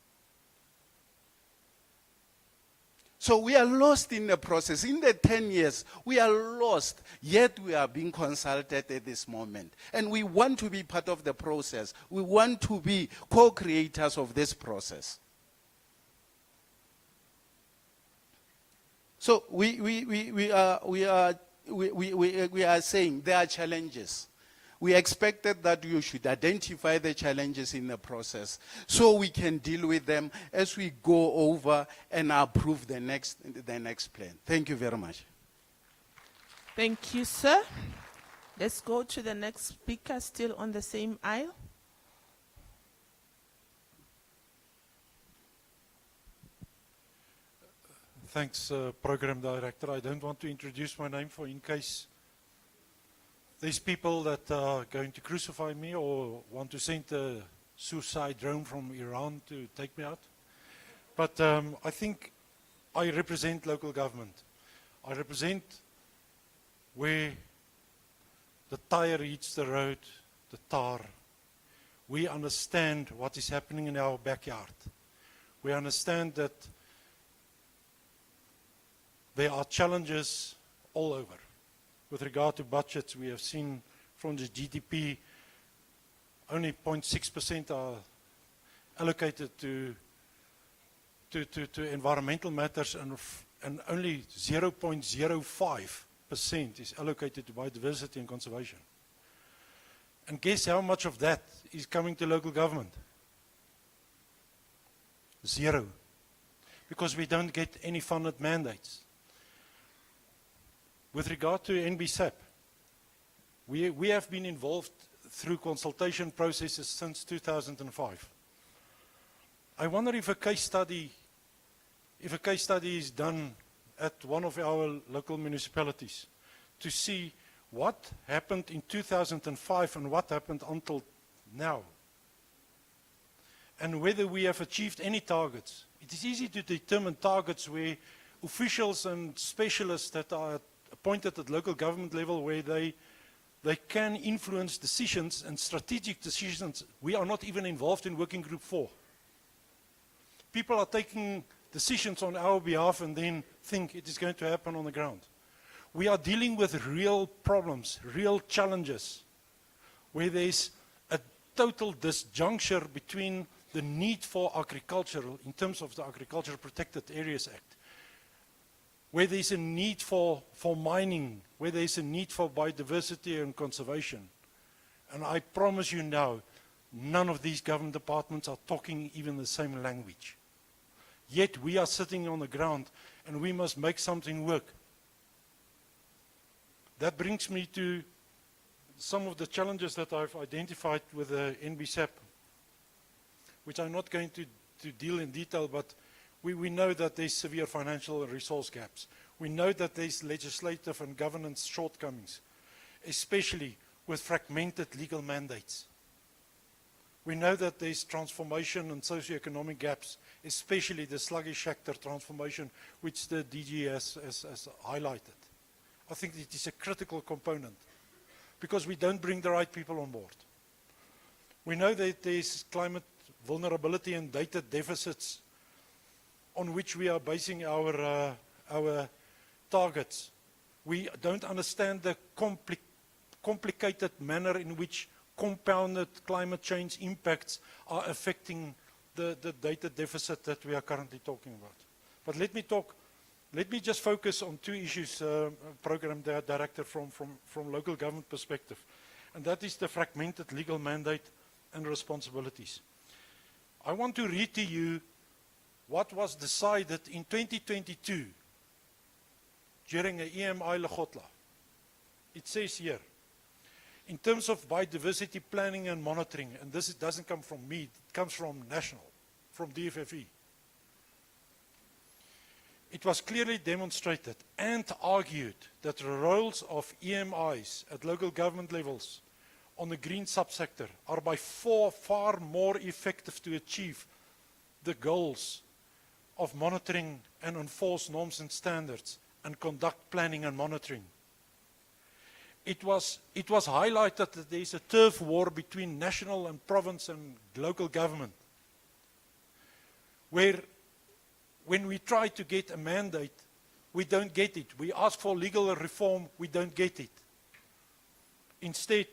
So we are lost in the process. In the 10 years, we are lost, yet we are being consulted at this moment. And we want to be part of the process. We want to be co-creators of this process. So we are saying there are challenges. We expected that you should identify the challenges in the process so we can deal with them as we go over and approve the next plan. Thank you very much. Thank you, sir. Let's go to the next speaker, still on the same aisle. Thanks, Program Director. I don't want to introduce my name in case there's people that are going to crucify me or want to send a suicide drone from Iran to take me out. But I think I represent local government. I represent where the tire hits the road, the tar. We understand what is happening in our backyard. We understand that there are challenges all over. With regard to budgets, we have seen from the GDP, only 0.6% are allocated to environmental matters, and only 0.05% is allocated to biodiversity and conservation. And guess how much of that is coming to local government? 0. Because we don't get any funded mandates. With regard to NBSAP, we have been involved through consultation processes since 2005. I wonder if a case study is done at one of our local municipalities to see what happened in 2005 and what happened until now, and whether we have achieved any targets. It is easy to determine targets where officials and specialists that are appointed at local government level, where they can influence decisions and strategic decisions. We are not even involved in working group 4. People are taking decisions on our behalf and then think it is going to happen on the ground. We are dealing with real problems, real challenges, where there's a total disjuncture between the need for agriculture in terms of the Agriculture Protected Areas Act, where there's a need for mining, where there's a need for biodiversity and conservation. And I promise you now, none of these government departments are talking even the same language. Yet we are sitting on the ground and we must make something work. That brings me to some of the challenges that I've identified with the NBSAP, which I'm not going to to deal in detail, but we know that there's severe financial and resource gaps. We know that there's legislative and governance shortcomings, especially with fragmented legal mandates. We know that there's transformation and socioeconomic gaps, especially the sluggish sector transformation, which the DG has highlighted. I think it is a critical component because we don't bring the right people on board. We know that there's climate vulnerability and data deficits on which we are basing our targets. We don't understand the complicated manner in which compounded climate change impacts are affecting the data deficit that we are currently talking about. But let me just focus on two issues, Program Director, from local government perspective. And that is the fragmented legal mandate and responsibilities. I want to read to you what was decided in 2022 during a EMI Legotla. It says here, in terms of biodiversity planning and monitoring, and this doesn't come from me, it comes from national, from DFFE. It was clearly demonstrated and argued that the roles of EMIs at local government levels on the green subsector are by far more effective to achieve the goals of monitoring and enforce norms and standards and conduct planning and monitoring. It was highlighted that there is a turf war between national and province and local government, where when we try to get a mandate, we don't get it. We ask for legal reform, we don't get it. Instead,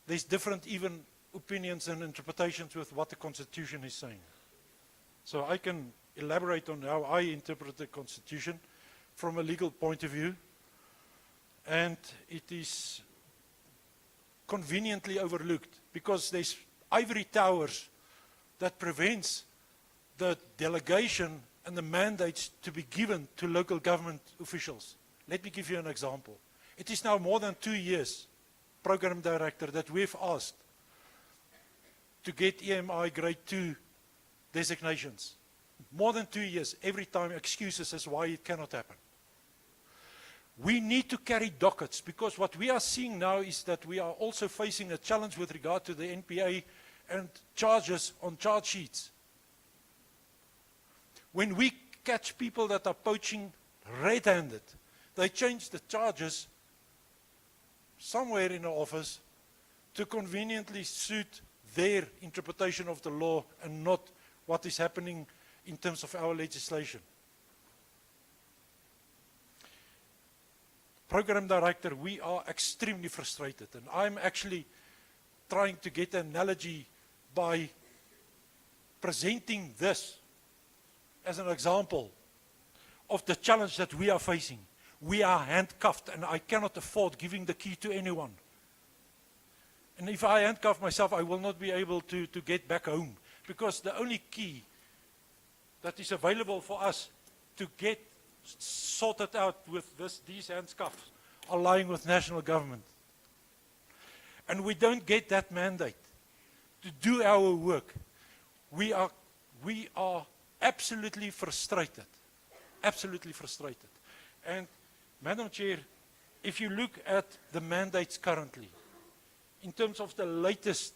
there's different even opinions and interpretations with what the Constitution is saying. So I can elaborate on how I interpret the Constitution from a legal point of view, and it is conveniently overlooked because there's ivory towers that prevents the delegation and the mandates to be given to local government officials. Let me give you an example. It is now more than 2 years, Program Director, that we've asked to get EMI Grade 2 designations. More than 2 years, every time excuses as why it cannot happen. We need to carry dockets because what we are seeing now is that we are also facing a challenge with regard to the NPA and charges on charge sheets. When we catch people that are poaching red-handed, they change the charges somewhere in the office to conveniently suit their interpretation of the law and not what is happening in terms of our legislation. Program Director, we are extremely frustrated, and I'm actually trying to get an analogy by presenting this as an example of the challenge that we are facing. We are handcuffed, and I cannot afford giving the key to anyone. And if I handcuff myself, I will not be able to get back home, because the only key that is available for us to get sorted out with these handcuffs are lying with national government. And we don't get that mandate to do our work. We are absolutely frustrated. Absolutely frustrated. And Madam Chair, if you look at the mandates currently, in terms of the latest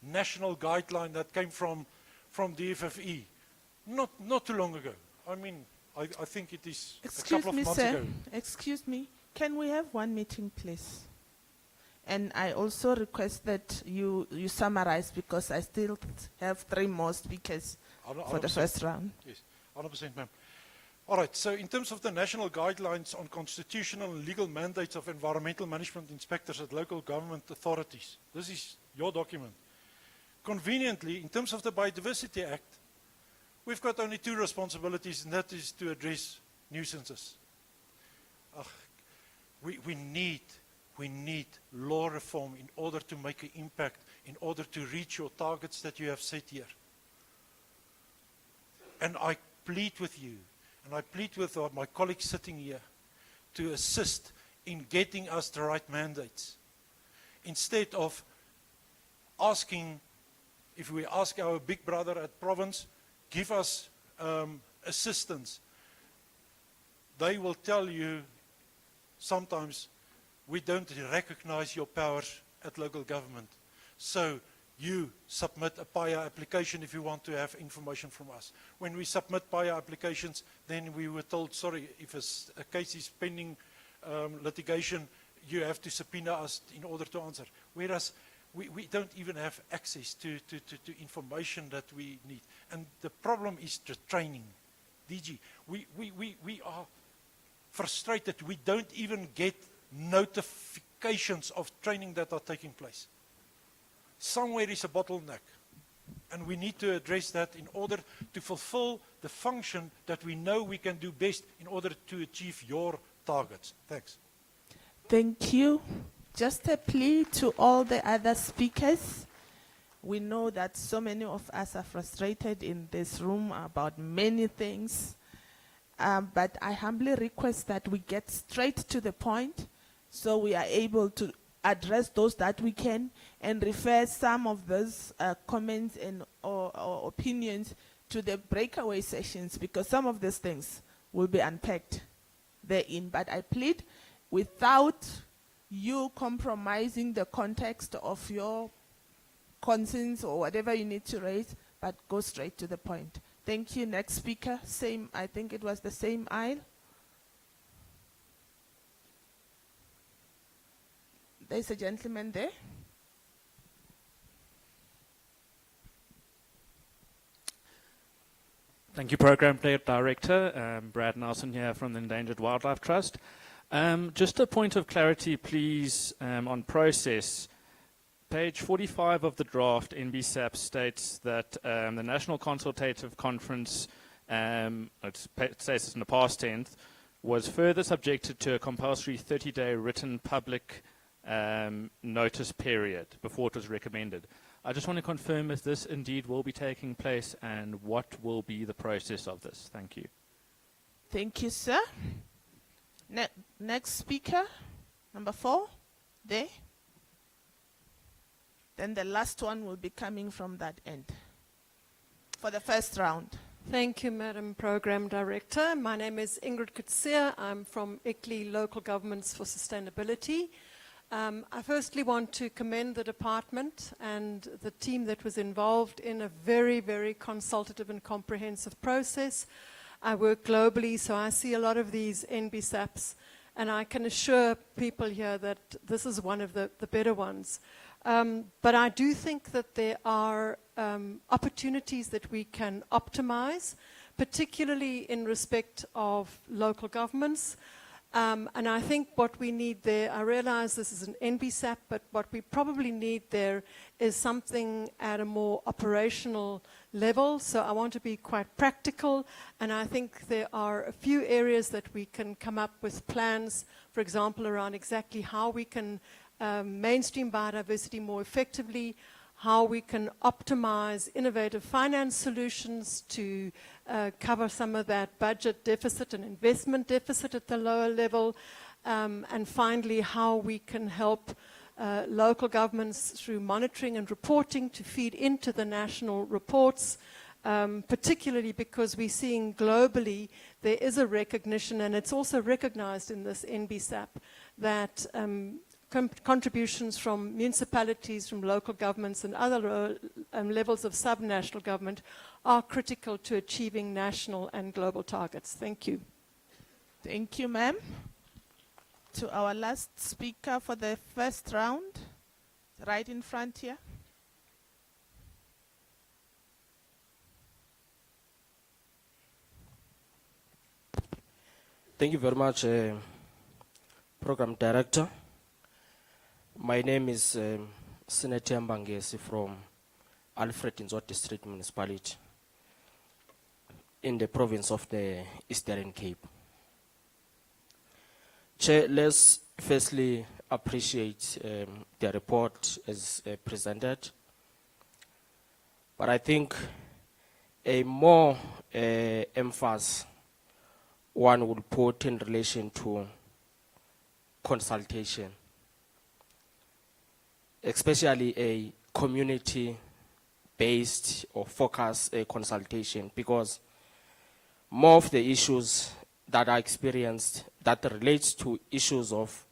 national guideline that came from DFFE, not too long ago. I mean, I think it is a couple of months ago. Excuse me, can we have one meeting, please? And I also request that you summarize, because I still have 3 more speakers for the first round. Yes, 100%, ma'am. All right, so in terms of the national guidelines on constitutional and legal mandates of environmental management inspectors at local government authorities, this is your document. Conveniently, in terms of the Biodiversity Act, we've got only 2 responsibilities, and that is to address nuisances. We need law reform in order to make an impact, in order to reach your targets that you have set here. And I plead with you, and I plead with my colleagues sitting here, to assist in getting us the right mandates, instead of asking if we ask our big brother at province, give us assistance, they will tell you sometimes, we don't recognize your powers at local government. So you submit a PAIA application if you want to have information from us. When we submit PAIA applications, then we were told, sorry, if a case is pending litigation, you have to subpoena us in order to answer. Whereas we don't even have access to information that we need. And the problem is the training. DG, we are frustrated. We don't even get notifications of training that are taking place. Somewhere is a bottleneck. And we need to address that in order to fulfill the function that we know we can do best in order to achieve your targets. Thanks. Thank you. Just a plea to all the other speakers. We know that so many of us are frustrated in this room about many things. But I humbly request that we get straight to the point so we are able to address those that we can and refer some of those comments and or opinions to the breakaway sessions, because some of these things will be unpacked therein. But I plead, without you compromising the context of your concerns or whatever you need to raise, but go straight to the point. Thank you. Next speaker, same, I think it was the same aisle. There's a gentleman there. Thank you, Program Director. Brad Nelson here from the Endangered Wildlife Trust. Just a point of clarity, please, on process. Page 45 of the draft NBSAP states that the National Consultative Conference, it states in the past tense, was further subjected to a compulsory 30-day written public notice period before it was recommended. I just want to confirm if this indeed will be taking place and what will be the process of this. Thank you. Thank you, sir. Next speaker, number 4, there. Then the last one will be coming from that end for the first round. Thank you, Madam Program Director. My name is Ingrid Kutsia. I'm from ICLEI Local Governments for Sustainability. I firstly want to commend the department and the team that was involved in a very, very consultative and comprehensive process. I work globally, so I see a lot of these NBSAPs, and I can assure people here that this is one of the better ones. But I do think that there are opportunities that we can optimize, particularly in respect of local governments. And I think what we need there, I realize this is an NBSAP, but what we probably need there is something at a more operational level. So I want to be quite practical, and I think there are a few areas that we can come up with plans, for example, around exactly how we can mainstream biodiversity more effectively, how we can optimize innovative finance solutions to cover some of that budget deficit and investment deficit at the lower level, and finally how we can help local governments through monitoring and reporting to feed into the national reports, particularly because we're seeing globally there is a recognition, and it's also recognized in this NBSAP, that contributions from municipalities, from local governments and other levels of subnational government are critical to achieving national and global targets. Thank you. Thank you, ma'am. To our last speaker for the first round, right in front here. Thank you very much, Program Director. My name is Senator Mbangesi from Alfred Nzo District Municipality in the province of the Eastern Cape. Chair, let's firstly appreciate the report as presented, but I think a more emphasis one would put in relation to consultation, especially a community based or focus consultation, because more of the issues that are experienced that relates to issues of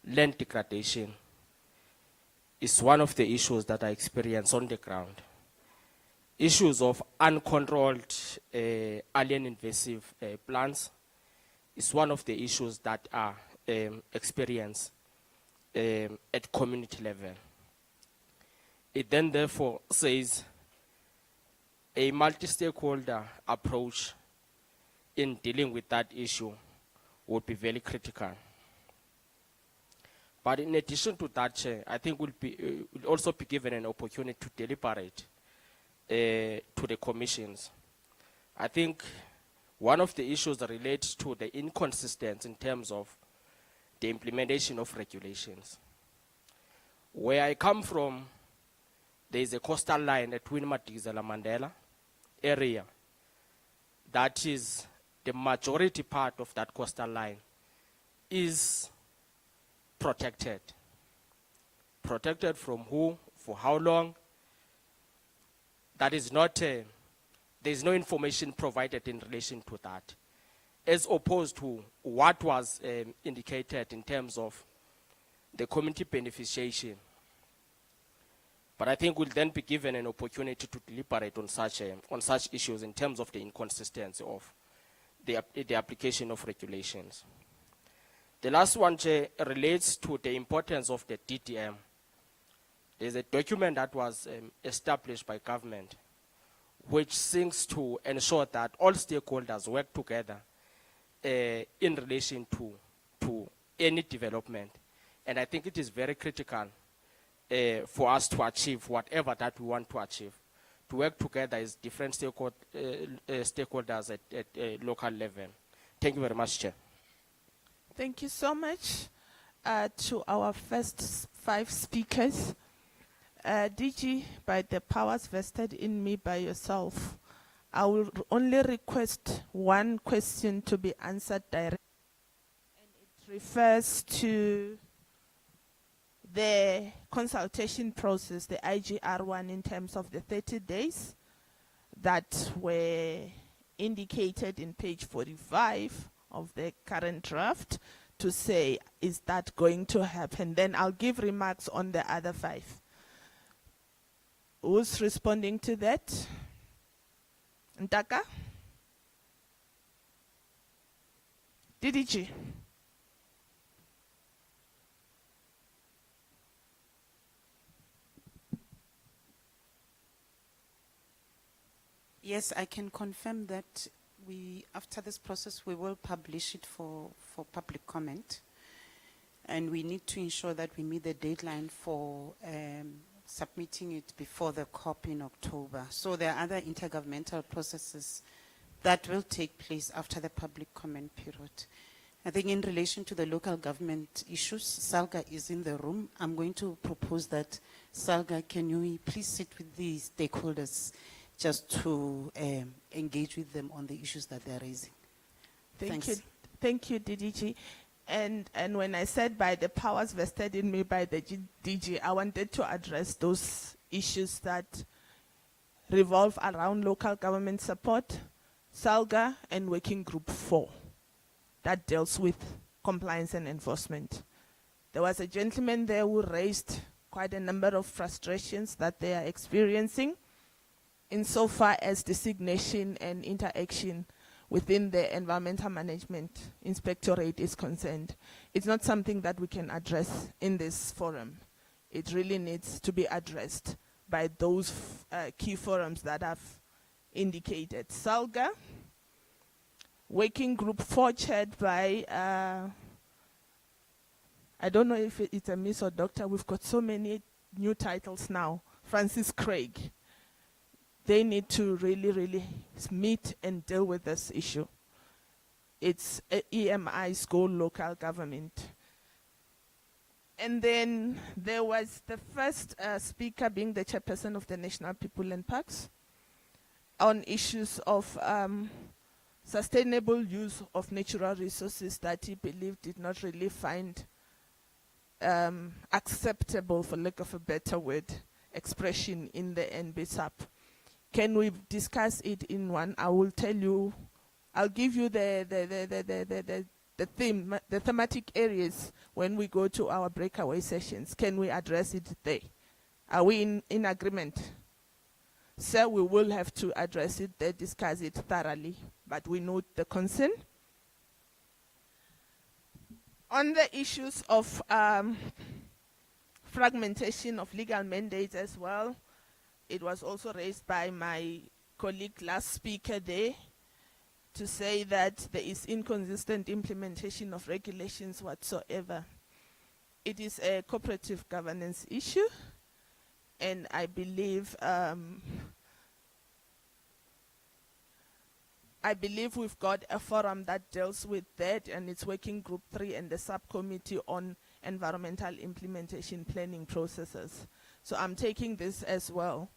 land degradation is one of the issues that are experienced on the ground. Issues of uncontrolled alien invasive plants is one of the issues that are experienced at community level. It then therefore says a multi-stakeholder approach in dealing with that issue would be very critical. But in addition to that, Chair, I think we'll also be given an opportunity to deliberate to the commissions. I think one of the issues that relates to the inconsistency in terms of the implementation of regulations. Where I come from, there is a coastal line at Winmatigzela Mandela area. That is the majority part of that coastal line is protected. Protected from who, for how long? That is not, there is no information provided in relation to that, as opposed to what was indicated in terms of the community beneficiation. But I think we'll then be given an opportunity to deliberate on such issues in terms of the inconsistency of the application of regulations. The last one, Chair, relates to the importance of the DDM. There's a document that was established by government which seeks to ensure that all stakeholders work together in relation to any development. And I think it is very critical for us to achieve whatever that we want to achieve, to work together as different stakeholders at local level. Thank you very much, Chair. Thank you so much to our first 5 speakers. DG, by the powers vested in me by yourself, I will only request one question to be answered directly. And it refers to the consultation process, the IGR one, in terms of the 30 days that were indicated in page 45 of the current draft, to say, is that going to happen? Then I'll give remarks on the other 5. Who's responding to that? Ntaka? DDG? Yes, I can confirm that after this process, we will publish it for public comment. And we need to ensure that we meet the deadline for submitting it before the COP in October. So there are other intergovernmental processes that will take place after the public comment period. I think in relation to the local government issues, Salga is in the room. I'm going to propose that, Salga, can you please sit with the stakeholders just to engage with them on the issues that they're raising. Thank Thanks. you. Thank you, DDG. And when I said by the powers vested in me by the DG, I wanted to address those issues that revolve around local government support, SALGA, and Working Group 4 that deals with compliance and enforcement. There was a gentleman there who raised quite a number of frustrations that they are experiencing insofar as designation and interaction within the Environmental Management Inspectorate is concerned. It's not something that we can address in this forum. It really needs to be addressed by those key forums that I've indicated. SALGA, Working Group 4 chaired by, I don't know if it's a miss or doctor, we've got so many new titles now, Francis Craig. They need to really meet and deal with this issue. It's EMI's goal, local government. And then there was the first speaker being the chairperson of the National People and Parks on issues of sustainable use of natural resources that he believed did not really find acceptable, for lack of a better word, expression in the NBSUP. Can we discuss it in one? I will tell you, I'll give you the thematic areas when we go to our breakaway sessions. Can we address it there? Are we in agreement? So we will have to address it there, discuss it thoroughly, but we note the concern. On the issues of fragmentation of legal mandates as well, it was also raised by my colleague last speaker there to say that there is inconsistent implementation of regulations whatsoever. It is a cooperative governance issue, and I believe we've got a forum that deals with that, and it's Working Group 3 and the Subcommittee on Environmental Implementation Planning Processes. So I'm taking this as well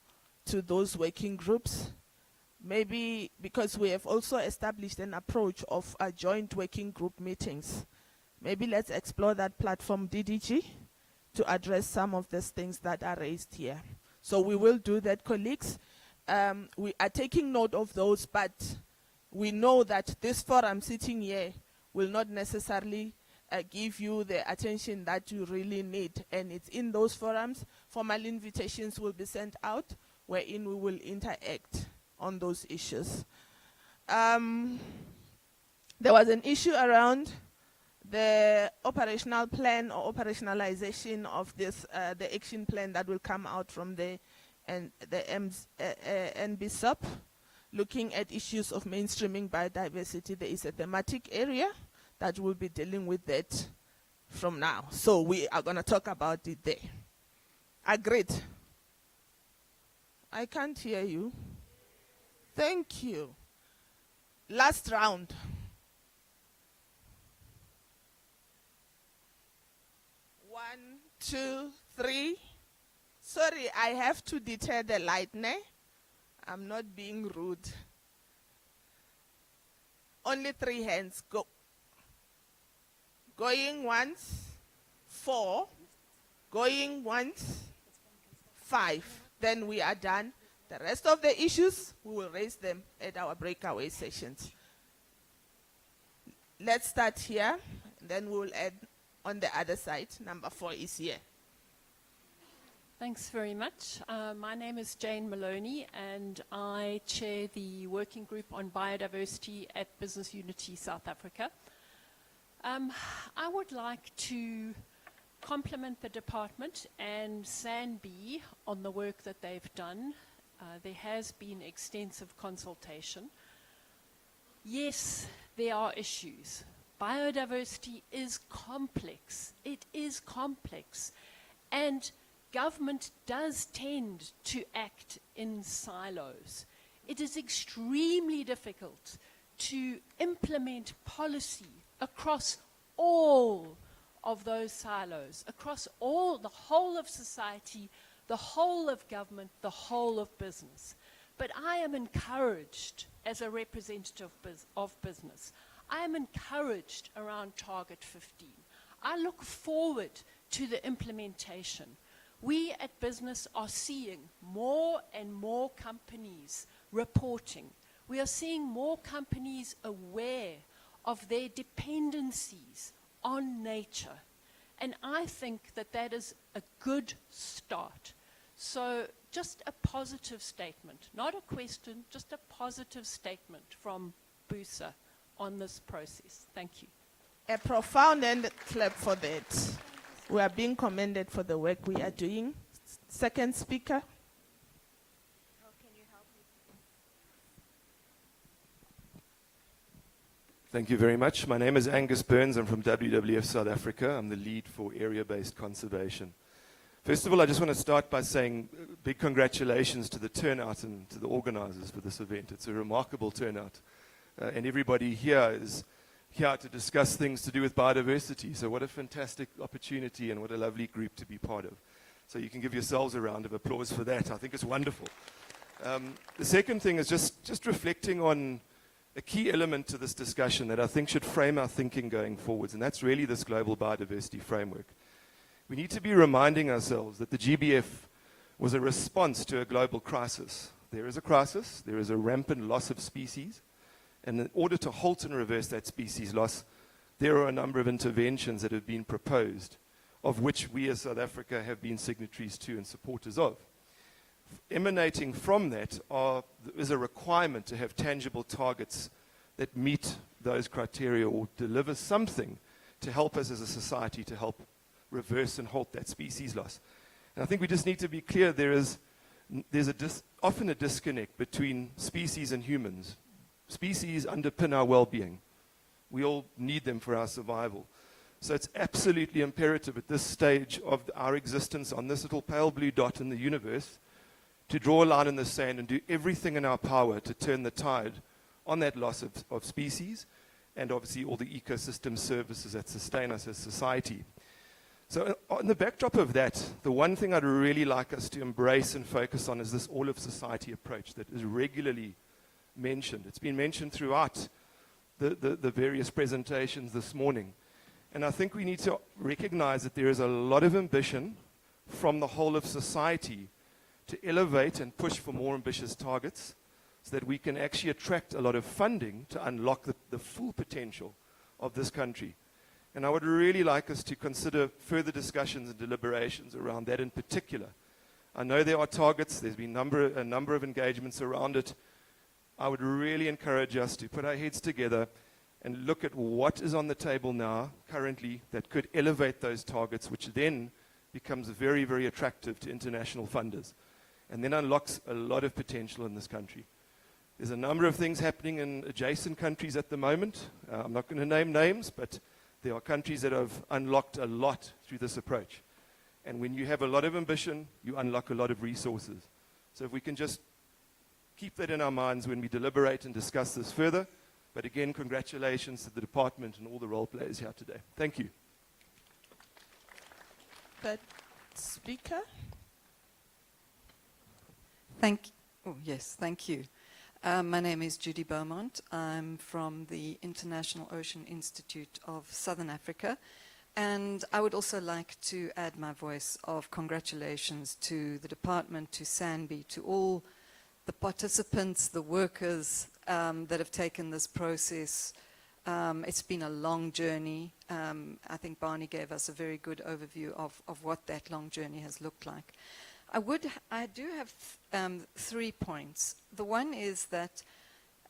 to those working groups. Maybe because we have also established an approach of joint working group meetings. Maybe let's explore that platform, DDG, to address some of these things that are raised here. So we will do that, colleagues. We are taking note of those, but we know that this forum sitting here will not necessarily give you the attention that you really need. And it's in those forums, formal invitations will be sent out, wherein we will interact on those issues. There was an issue around the operational plan or operationalization of this, the action plan that will come out from the NBSUP, looking at issues of mainstreaming biodiversity. There is a thematic area that will be dealing with that from now. So we are going to talk about it there. Agreed? I can't hear you. Thank you. Last round. One, two, three. Sorry, I have to deter the light, ne? I'm not being rude. Only 3 hands. Go. Going once. 4. Going once. 5. Then we are done. The rest of the issues, we will raise them at our breakaway sessions. Let's start here, then we will add on the other side. Number 4 is here. Thanks very much. My name is Jane Maloney, and I chair the working group on biodiversity at Business Unity South Africa. I would like to compliment the department and SANB on the work that they've done. There has been extensive consultation. Yes, there are issues. Biodiversity is complex. It is complex. And government does tend to act in silos. It is extremely difficult to implement policy across all of those silos, across all, the whole of society, the whole of government, the whole of business. But I am encouraged as a representative of business. I am encouraged around Target 15. I look forward to the implementation. We at business are seeing more and more companies reporting. We are seeing more companies aware of their dependencies on nature. And I think that that is a good start. So just a positive statement, not a question, just a positive statement from BUSA on this process. Thank you. A profound end clap for that. We are being commended for the work we are doing. Second speaker. Thank you very much. My name is Angus Burns. I'm from WWF South Africa. I'm the lead for area-based conservation. First of all, I just want to start by saying big congratulations to the turnout and to the organizers for this event. It's a remarkable turnout. And everybody here is here to discuss things to do with biodiversity. So what a fantastic opportunity and what a lovely group to be part of. So you can give yourselves a round of applause for that. I think it's wonderful. The second thing is just reflecting on a key element to this discussion that I think should frame our thinking going forwards, and that's really this global biodiversity framework. We need to be reminding ourselves that the GBF was a response to a global crisis. There is a crisis, there is a rampant loss of species, and in order to halt and reverse that species loss, there are a number of interventions that have been proposed, of which we as South Africa have been signatories to and supporters of. Emanating from that is a requirement to have tangible targets that meet those criteria or deliver something to help us as a society to help reverse and halt that species loss. And I think we just need to be clear there's often a disconnect between species and humans. Species underpin our well-being. We all need them for our survival. So it's absolutely imperative at this stage of our existence on this little pale blue dot in the universe to draw a line in the sand and do everything in our power to turn the tide on that loss of species and obviously all the ecosystem services that sustain us as society. So on the backdrop of that, the one thing I'd really like us to embrace and focus on is this all-of-society approach that is regularly mentioned. It's been mentioned throughout the various presentations this morning. And I think we need to recognize that there is a lot of ambition from the whole of society to elevate and push for more ambitious targets so that we can actually attract a lot of funding to unlock the full potential of this country. And I would really like us to consider further discussions and deliberations around that in particular. I know there are targets, there's been a number of engagements around it. I would really encourage us to put our heads together and look at what is on the table now, currently, that could elevate those targets, which then becomes very, very attractive to international funders, and then unlocks a lot of potential in this country. There's a number of things happening in adjacent countries at the moment. I'm not going to name names, but there are countries that have unlocked a lot through this approach. And when you have a lot of ambition, you unlock a lot of resources. So if we can just keep that in our minds when we deliberate and discuss this further. But again, congratulations to the department and all the role players here today. Thank you. Third speaker. Thank you. My name is Judy Beaumont. I'm from the International Ocean Institute of Southern Africa. And I would also like to add my voice of congratulations to the department, to SANBI, to all the participants, the workers that have taken this process. It's been a long journey. I think Barney gave us a very good overview of what that long journey has looked like. I do have 3 points. The one is that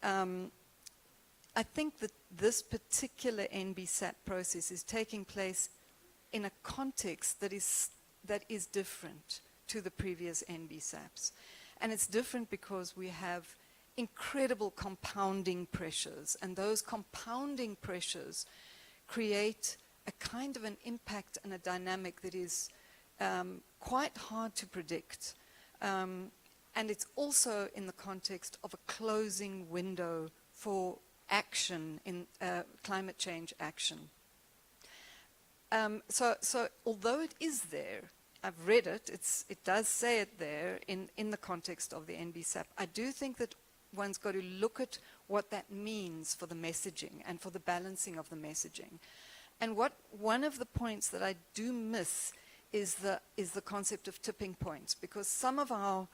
I think that this particular NBSAP process is taking place in a context that is different to the previous NBSAPs. And it's different because we have incredible compounding pressures, and those compounding pressures create a kind of an impact and a dynamic that is quite hard to predict. And it's also in the context of a closing window for action in climate change action. So although it is there, I've read it, it does say it there in the context of the NBSAP, I do think that one's got to look at what that means for the messaging and for the balancing of the messaging. And one of the points that I do miss is the concept of tipping points, because some of our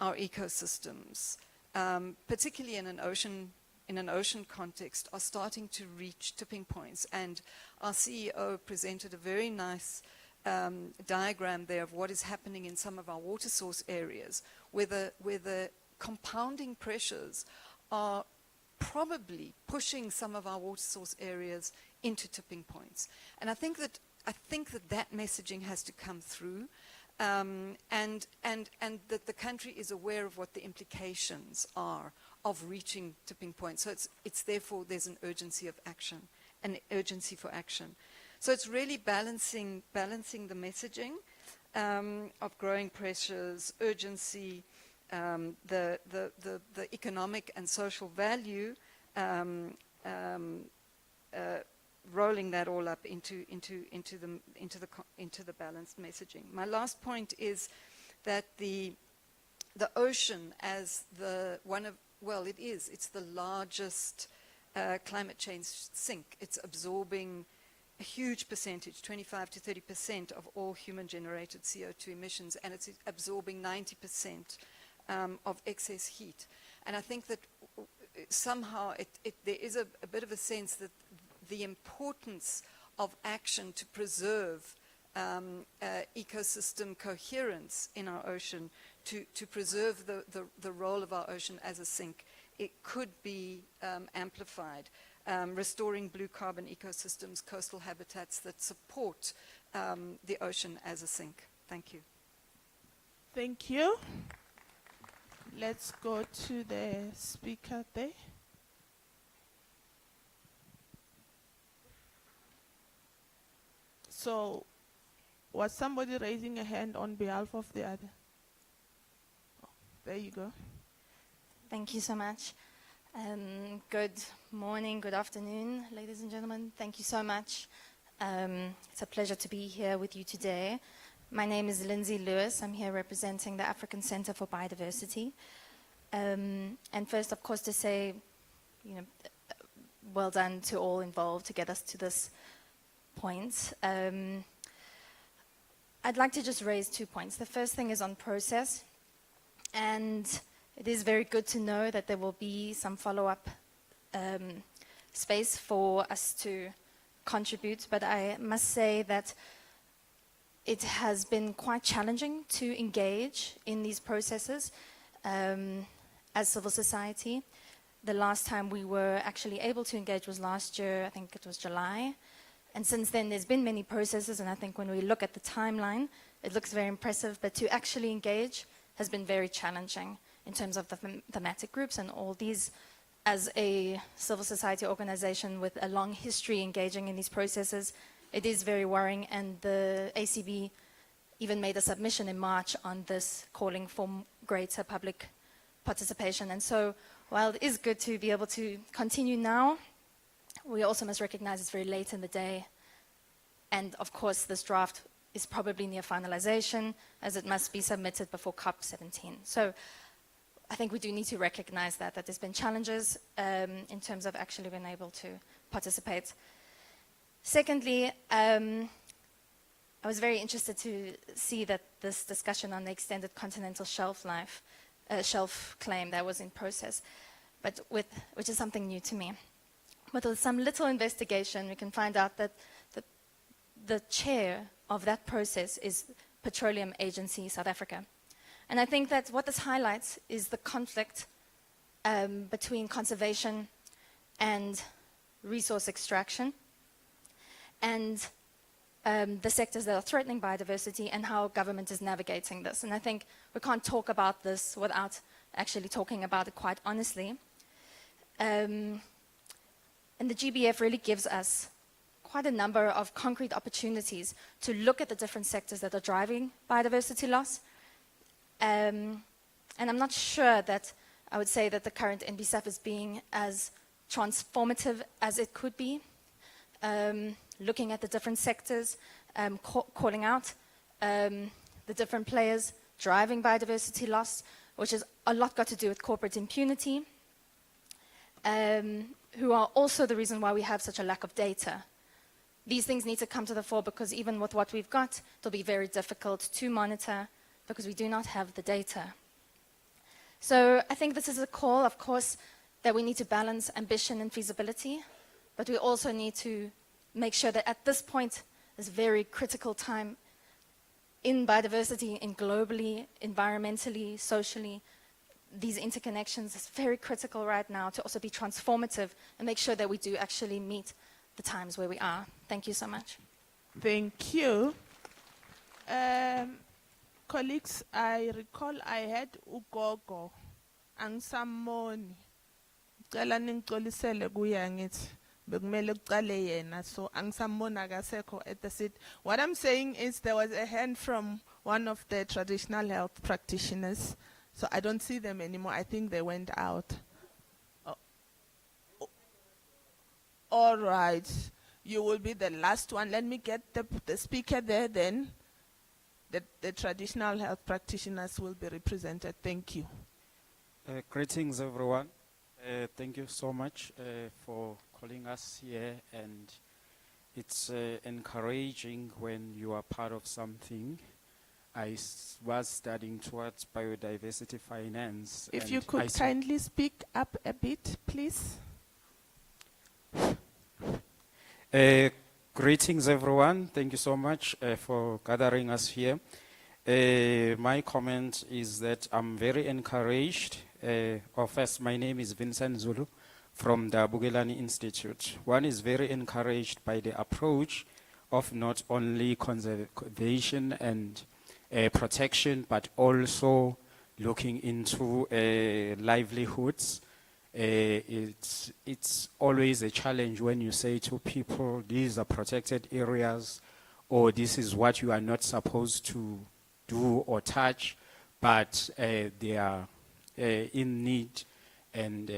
ecosystems, particularly in an ocean context, are starting to reach tipping points. And our CEO presented a very nice diagram there of what is happening in some of our water source areas, where the compounding pressures are probably pushing some of our water source areas into tipping points. And I think that that messaging has to come through, and that the country is aware of what the implications are of reaching tipping points. So it's therefore there's an urgency of action, an urgency for action. So it's really balancing the messaging of growing pressures, urgency, the economic and social value, rolling that all up into the balanced messaging. My last point is that the ocean as it's the largest climate change sink. It's absorbing a huge percentage, 25 to 30% of all human-generated CO2 emissions, and it's absorbing 90% of excess heat. And I think that somehow there is a bit of a sense that the importance of action to preserve ecosystem coherence in our ocean, to preserve the role of our ocean as a sink, it could be amplified. Restoring blue carbon ecosystems, coastal habitats that support the ocean as a sink. Thank you. Thank you. Let's go to the speaker there. So, was somebody raising a hand on behalf of the other? Oh, there you go. Thank you so much. Good morning, good afternoon, ladies and gentlemen. Thank you so much. It's a pleasure to be here with you today. My name is Lindsay Lewis. I'm here representing the African Center for Biodiversity. And first, of course, to say, well done to all involved to get us to this point. I'd like to just raise 2 points. The first thing is on process. And it is very good to know that there will be some follow-up space for us to contribute. But I must say that it has been quite challenging to engage in these processes as civil society. The last time we were actually able to engage was last year, I think it was July. And since then, there's been many processes, and I think when we look at the timeline, it looks very impressive, but to actually engage has been very challenging in terms of the thematic groups and all these. As a civil society organization with a long history engaging in these processes, it is very worrying, and the ACB even made a submission in March on this, calling for greater public participation. And so, while it is good to be able to continue now, we also must recognize it's very late in the day. And of course, this draft is probably near finalization, as it must be submitted before COP17. So I think we do need to recognize that there's been challenges in terms of actually being able to participate. Secondly, I was very interested to see that this discussion on the extended continental shelf life, shelf claim that was in process, but which is something new to me. But with some little investigation, we can find out that the chair of that process is Petroleum Agency South Africa. And I think that what this highlights is the conflict between conservation and resource extraction, and the sectors that are threatening biodiversity, and how government is navigating this. And I think we can't talk about this without actually talking about it quite honestly. And the GBF really gives us quite a number of concrete opportunities to look at the different sectors that are driving biodiversity loss. And I'm not sure that I would say that the current NBSAP is being as transformative as it could be, looking at the different sectors, calling out the different players driving biodiversity loss, which has a lot got to do with corporate impunity, who are also the reason why we have such a lack of data. These things need to come to the fore, because even with what we've got, it'll be very difficult to monitor because we do not have the data. So I think this is a call, of course, that we need to balance ambition and feasibility, but we also need to make sure that at this point, this very critical time in biodiversity, in globally, environmentally, socially, these interconnections is very critical right now to also be transformative and make sure that we do actually meet the times where we are. Thank you so much. Thank you. Colleagues, I recall I had ugogo angisamoni. Cela ningixolisele kuya ngithi bekumele kuqale yena, so angisamona akasekho at the seat. What I'm saying is there was a hand from one of the traditional health practitioners, so I don't see them anymore. I think they went out. Oh. All right, you will be the last one. Let me get the speaker there then. The traditional health practitioners will be represented. Thank you. Greetings, everyone. Thank you so much for calling us here, and it's encouraging when you are part of something. I was studying towards biodiversity finance. If and you could kindly speak up a bit, please. Greetings, everyone. Thank you so much for gathering us here. My comment is that I'm very encouraged. First, my name is Vincent Zulu from the Bugelani Institute. One is very encouraged by the approach of not only conservation and protection, but also looking into livelihoods. It's always a challenge when you say to people, these are protected areas, or this is what you are not supposed to do or touch, but they are in need and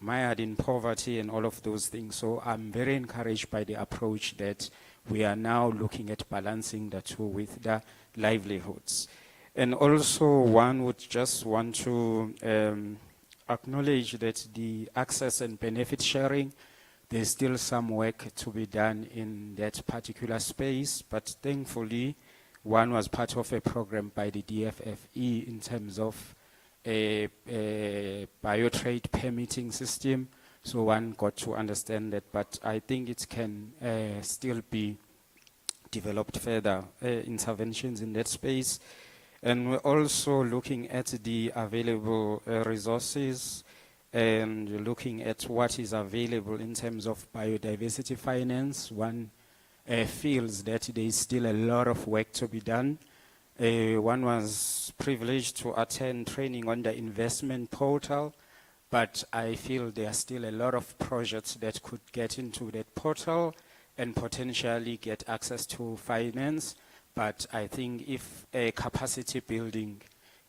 mired in poverty and all of those things. So I'm very encouraged by the approach that we are now looking at balancing the two with the livelihoods. And also one would just want to acknowledge that the access and benefit sharing, there's still some work to be done in that particular space, but thankfully one was part of a program by the DFFE in terms of a biotrade permitting system, so one got to understand that, but I think it can still be developed further, interventions in that space. And we're also looking at the available resources and looking at what is available in terms of biodiversity finance. One feels that there is still a lot of work to be done. One was privileged to attend training on the investment portal, but I feel there are still a lot of projects that could get into that portal and potentially get access to finance. But I think if a capacity building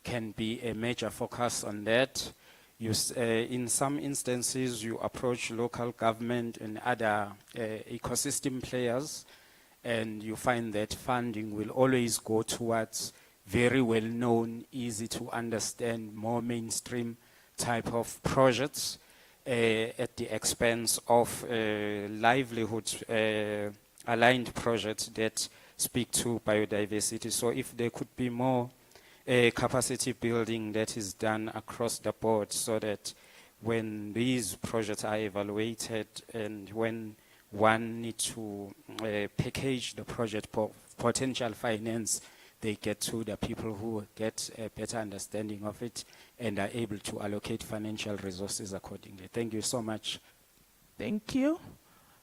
can be a major focus on that, in some instances you approach local government and other ecosystem players, and you find that funding will always go towards very well-known, easy to understand, more mainstream type of projects at the expense of livelihood aligned projects that speak to biodiversity. So if there could be more capacity building that is done across the board, so that when these projects are evaluated and when one needs to package the project for potential finance, they get to the people who get a better understanding of it and are able to allocate financial resources accordingly. Thank you so much. Thank you.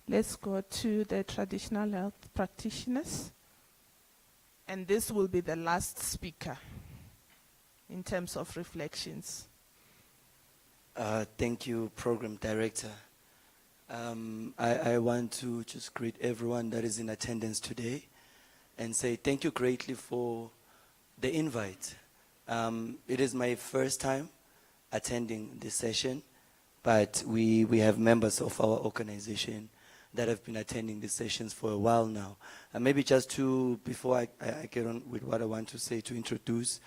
Let's go to the traditional health practitioners. And this will be the last speaker in terms of reflections. Thank you, Program Director. I want to just greet everyone that is in attendance today and say thank you greatly for the invite. It is my first time attending this session, but we have members of our organization that have been attending these sessions for a while now. And maybe just to, before I get on with what I want to say, to introduce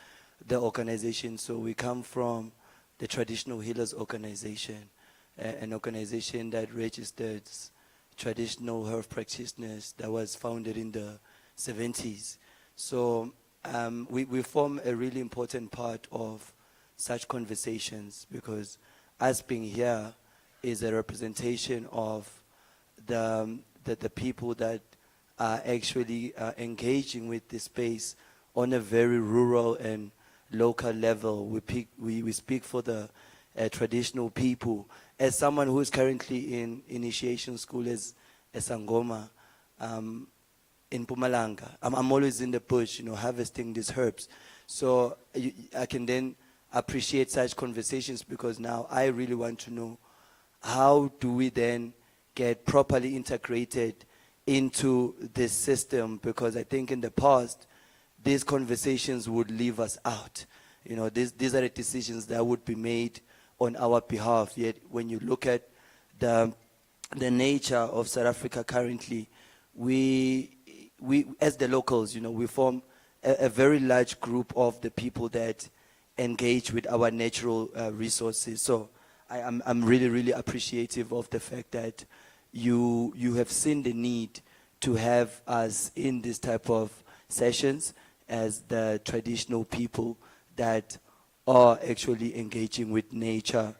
the organization. So we come from the Traditional Healers Organization, an organization that registers traditional health practitioners that was founded in the 70s. So we form a really important part of such conversations, because us being here is a representation of the people that are actually engaging with this space on a very rural and local level. We speak for the traditional people. As someone who is currently in initiation school as a Sangoma in Mpumalanga, I'm always in the bush, harvesting these herbs. So I can then appreciate such conversations, because now I really want to know, how do we then get properly integrated into this system? Because I think in the past, these conversations would leave us out. These are the decisions that would be made on our behalf. Yet when you look at the nature of South Africa currently, we as the locals, we form a very large group of the people that engage with our natural resources. So I'm really, really appreciative of the fact that you have seen the need to have us in this type of sessions as the traditional people that are actually engaging with nature,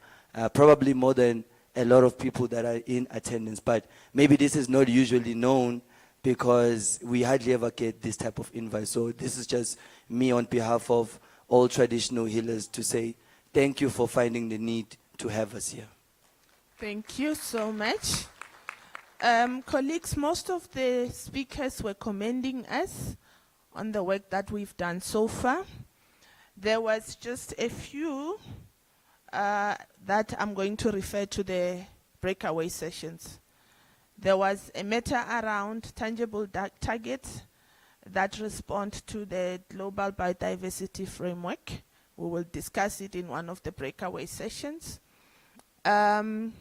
probably more than a lot of people that are in attendance. But maybe this is not usually known because we hardly ever get this type of invite. So this is just me on behalf of all traditional healers to say thank you for finding the need to have us here. Thank you so much. Colleagues, most of the speakers were commending us on the work that we've done so far. There was just a few that I'm going to refer to the breakaway sessions. There was a matter around tangible targets that respond to the Global Biodiversity Framework. We will discuss it in one of the breakaway sessions. There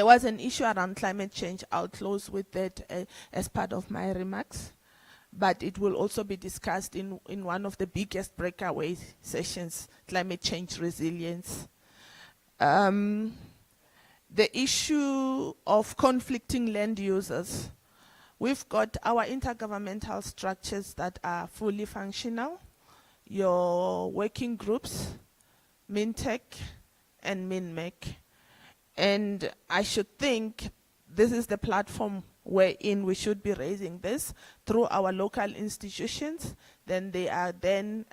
was an issue around climate change. I'll close with that as part of my remarks. But it will also be discussed in one of the biggest breakaway sessions, climate change resilience. The issue of conflicting land users. We've got our intergovernmental structures that are fully functional, your working groups, MinTech and MinMec. And I should think this is the platform wherein we should be raising this through our local institutions. Then they are then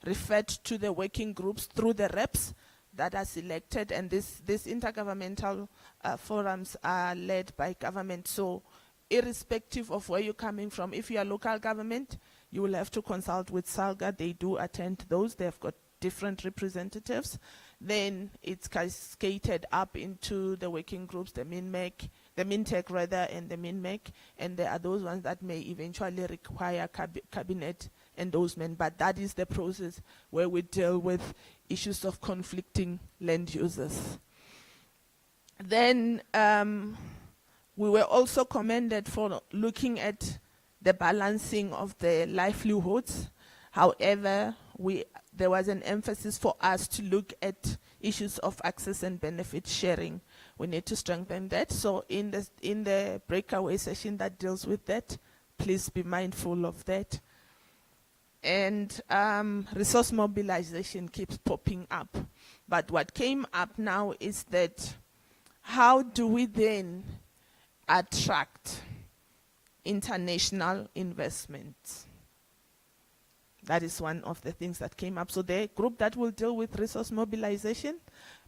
referred to the working groups through the reps that are selected, and these intergovernmental forums are led by government. So irrespective of where you're coming from, if you are local government, you will have to consult with SALGA. They do attend those. They've got different representatives. Then it's cascaded up into the working groups, the MinTech rather, and the MinMec, and there are those ones that may eventually require cabinet endorsement, but that is the process where we deal with issues of conflicting land users. Then we were also commended for looking at the balancing of the livelihoods. However, there was an emphasis for us to look at issues of access and benefit sharing. We need to strengthen that. So in the breakaway session that deals with that, please be mindful of that. And resource mobilization keeps popping up. But what came up now is that how do we then attract international investments? That is one of the things that came up. So the group that will deal with resource mobilization,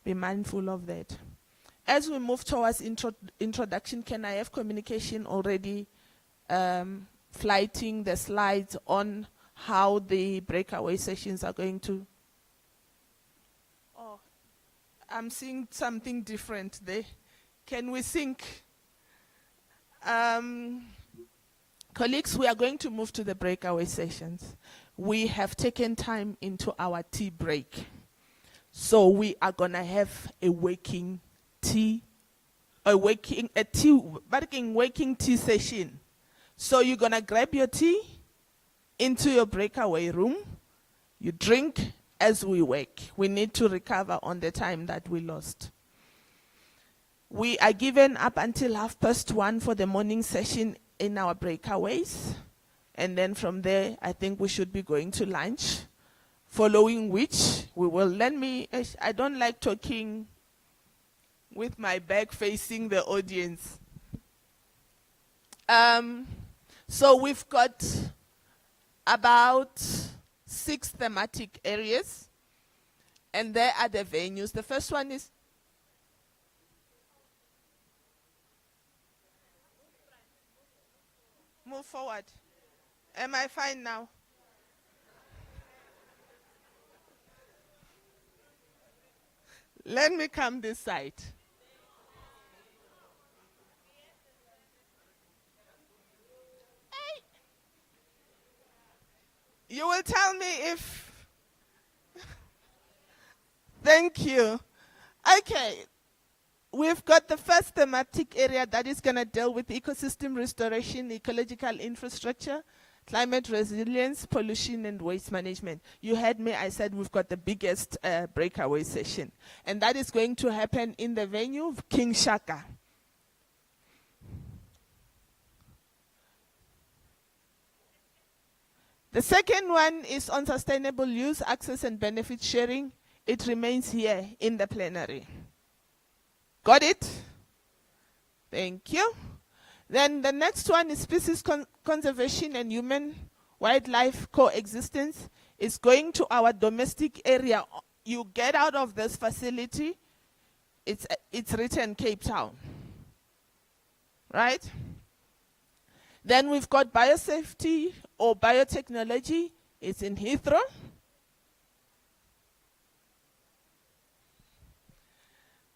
be mindful of that. As we move towards introduction, can I have communication already flighting the slides on how the breakaway sessions are going to? Oh, I'm seeing something different there. Can we sync? Colleagues, we are going to move to the breakaway sessions. We have taken time into our tea break. So we are going to have a working tea session. So you're going to grab your tea into your breakaway room. You drink as we work. We need to recover on the time that we lost. We are given up until 1:30 for the morning session in our breakaways. And then from there, I think we should be going to lunch, following which we will, I don't like talking with my back facing the audience. So we've got about 6 thematic areas, and there are the venues. The first one is move forward. Am I fine now? Let me come this side. Hey. You will tell me if... Thank you. Okay. We've got the first thematic area that is going to deal with ecosystem restoration, ecological infrastructure, climate resilience, pollution, and waste management. You heard me, I said we've got the biggest breakaway session. And that is going to happen in the venue of King Shaka. The second one is on sustainable use, access and benefit sharing. It remains here in the plenary. Got it? Thank you. Then the next one is species conservation and human-wildlife coexistence. It's going to our domestic area. You get out of this facility, it's written Cape Town. Right? Then we've got biosafety or biotechnology. It's in Heathrow.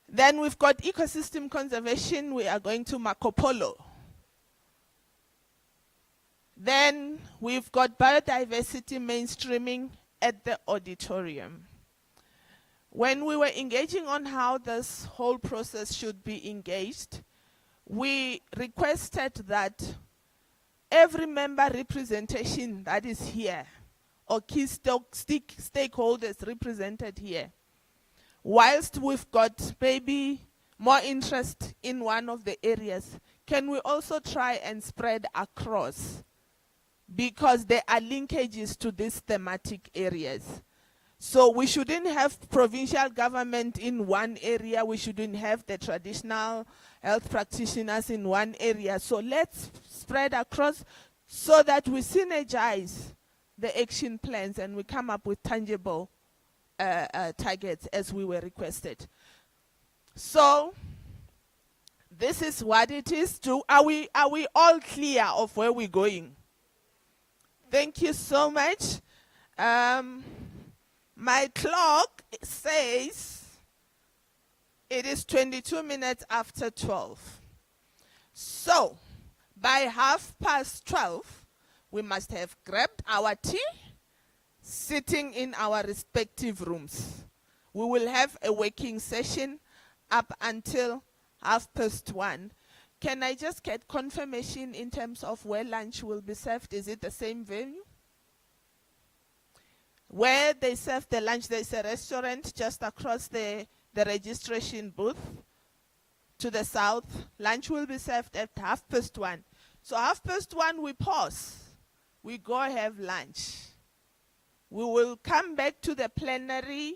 Then we've got ecosystem conservation. We are going to Marco Polo. Then we've got biodiversity mainstreaming at the auditorium. When we were engaging on how this whole process should be engaged, we requested that every member representation that is here, or key stakeholders represented here, whilst we've got maybe more interest in one of the areas, can we also try and spread across? Because there are linkages to these thematic areas. So we shouldn't have provincial government in one area. We shouldn't have the traditional health practitioners in one area. So let's spread across so that we synergize the action plans and we come up with tangible targets as we were requested. So this is what it is. Are we all clear of where we're going? Thank you so much. My clock says it is 22 minutes after 12. So by 12:30, we must have grabbed our tea, sitting in our respective rooms. We will have a working session up until 1:30. Can I just get confirmation in terms of where lunch will be served? Is it the same venue? Where they serve the lunch, there's a restaurant just across the registration booth to the south. Lunch will be served at 1:30. So 1:30 we pause. We go have lunch. We will come back to the plenary.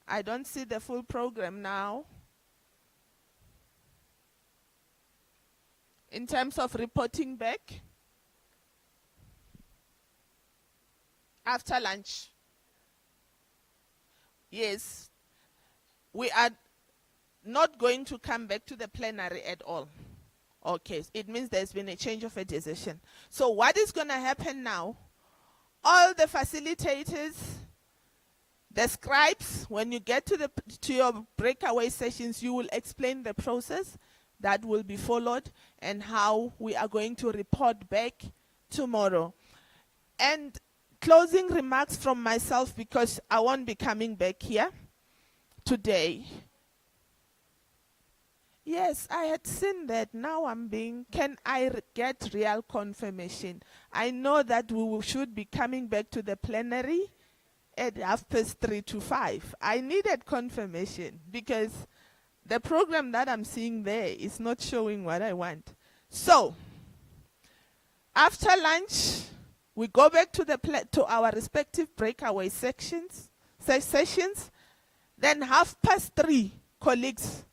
I don't see the full program now. In terms of reporting back, after lunch. Yes, we are not going to come back to the plenary at all. Okay, it means there's been a change of a decision. So what is going to happen now? All the facilitators, the scribes, when you get to your breakaway sessions, you will explain the process that will be followed and how we are going to report back tomorrow. And closing remarks from myself, because I won't be coming back here today. Yes, I had seen that. Now can I get real confirmation? I know that we should be coming back to the plenary at 3:30 to 5. I needed confirmation because the program that I'm seeing there is not showing what I want. So, after lunch, we go back to our respective breakaway sessions. Then 3:30, colleagues,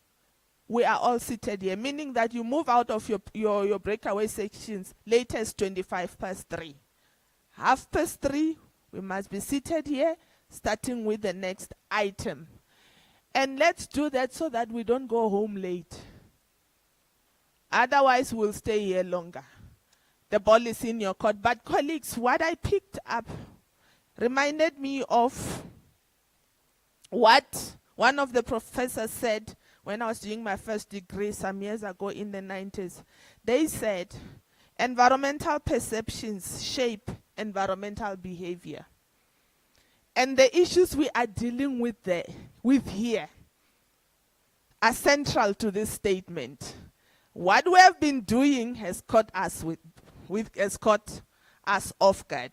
we are all seated here, meaning that you move out of your breakaway sections latest 3:25. 3:30, we must be seated here, starting with the next item. And let's do that so that we don't go home late. Otherwise, we'll stay here longer. The ball is in your court. But colleagues, what I picked up reminded me of what one of the professors said when I was doing my first degree some years ago in the 90s. They said, environmental perceptions shape environmental behavior. And the issues we are dealing with here are central to this statement. What we have been doing has caught us off guard.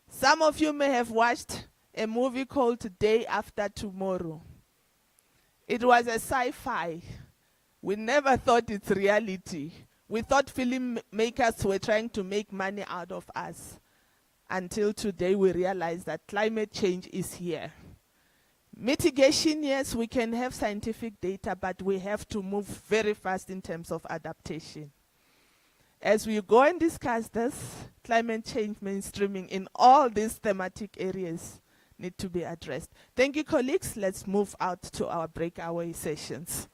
Some of you may have watched a movie called Day After Tomorrow. It was a sci-fi. We never thought it's reality. We thought filmmakers were trying to make money out of us. until today we realize that climate change is here. Mitigation, yes, we can have scientific data, but we have to move very fast in terms of adaptation. As we go and discuss this, climate change mainstreaming in all these thematic areas need to be addressed. Thank you, colleagues. Let's move out to our breakaway sessions.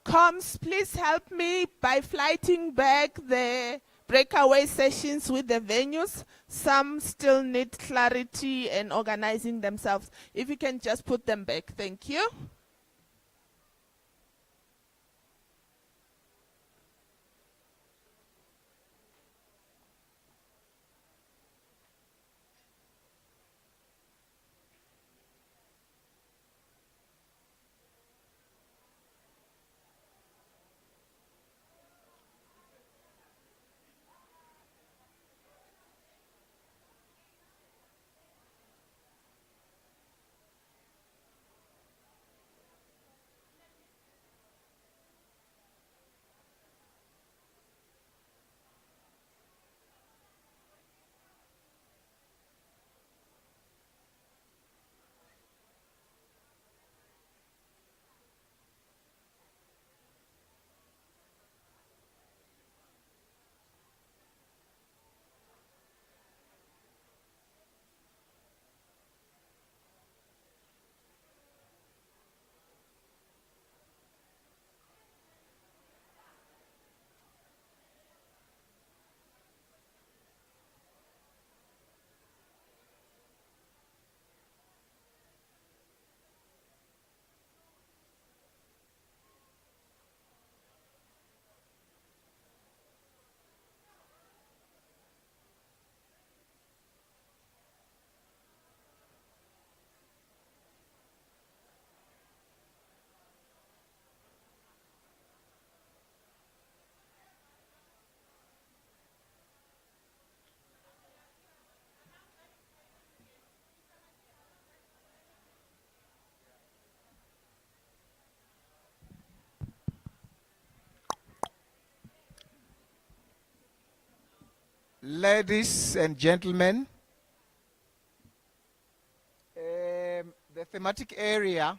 Comms, please help me by flighting back the breakaway sessions with the venues. Some still need clarity and organizing themselves. If you can just put them back, thank you. Ladies and gentlemen, the thematic area,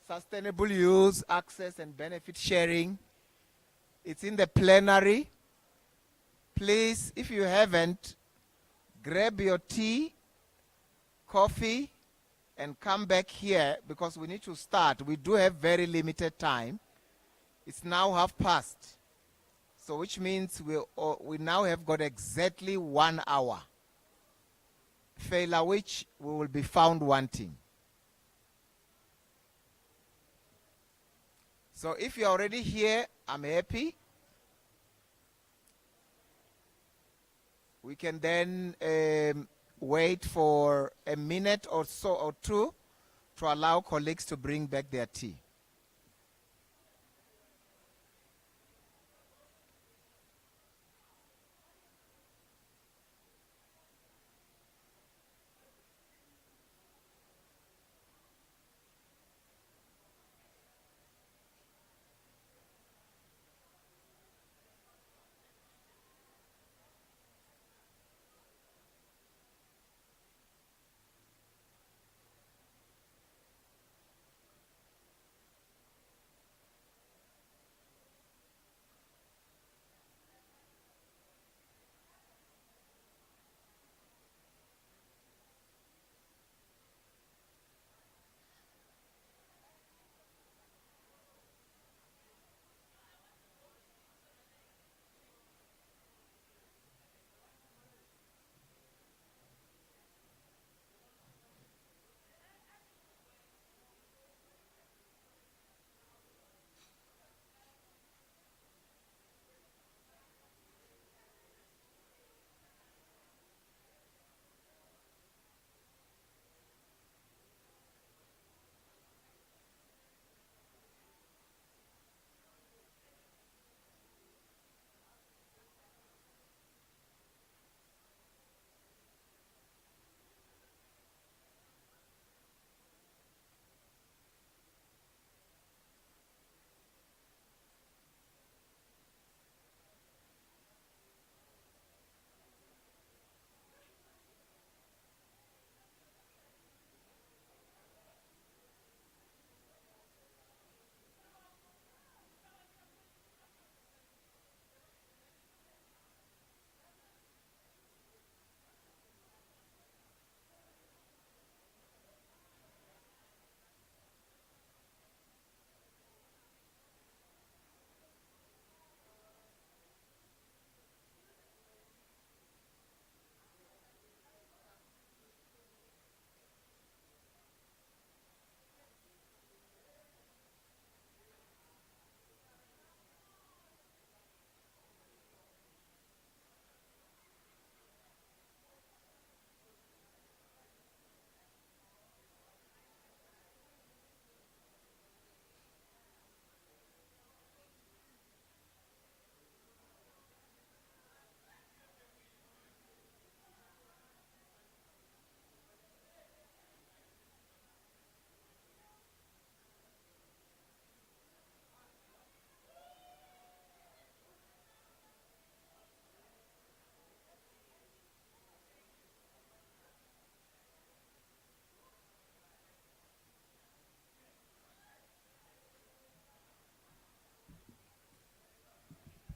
sustainable use, access and benefit sharing, it's in the plenary. Please, if you haven't, grab your tea, coffee, and come back here because we need to start. We do have very limited time. It's now past. So which means we now have got exactly 1 hour. Failure which we will be found wanting. So if you're already here, I'm happy. We can then wait for a minute or so or two to allow colleagues to bring back their tea.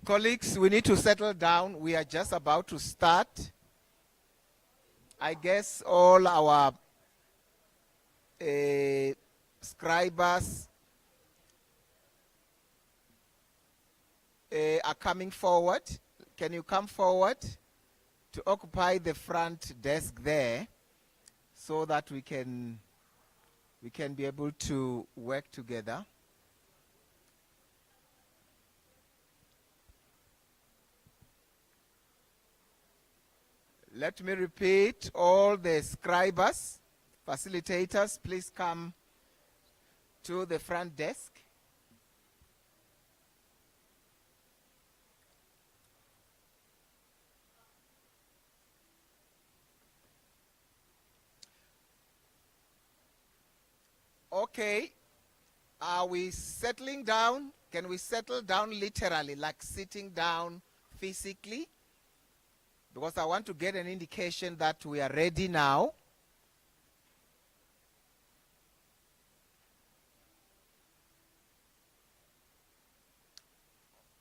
Colleagues, we need to settle down. We are just about to start. I guess all our scribers are coming forward. Can you come forward to occupy the front desk there so that we can be able to work together? Let me repeat, all the scribers, facilitators, please come to the front desk. Okay, are we settling down? Can we settle down literally, like sitting down physically? Because I want to get an indication that we are ready now.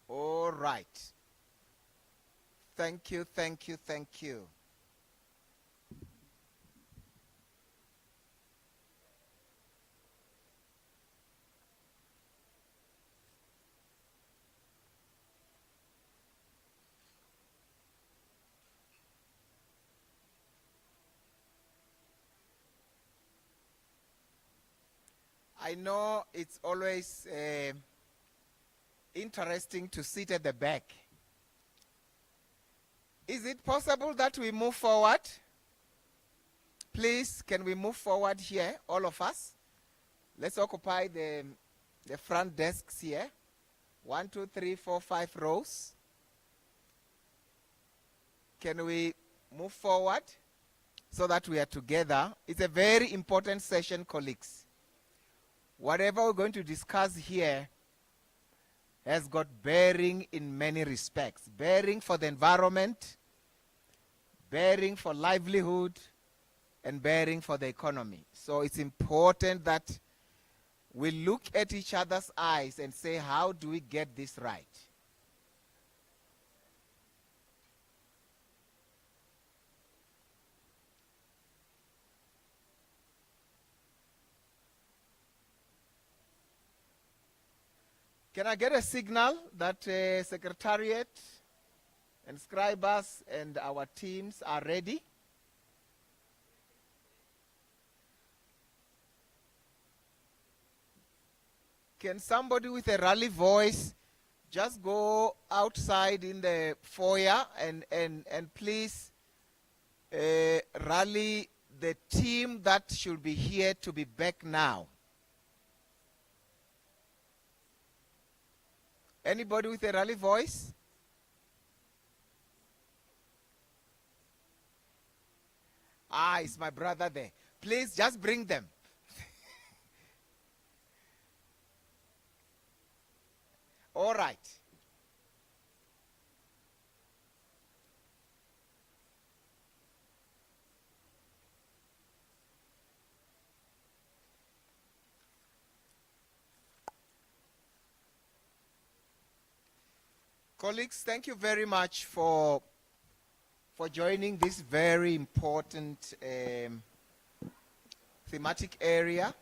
All right. Thank you, thank you, thank you. I know it's always interesting to sit at the back. Is it possible that we move forward? Please, can we move forward here, all of us? Let's occupy the front desks here. 1, 2, 3, 4, 5 rows. Can we move forward so that we are together? It's a very important session, colleagues. Whatever we're going to discuss here has got bearing in many respects. Bearing for the environment, bearing for livelihood, and bearing for the economy. So it's important that we look at each other's eyes and say, how do we get this right? Can I get a signal that Secretariat and scribers and our teams are ready? Can somebody with a rally voice just go outside in the foyer and please rally the team that should be here to be back now? Anybody with a rally voice? Ah, it's my brother there. Please just bring them. All right. Colleagues, thank you very much for joining this very important thematic area.